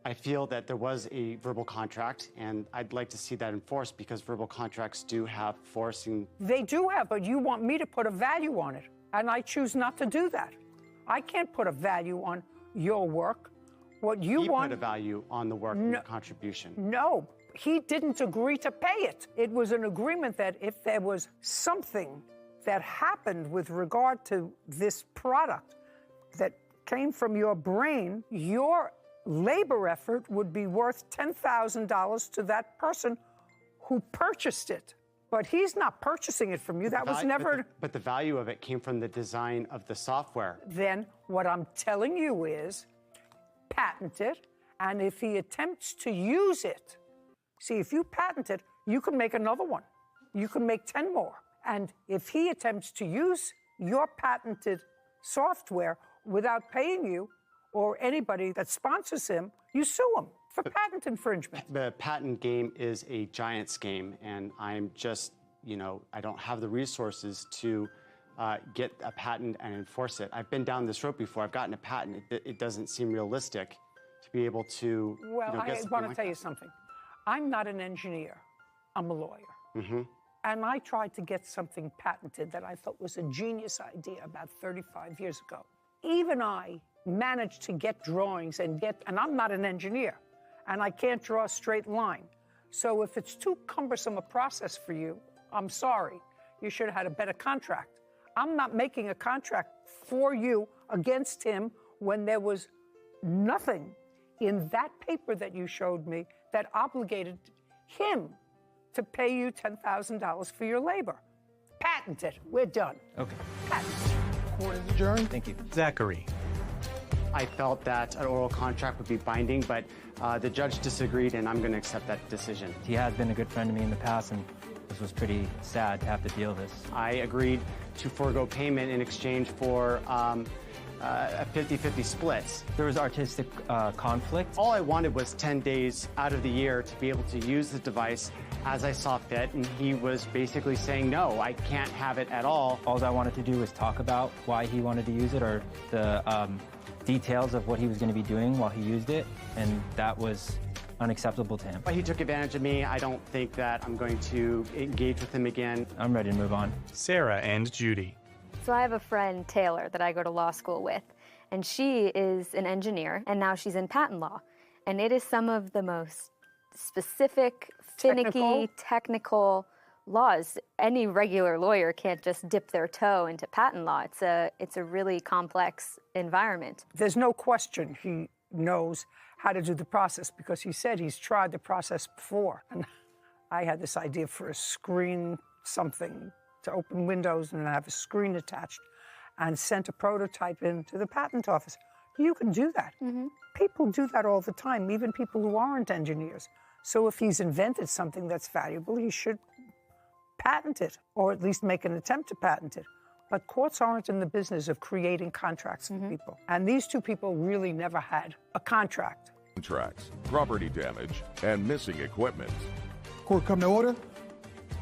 Speaker 13: I feel that there was a verbal contract, and I'd like to see that enforced because verbal contracts do have force.
Speaker 4: They do have, but you want me to put a value on it, and I choose not to do that. I can't put a value on your work. What you
Speaker 13: He
Speaker 4: want...
Speaker 13: put a value on the work and the contribution.
Speaker 4: No, he didn't agree to pay it. It was an agreement that if there was something that happened with regard to this product that came from your brain, your labor effort would be worth $10,000 to that person who purchased it. But he's not purchasing it from you. That was never...
Speaker 13: But the value of it came from the design of the software.
Speaker 4: Then what I'm telling you is patent it, and if he attempts to use it, see, if you patent it, you can make another one. You can make 10 more. And if he attempts to use your patented software without paying you or anybody that sponsors him, you sue him for patent infringement.
Speaker 13: The patent game is a giant's game, and I'm just, I don't have the resources to get a patent and enforce it. I've been down this road before. I've gotten a patent. It doesn't seem realistic to be able to
Speaker 4: Well,
Speaker 13: get
Speaker 4: I
Speaker 13: something
Speaker 4: want to
Speaker 13: like
Speaker 4: tell
Speaker 13: that.
Speaker 4: you something. I'm not an engineer. I'm a lawyer.
Speaker 13: Mm-hmm.
Speaker 4: And I tried to get something patented that I thought was a genius idea about 35 years ago. Even I managed to get drawings and I'm not an engineer, and I can't draw a straight line. So if it's too cumbersome a process for you, I'm sorry. You should have had a better contract. I'm not making a contract for you against him when there was nothing in that paper that you showed me that obligated him to pay you $10,000 for your labor. Patent it. We're done.
Speaker 8: Okay.
Speaker 4: Patent.
Speaker 2: Court is adjourned.
Speaker 8: Thank you.
Speaker 3: Zachary.
Speaker 13: I felt that an oral contract would be binding, but the judge disagreed, and I'm going to accept that decision.
Speaker 8: He has been a good friend to me in the past, and this was pretty sad to have to deal with this.
Speaker 13: I agreed to forego payment in exchange for a 50-50 split.
Speaker 8: There was artistic conflict.
Speaker 13: All I wanted was 10 days out of the year to be able to use the device as I saw fit, and he was basically saying, no, I can't have it at all.
Speaker 8: All I wanted to do was talk about why he wanted to use it or the details of what he was going to be doing while he used it, and that was unacceptable to him.
Speaker 13: But he took advantage of me. I don't think that I'm going to engage with him again.
Speaker 8: I'm ready to move on.
Speaker 3: Sarah and Judy.
Speaker 7: So I have a friend, Taylor, that I go to law school with, and she is an engineer, and now she's in patent law. And it is some of the most specific, finicky, technical laws. Any regular lawyer can't just dip their toe into patent law. It's a really complex environment.
Speaker 4: There's no question he knows how to do the process because he said he's tried the process before. And I had this idea for a screen, something to open windows and have a screen attached, and sent a prototype into the patent office. You can do that.
Speaker 7: Mm-hmm.
Speaker 4: People do that all the time, even people who aren't engineers. So if he's invented something that's valuable, he should patent it, or at least make an attempt to patent it. But courts aren't in the business of creating contracts for people. And these two people really never had a contract.
Speaker 1: Contracts, property damage, and missing equipment.
Speaker 2: Court come to order.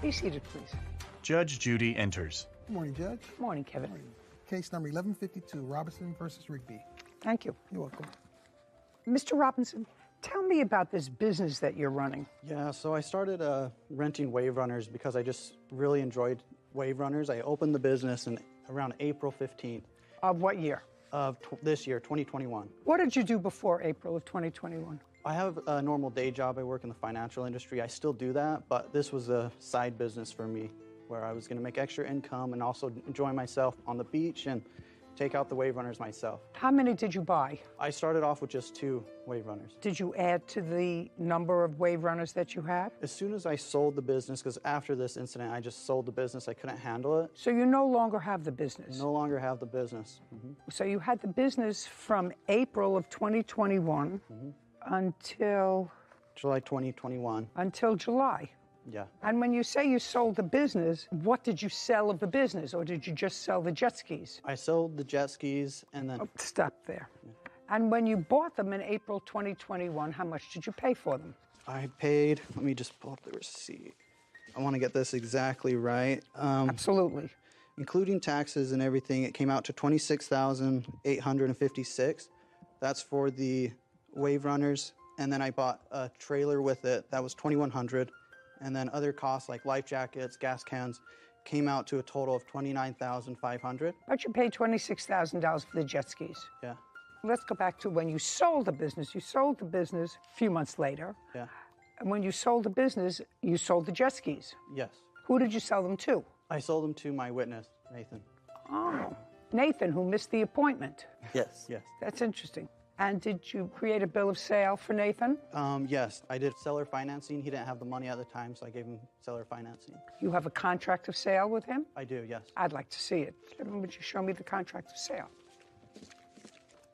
Speaker 4: Be seated, please.
Speaker 3: Judge Judy enters.
Speaker 2: Good morning, Judge.
Speaker 4: Good morning, Kevin.
Speaker 2: Case number 1152, Robinson versus Rigby.
Speaker 4: Thank you.
Speaker 2: You're welcome.
Speaker 4: Mr. Robinson, tell me about this business that you're running.
Speaker 12: Yeah, so I started renting wave runners because I just really enjoyed wave runners. I opened the business in around April 15th.
Speaker 4: Of what year?
Speaker 12: Of this year, 2021.
Speaker 4: What did you do before April of 2021?
Speaker 12: I have a normal day job. I work in the financial industry. I still do that, but this was a side business for me. where I was going to make extra income and also enjoy myself on the beach and take out the wave runners myself.
Speaker 4: How many did you buy?
Speaker 12: I started off with just 2 wave runners.
Speaker 4: Did you add to the number of wave runners that you had?
Speaker 12: As soon as I sold the business, because after this incident, I just sold the business, I couldn't handle it.
Speaker 4: So you no longer have the business?
Speaker 12: No longer have the business.
Speaker 4: So you had the business from April of 2021 until?
Speaker 12: July 2021.
Speaker 4: Until July?
Speaker 12: Yeah.
Speaker 4: And when you say you sold the business, what did you sell of the business, or did you just sell the jet skis?
Speaker 12: I sold the jet skis and then...
Speaker 4: Oh, stop there. Yeah. And when you bought them in April 2021, how much did you pay for them?
Speaker 12: I paid, let me just pull up the receipt. I want to get this exactly right.
Speaker 4: Absolutely.
Speaker 12: Including taxes and everything, it came out to $26,856. That's for the wave runners. And then I bought a trailer with it. That was $2,100. And then other costs like life jackets, gas cans, came out to a total of $29,500.
Speaker 4: But you paid $26,000 for the jet skis.
Speaker 12: Yeah.
Speaker 4: Let's go back to when you sold the business. You sold the business a few months later.
Speaker 12: Yeah.
Speaker 4: And when you sold the business, you sold the jet skis.
Speaker 12: Yes.
Speaker 4: Who did you sell them to?
Speaker 12: I sold them to my witness, Nathan.
Speaker 4: Oh, Nathan, who missed the appointment.
Speaker 12: Yes. Yes.
Speaker 4: That's interesting. And did you create a bill of sale for Nathan?
Speaker 12: Yes, I did seller financing. He didn't have the money at the time, so I gave him seller financing.
Speaker 4: You have a contract of sale with him?
Speaker 12: I do, yes.
Speaker 4: I'd like to see it. Would you show me the contract of sale?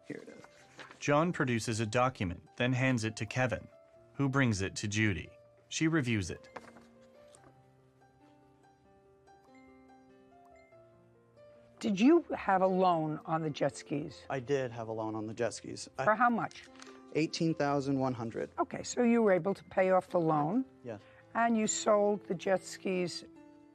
Speaker 12: Here it is.
Speaker 3: John produces a document, then hands it to Kevin, who brings it to Judy. She reviews it.
Speaker 4: Did you have a loan on the jet skis?
Speaker 12: I did have a loan on the jet skis.
Speaker 4: For how much?
Speaker 12: $18,100.
Speaker 4: Okay, so you were able to pay off the loan.
Speaker 12: Yes.
Speaker 4: And you sold the jet skis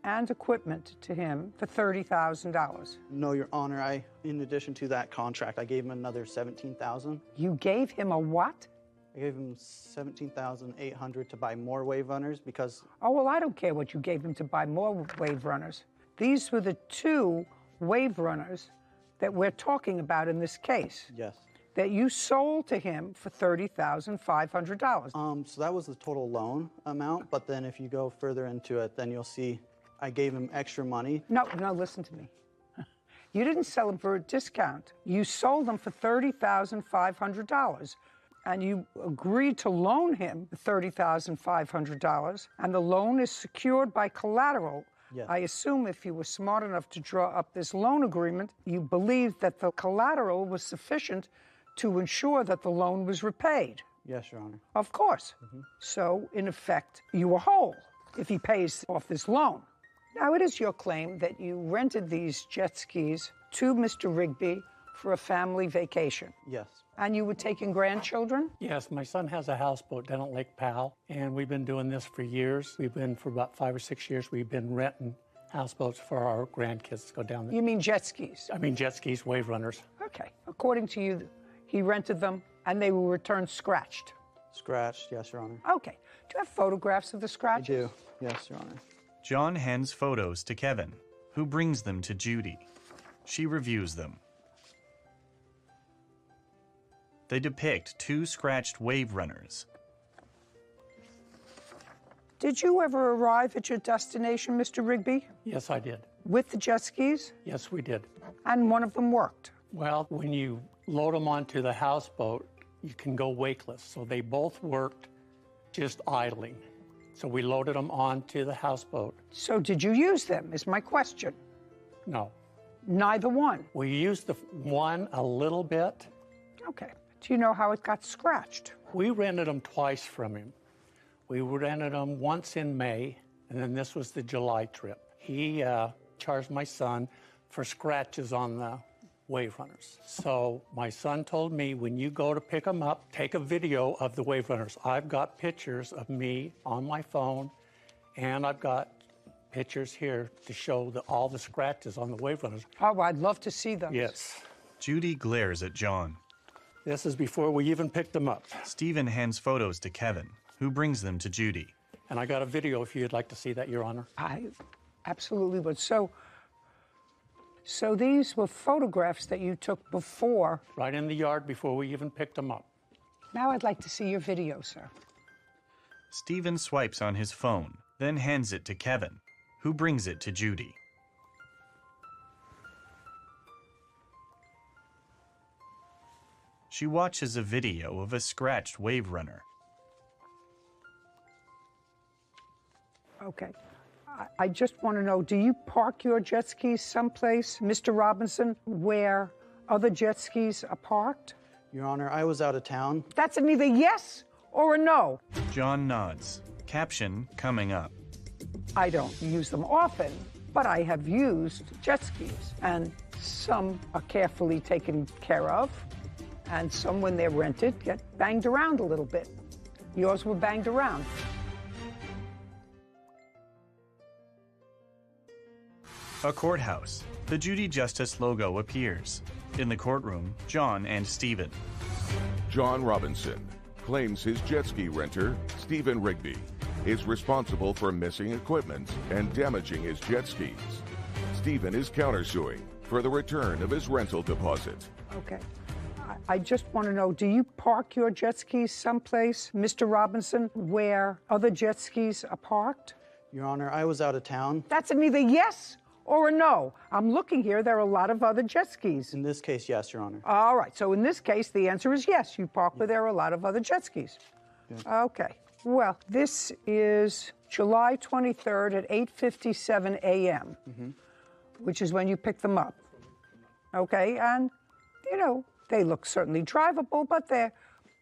Speaker 4: and equipment to him for $30,000.
Speaker 12: No, Your Honor, in addition to that contract, I gave him another $17,000.
Speaker 4: You gave him a what?
Speaker 12: I gave him $17,800 to buy more wave runners because...
Speaker 4: Oh, well, I don't care what you gave him to buy more wave runners. These were the 2 wave runners that we're talking about in this case.
Speaker 12: Yes.
Speaker 4: That you sold to him for $30,500.
Speaker 12: So that was the total loan amount, but then if you go further into it, then you'll see I gave him extra money.
Speaker 4: No, listen to me. You didn't sell them for a discount. You sold them for $30,500. And you agreed to loan him $30,500, and the loan is secured by collateral.
Speaker 12: Yes.
Speaker 4: I assume if you were smart enough to draw up this loan agreement, you believed that the collateral was sufficient to ensure that the loan was repaid.
Speaker 12: Yes, Your Honor.
Speaker 4: Of course. So, in effect, you were whole if he pays off this loan. Now, it is your claim that you rented these jet skis to Mr. Rigby for a family vacation.
Speaker 12: Yes.
Speaker 4: And you were taking grandchildren?
Speaker 14: Yes, my son has a houseboat down at Lake Powell, and we've been doing this for years. We've been, for about 5 or 6 years, we've been renting houseboats for our grandkids to go down there.
Speaker 4: You mean jet skis?
Speaker 14: I mean jet skis, wave runners.
Speaker 4: Okay. According to you, he rented them, and they were returned scratched?
Speaker 12: Scratched, yes, Your Honor.
Speaker 4: Okay. Do you have photographs of the scratches?
Speaker 12: I do, yes, Your Honor.
Speaker 3: John hands photos to Kevin, who brings them to Judy. She reviews them. They depict 2 scratched wave runners.
Speaker 4: Did you ever arrive at your destination, Mr. Rigby?
Speaker 14: Yes, I did.
Speaker 4: With the jet skis?
Speaker 14: Yes, we did.
Speaker 4: And one of them worked?
Speaker 14: Well, when you load them onto the houseboat, you can go wakeless. So they both worked just idling. So we loaded them onto the houseboat.
Speaker 4: So did you use them, is my question?
Speaker 14: No.
Speaker 4: Neither one?
Speaker 14: We used the one a little bit.
Speaker 4: Okay. Do you know how it got scratched?
Speaker 14: We rented them twice from him. We rented them once in May, and then this was the July trip. He charged my son for scratches on the wave runners. So my son told me, when you go to pick them up, take a video of the wave runners. I've got pictures of me on my phone, and I've got pictures here to show all the scratches on the wave runners.
Speaker 4: Oh, I'd love to see them.
Speaker 14: Yes.
Speaker 3: Judy glares at John.
Speaker 14: This is before we even picked them up.
Speaker 3: Stephen hands photos to Kevin, who brings them to Judy.
Speaker 14: And I got a video if you'd like to see that, Your Honor.
Speaker 4: I absolutely would. So these were photographs that you took before?
Speaker 14: Right in the yard before we even picked them up.
Speaker 4: Now I'd like to see your video, sir.
Speaker 3: Stephen swipes on his phone, then hands it to Kevin, who brings it to Judy. She watches a video of a scratched wave runner.
Speaker 4: Okay. I just want to know, do you park your jet skis someplace, Mr. Robinson, where other jet skis are parked?
Speaker 12: Your Honor, I was out of town.
Speaker 4: That's an either yes or a no.
Speaker 3: John nods. Caption coming up.
Speaker 4: I don't use them often, but I have used jet skis, and some are carefully taken care of, and some, when they're rented, get banged around a little bit. Yours were banged around.
Speaker 3: A courthouse. The Judy Justice logo appears. In the courtroom, John and Stephen.
Speaker 1: John Robinson claims his jet ski renter, Stephen Rigby, is responsible for missing equipment and damaging his jet skis. Stephen is countersuing for the return of his rental deposit.
Speaker 4: Okay. I just want to know, do you park your jet skis someplace, Mr. Robinson, where other jet skis are parked?
Speaker 12: Your Honor, I was out of town.
Speaker 4: That's an either yes or a no. I'm looking here, there are a lot of other jet skis.
Speaker 12: In this case, yes, Your Honor.
Speaker 4: All right, so in this case, the answer is yes. You park where there are a lot of other jet skis.
Speaker 12: Yeah.
Speaker 4: Okay, well, this is July 23rd at 8:57 a.m., which is when you pick them up. Okay, and, you know, they look certainly drivable, but they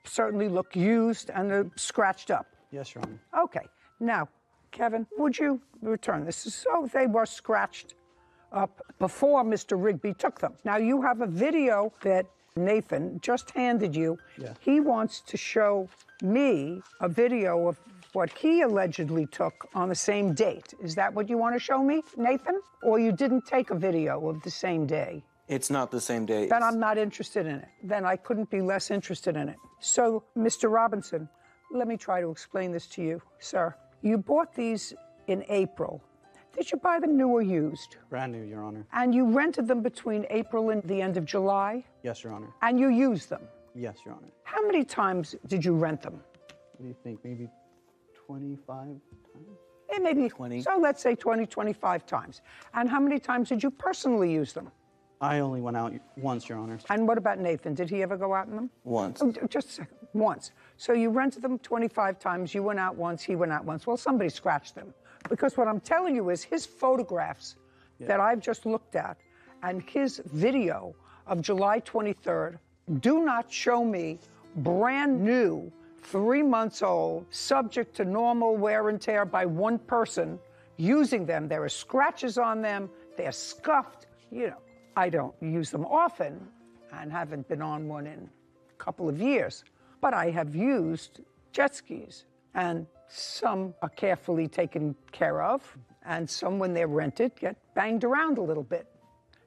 Speaker 4: certainly look used and they're scratched up.
Speaker 12: Yes, Your Honor.
Speaker 4: Okay, now, Kevin, would you return this? So they were scratched up before Mr. Rigby took them. Now, you have a video that Nathan just handed you.
Speaker 12: Yeah.
Speaker 4: He wants to show me a video of what he allegedly took on the same date. Is that what you want to show me, Nathan? Or you didn't take a video of the same day?
Speaker 16: It's not the same day.
Speaker 4: Then I'm not interested in it. Then I couldn't be less interested in it. So, Mr. Robinson, let me try to explain this to you, sir. You bought these in April. Did you buy them new or used?
Speaker 12: Brand new, Your Honor.
Speaker 4: And you rented them between April and the end of July?
Speaker 12: Yes, Your Honor.
Speaker 4: And you used them?
Speaker 12: Yes, Your Honor.
Speaker 4: How many times did you rent them?
Speaker 12: What do you think? Maybe 25 times?
Speaker 4: Maybe
Speaker 16: 20.
Speaker 4: So let's say 20, 25 times. And how many times did you personally use them?
Speaker 12: I only went out once, Your Honor.
Speaker 4: And what about Nathan? Did he ever go out in them?
Speaker 16: Once.
Speaker 4: Oh, just a second. Once. So you rented them 25 times, you went out once, he went out once. Well, somebody scratched them. Because what I'm telling you is his photographs that I've just looked at and his video of July 23rd do not show me brand new, 3 months old, subject to normal wear and tear by one person using them. There are scratches on them, they're scuffed, you know. I don't use them often and haven't been on one in a couple of years, but I have used jet skis, and some are carefully taken care of, and some, when they're rented, get banged around a little bit.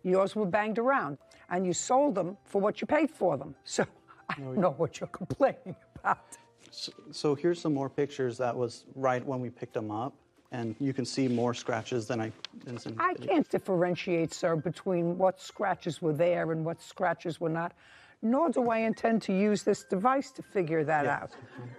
Speaker 4: Yours were banged around, and you sold them for what you paid for them. So I don't know what you're complaining about.
Speaker 12: So here's some more pictures. That was right when we picked them up. And you can see more scratches than I
Speaker 4: can't differentiate, sir, between what scratches were there and what scratches were not, nor do I intend to use this device to figure that out.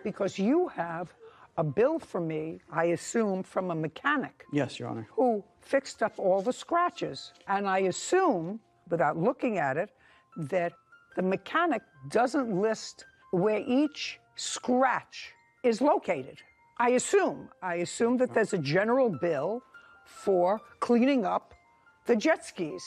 Speaker 4: Because you have a bill for me, I assume, from a mechanic.
Speaker 12: Yes, Your Honor.
Speaker 4: Who fixed up all the scratches. And I assume, without looking at it, that the mechanic doesn't list where each scratch is located. I assume that there's a general bill for cleaning up the jet skis.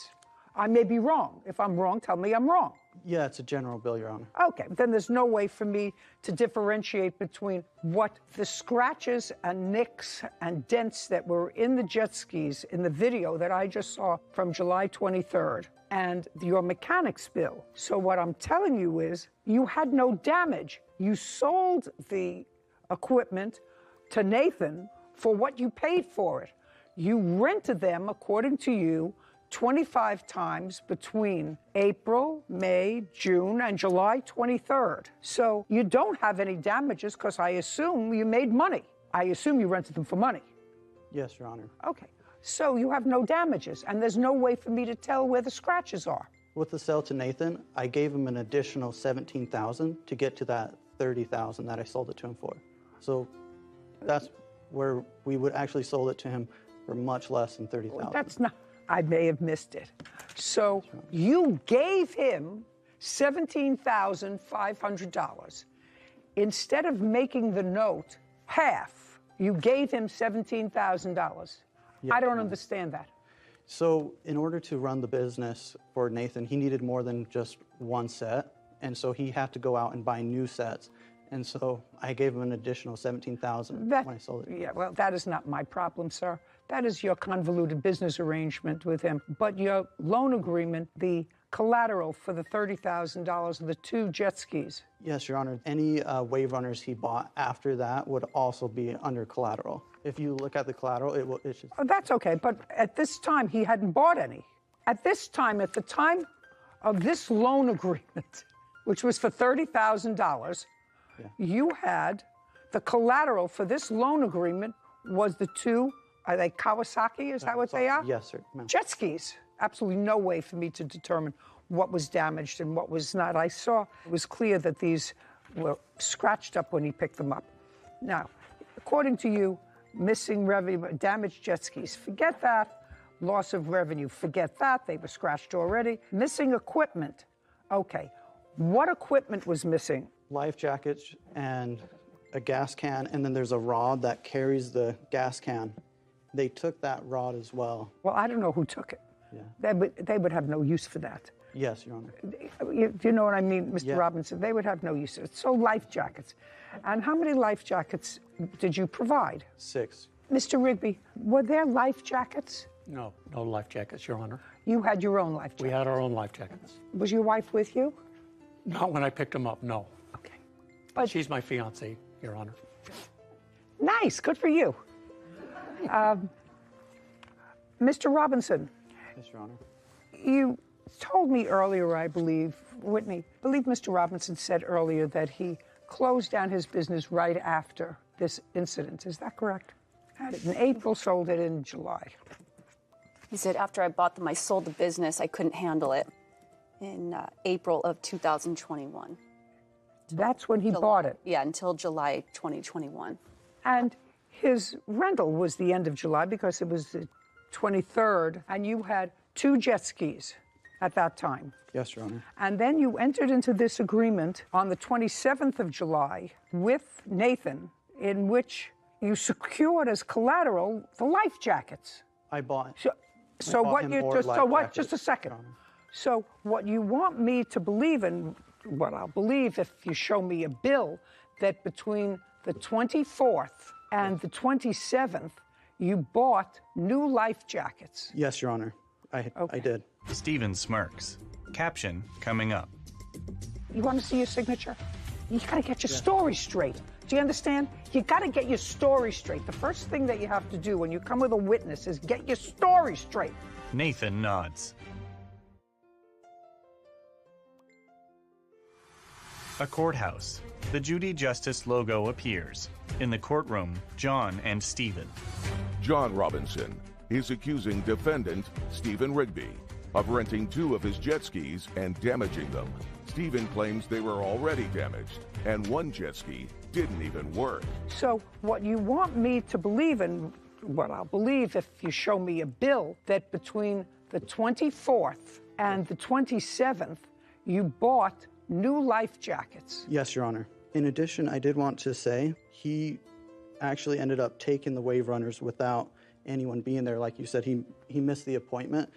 Speaker 4: I may be wrong. If I'm wrong, tell me I'm wrong.
Speaker 12: Yeah, it's a general bill, Your Honor.
Speaker 4: Okay, then there's no way for me to differentiate between what the scratches and nicks and dents that were in the jet skis in the video that I just saw from July 23rd and your mechanic's bill. So what I'm telling you is you had no damage. You sold the equipment to Nathan for what you paid for it. You rented them, according to you, 25 times between April, May, June, and July 23rd. So you don't have any damages because I assume you made money. I assume you rented them for money.
Speaker 12: Yes, Your Honor.
Speaker 4: Okay, so you have no damages, and there's no way for me to tell where the scratches are.
Speaker 12: With the sale to Nathan, I gave him an additional $17,000 to get to that $30,000 that I sold it to him for. So that's where we would actually sold it to him for much less than $30,000.
Speaker 4: That's not, I may have missed it. So you gave him $17,500. Instead of making the note half, you gave him $17,000. I don't understand that.
Speaker 12: So in order to run the business for Nathan, he needed more than just one set. And so he had to go out and buy new sets. And so I gave him an additional $17,000 when I sold it.
Speaker 4: Yeah, well, that is not my problem, sir. That is your convoluted business arrangement with him. But your loan agreement, the collateral for the $30,000 of the 2 jet skis.
Speaker 12: Yes, Your Honor. Any wave runners he bought after that would also be under collateral. If you look at the collateral, it's just...
Speaker 4: Oh, that's okay, but at this time, he hadn't bought any. At this time, at the time of this loan agreement, which was for $30,000, you had the collateral for this loan agreement was the 2, are they Kawasaki? Is that what they are?
Speaker 12: Yes, sir.
Speaker 4: Jet skis. Absolutely no way for me to determine what was damaged and what was not. I saw it was clear that these were scratched up when he picked them up. Now, according to you, missing revenue, damaged jet skis, forget that. Loss of revenue, forget that. They were scratched already. Missing equipment. Okay. What equipment was missing?
Speaker 12: Life jackets and a gas can, and then there's a rod that carries the gas can. They took that rod as well.
Speaker 4: Well, I don't know who took it.
Speaker 12: Yeah.
Speaker 4: They would have no use for that.
Speaker 12: Yes, Your Honor.
Speaker 4: Do you know what I mean, Mr. Robinson? They would have no use for it. So life jackets. And how many life jackets did you provide?
Speaker 12: 6.
Speaker 4: Mr. Rigby, were there life jackets?
Speaker 14: No, no life jackets, Your Honor.
Speaker 4: You had your own life jackets?
Speaker 14: We had our own life jackets.
Speaker 4: Was your wife with you?
Speaker 14: Not when I picked them up, no.
Speaker 4: Okay.
Speaker 14: But she's my fiancée, Your Honor.
Speaker 4: Nice, good for you. Mr. Robinson.
Speaker 12: Yes, Your Honor.
Speaker 4: You told me earlier, I believe, Whitney, I believe Mr. Robinson said earlier that he closed down his business right after this incident. Is that correct? Had it in April, sold it in July.
Speaker 11: He said after I bought them, I sold the business. I couldn't handle it in April of 2021.
Speaker 4: That's when he bought it?
Speaker 11: Yeah, until July 2021.
Speaker 4: And his rental was the end of July because it was the 23rd, and you had 2 jet skis at that time.
Speaker 12: Yes, Your Honor.
Speaker 4: And then you entered into this agreement on the 27th of July with Nathan, in which you secured as collateral the life jackets.
Speaker 12: I bought.
Speaker 4: So what you just just a second. So what you want me to believe in, what I'll believe if you show me a bill, that between the 24th and the 27th, you bought new life jackets.
Speaker 12: Yes, Your Honor. I did.
Speaker 3: Stephen smirks. Caption coming up.
Speaker 4: You want to see your signature? You got to get your story straight. Do you understand? You got to get your story straight. The first thing that you have to do when you come with a witness is get your story straight.
Speaker 3: Nathan nods. A courthouse. The Judy Justice logo appears. In the courtroom, John and Stephen.
Speaker 1: John Robinson is accusing defendant Stephen Rigby of renting 2 of his jet skis and damaging them. Stephen claims they were already damaged, and 1 jet ski didn't even work.
Speaker 4: So what you want me to believe in, what I'll believe if you show me a bill, that between the 24th and the 27th, you bought new life jackets.
Speaker 12: Yes, Your Honor. In addition, I did want to say he actually ended up taking the wave runners without anyone being there. Like you said, he missed the appointment.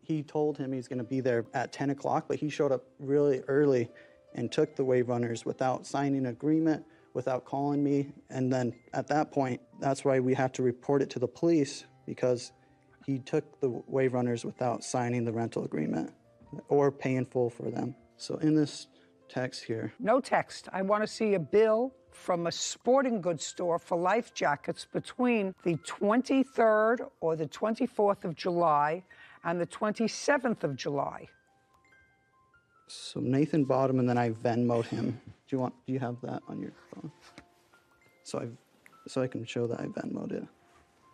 Speaker 12: He told him he's going to be there at 10 o'clock, but he showed up really early and took the wave runners without signing an agreement, without calling me. And then at that point, that's why we had to report it to the police, because he took the wave runners without signing the rental agreement or paying full for them. So in this text here.
Speaker 4: No text. I want to see a bill from a sporting goods store for life jackets between the 23rd or the 24th of July and the 27th of July.
Speaker 12: So Nathan bought them, and then I Venmo'd him. Do you have that on your phone? So I can show that I Venmo'd it.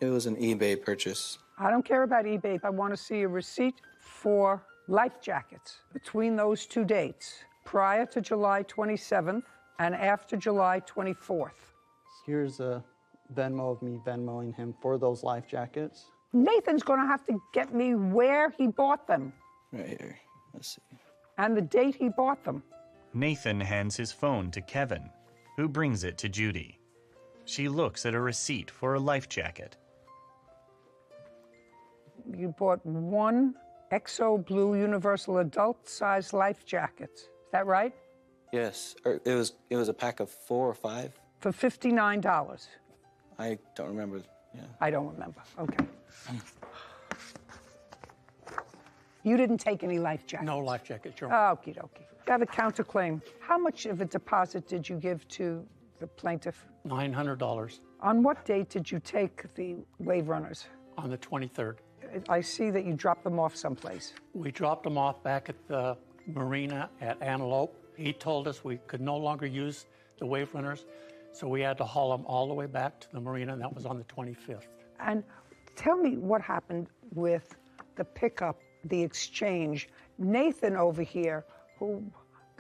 Speaker 16: It was an eBay purchase.
Speaker 4: I don't care about eBay. I want to see a receipt for life jackets between those 2 dates, prior to July 27th and after July 24th.
Speaker 12: Here's a Venmo of me Venmoing him for those life jackets.
Speaker 4: Nathan's going to have to get me where he bought them.
Speaker 16: Right here. Let's see.
Speaker 4: And the date he bought them.
Speaker 3: Nathan hands his phone to Kevin, who brings it to Judy. She looks at a receipt for a life jacket.
Speaker 4: You bought 1 Exo Blue Universal adult size life jackets. Is that right?
Speaker 16: Yes. It was a pack of 4 or 5.
Speaker 4: For $59.
Speaker 16: I don't remember. Yeah.
Speaker 4: I don't remember. Okay. You didn't take any life jackets?
Speaker 14: No life jackets.
Speaker 4: Okie dokie. You have a counterclaim. How much of a deposit did you give to the plaintiff?
Speaker 14: $900.
Speaker 4: On what date did you take the wave runners?
Speaker 14: On the 23rd.
Speaker 4: I see that you dropped them off someplace.
Speaker 14: We dropped them off back at the marina at Antelope. He told us we could no longer use the wave runners, so we had to haul them all the way back to the marina, and that was on the 25th.
Speaker 4: And tell me what happened with the pickup, the exchange. Nathan over here, who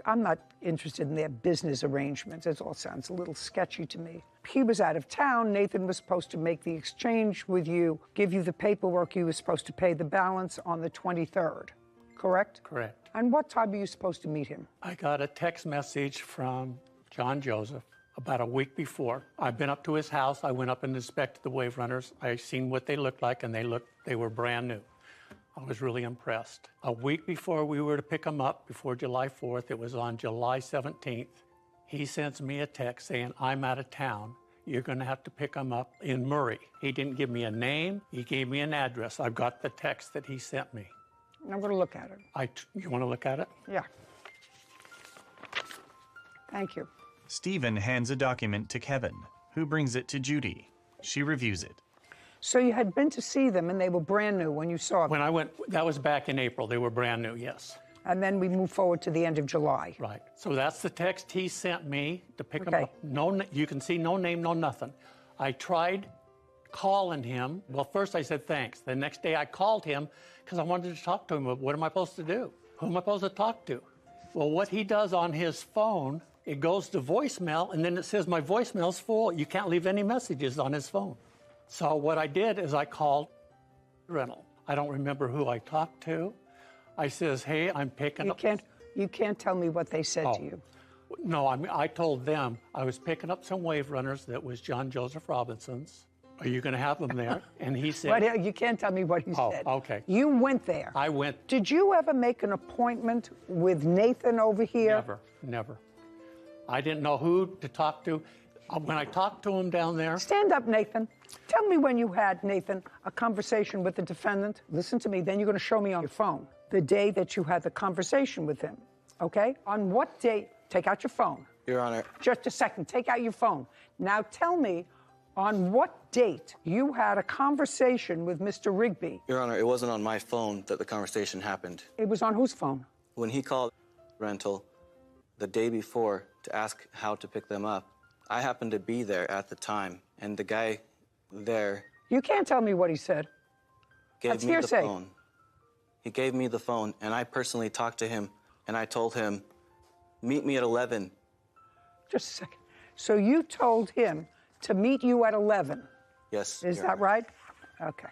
Speaker 4: I'm not interested in their business arrangements. It all sounds a little sketchy to me. He was out of town. Nathan was supposed to make the exchange with you, give you the paperwork. He was supposed to pay the balance on the 23rd, correct?
Speaker 14: Correct.
Speaker 4: And what time were you supposed to meet him?
Speaker 14: I got a text message from John Joseph about a week before. I've been up to his house. I went up and inspected the wave runners. I seen what they looked like, and they were brand new. I was really impressed. A week before we were to pick them up, before July 4th, it was on July 17th, he sends me a text saying, I'm out of town. You're going to have to pick them up in Murray. He didn't give me a name. He gave me an address. I've got the text that he sent me.
Speaker 4: I'm going to look at it.
Speaker 14: You want to look at it?
Speaker 4: Yeah. Thank you.
Speaker 3: Stephen hands a document to Kevin, who brings it to Judy. She reviews it.
Speaker 4: So you had been to see them, and they were brand new when you saw them?
Speaker 14: When I went, that was back in April. They were brand new, yes.
Speaker 4: And then we move forward to the end of July.
Speaker 14: Right. So that's the text he sent me to pick them up. No, you can see no name, no nothing. I tried calling him. Well, first I said thanks. The next day I called him because I wanted to talk to him. What am I supposed to do? Who am I supposed to talk to? Well, what he does on his phone, it goes to voicemail, and then it says my voicemail's full. You can't leave any messages on his phone. So what I did is I called rental. I don't remember who I talked to. I says, hey, I'm picking up...
Speaker 4: You can't tell me what they said to you.
Speaker 14: No, I told them I was picking up some wave runners that was John Joseph Robinson's. Are you going to have them there? And he said...
Speaker 4: But you can't tell me what he said.
Speaker 14: Oh, okay.
Speaker 4: You went there.
Speaker 14: I went.
Speaker 4: Did you ever make an appointment with Nathan over here?
Speaker 14: Never. I didn't know who to talk to. When I talked to him down there...
Speaker 4: Stand up, Nathan. Tell me when you had, Nathan, a conversation with the defendant. Listen to me, then you're going to show me on your phone the day that you had the conversation with him, okay? On what date? Take out your phone.
Speaker 16: Your Honor.
Speaker 4: Just a second. Take out your phone. Now tell me on what date you had a conversation with Mr. Rigby.
Speaker 16: Your Honor, it wasn't on my phone that the conversation happened.
Speaker 4: It was on whose phone?
Speaker 16: When he called rental the day before to ask how to pick them up, I happened to be there at the time, and the guy there...
Speaker 4: You can't tell me what he said.
Speaker 16: Gave me the phone. He gave me the phone, and I personally talked to him, and I told him, meet me at 11.
Speaker 4: Just a second. So you told him to meet you at 11?
Speaker 16: Yes.
Speaker 4: Is that right? Okay.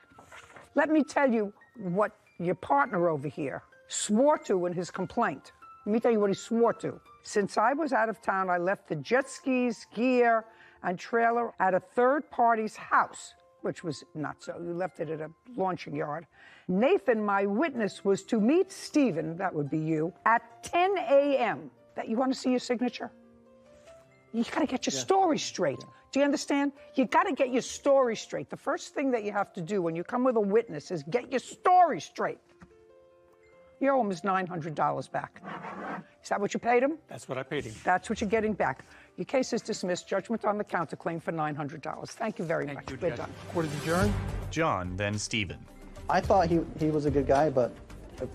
Speaker 4: Let me tell you what your partner over here swore to in his complaint. Let me tell you what he swore to. Since I was out of town, I left the jet skis, gear, and trailer at a third party's house, which was not so. You left it at a launching yard. Nathan, my witness, was to meet Stephen, that would be you, at 10 a.m. That you want to see your signature? You got to get your story straight. Do you understand? You got to get your story straight. The first thing that you have to do when you come with a witness is get your story straight. You owe him his $900 back. Is that what you paid him?
Speaker 14: That's what I paid him.
Speaker 4: That's what you're getting back. Your case is dismissed. Judgment on the counterclaim for $900. Thank you very much. We're done.
Speaker 2: Court is adjourned.
Speaker 3: John, then Stephen.
Speaker 12: I thought he was a good guy, but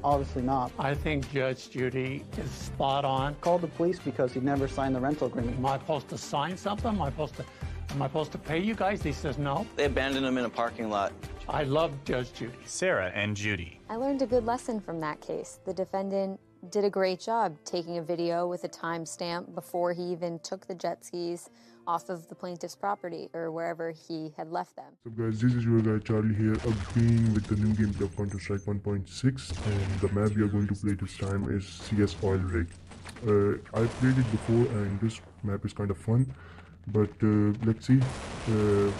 Speaker 12: obviously not.
Speaker 14: I think Judge Judy is spot on.
Speaker 12: Called the police because he never signed the rental agreement.
Speaker 14: Am I supposed to sign something? Am I supposed to pay you guys? He says no.
Speaker 16: They abandoned him in a parking lot.
Speaker 14: I love Judge Judy.
Speaker 3: Sarah and Judy.
Speaker 7: I learned a good lesson from that case. The defendant did a great job taking a video with a timestamp before he even took the jet skis off of the plaintiff's property or wherever he had left them.
Speaker 17: So guys, this is your guy Charlie here again with the new gameplay of Counter-Strike 1.6, and the map we are going to play this time is CS Oil Rig. I've played it before and this map is kind of fun, but let's see do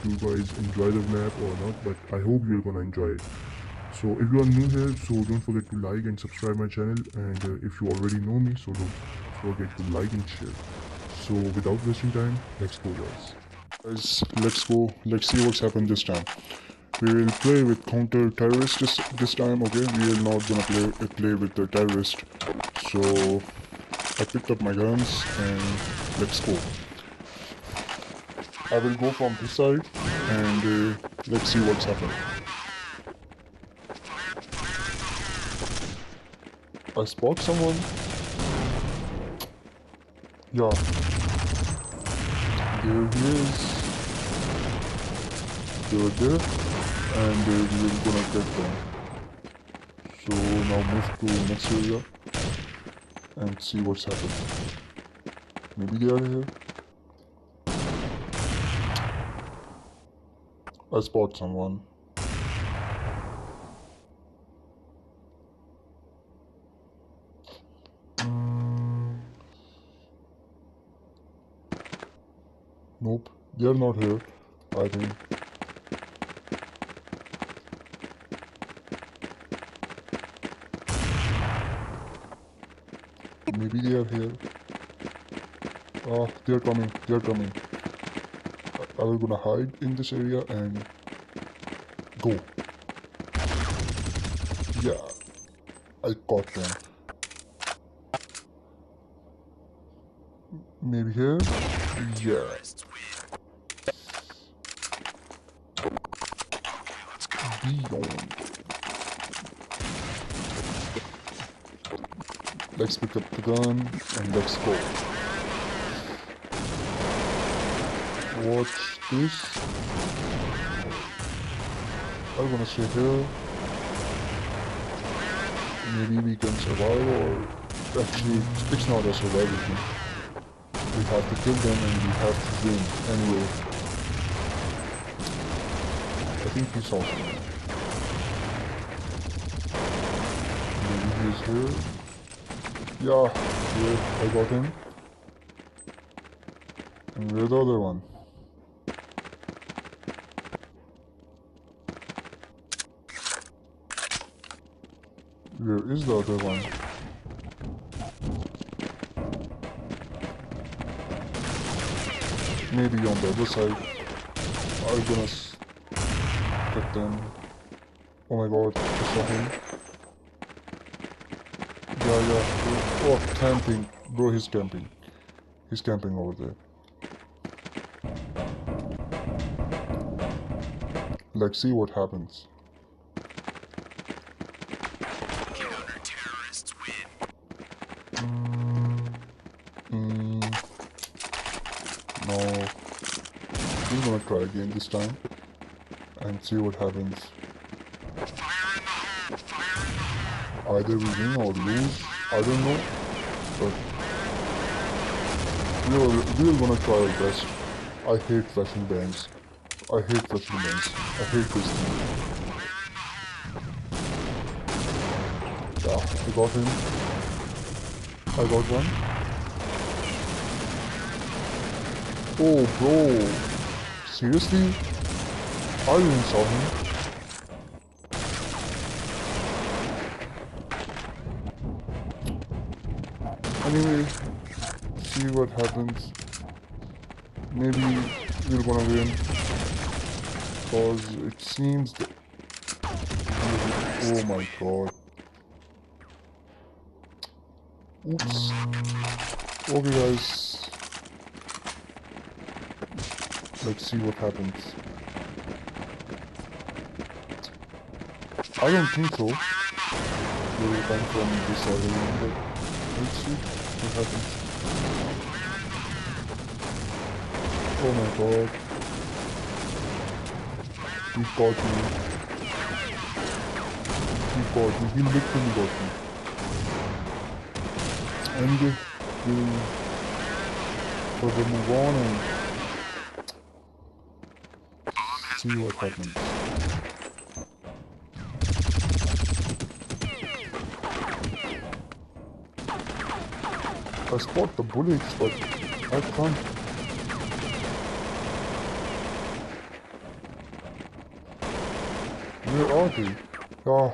Speaker 17: you guys enjoy the map or not, but I hope you're gonna enjoy it. So if you are new here, so don't forget to like and subscribe my channel, and if you already know me, so don't forget to like and share. So without wasting time, let's go guys. Let's go. Let's see what's happened this time. We will play with counter-terrorist this time, okay? We are not gonna play with the terrorist. So I picked up my guns and let's go. I will go from this side and let's see what's happening. I spot someone. Yeah. There he is. They're there. And we're gonna get them. So now move to next area. And see what's happening. Maybe they are here. I spot someone. Nope, they're not here, I think. Maybe they are here. Oh, they're coming, they're coming. I will gonna hide in this area and go. Yeah, I caught them. Maybe here? Yeah. Beyond. Let's pick up the gun and let's go. Watch this. I'm gonna stay here. Maybe we can survive, or actually it's not a survival thing. We have to kill them and we have to win anyway. I think he saw something. Maybe he is here. Yeah, here, I got him. And where's the other one? Where is the other one? Maybe on the other side. I'm gonna get them. Oh my god, I saw him. Yeah. Oh, camping. Bro, he's camping. He's camping over there. Let's see what happens. No. I'm gonna try again this time and see what happens. Either we win or lose, I don't know, but we're gonna try our best. I hate flashing bangs. I hate flashing bangs. I hate this thing. Yeah, I got him. I got one. Oh bro, seriously? I didn't saw him. Anyway, see what happens. Maybe we're gonna win, because it seems that... Oh my god. Oops. Okay guys. Let's see what happens. I don't think so. They will come from this side, but let's see what happens. Oh my god. He caught me. He caught me. He literally got me. Anyway, we'll further move on and see what happens. I spot the bullets, but I can't. Where are they? Ah.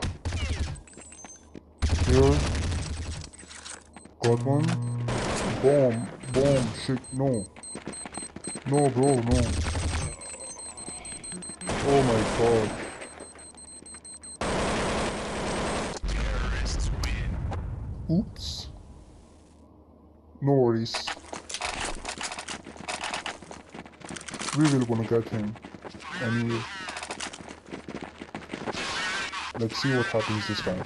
Speaker 17: Here. Got one. Bomb. Bomb. Shit. No. No, bro. No. Oh my god. Oops. No worries. We will gonna get him. Anyway. Let's see what happens this time.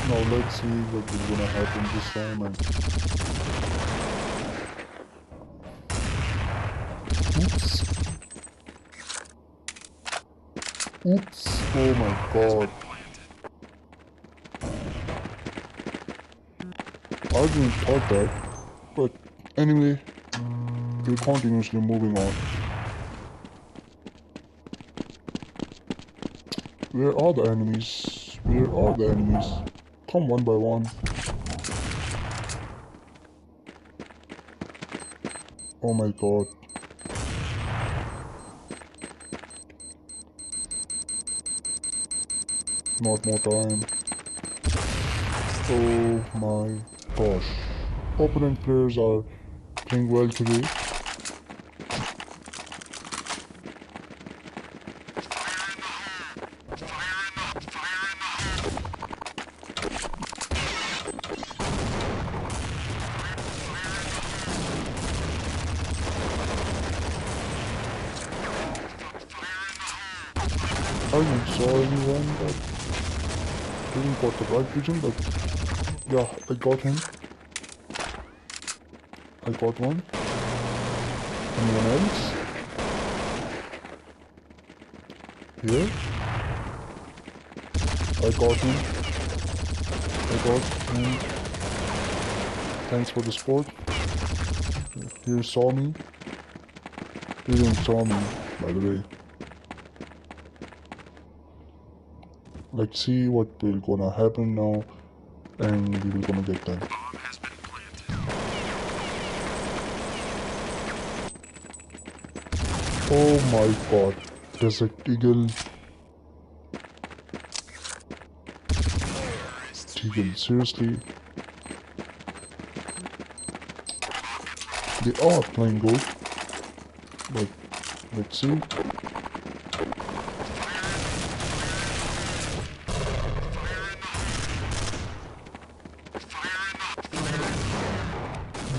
Speaker 17: Now let's see what is gonna happen this time. And oops. Oops. Oh my god. I didn't thought that. But anyway, we're continuously moving on. Where are the enemies? Where are the enemies? Come one by one. Oh my god. Not more time. Oh my gosh. Opponent players are playing well today. I didn't saw anyone that didn't got the right vision, but yeah, I got him. I got one. Anyone else? Here? I got him. I got him. Thanks for the support. He saw me. He didn't saw me, by the way. Let's see what will gonna happen now, and we will gonna get that. Oh my god, Desert Eagle. Eagle, seriously? They are playing good, but let's see.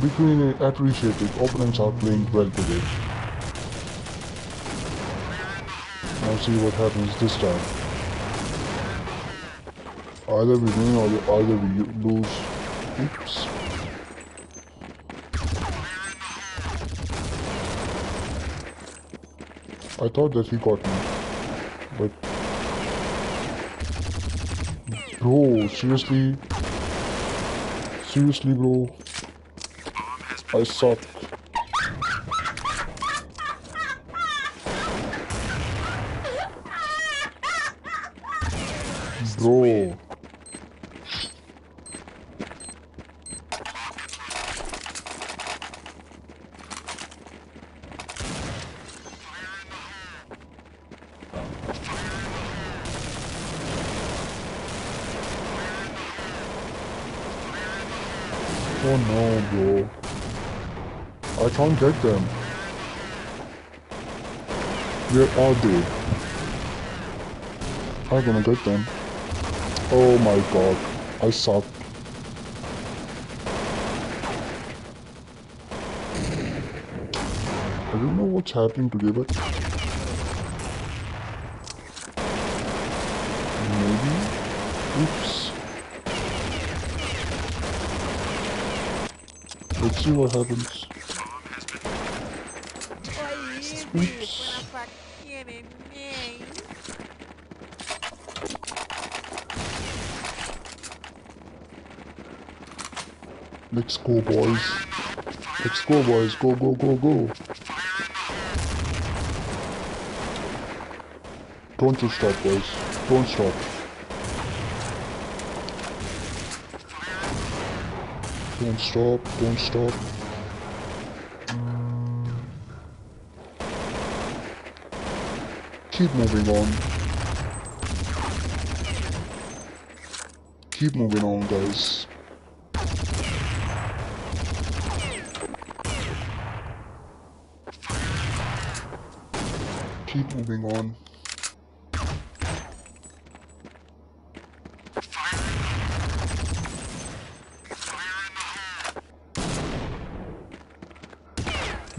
Speaker 17: Between appreciated, opponents are playing well today. Now see what happens this time. Either we win or either we lose. Oops. I thought that he got me, but bro, seriously? Seriously, bro? I suck. Bro. Oh no, bro. I can't get them. Where are they? I'm gonna get them. Oh my god. I suck. I don't know what's happening today, but maybe. Oops. Let's see what happens. Oops. Let's go, boys. Let's go, boys. Go, go, go, go. Don't you stop, boys. Don't stop. Don't stop. Don't stop. Keep moving on. Keep moving on, guys. Keep moving on.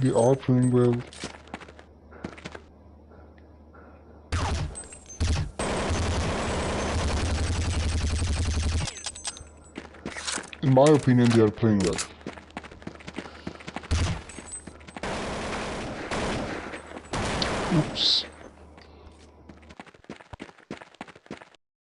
Speaker 17: We are playing well. In my opinion, they are playing well. Oops.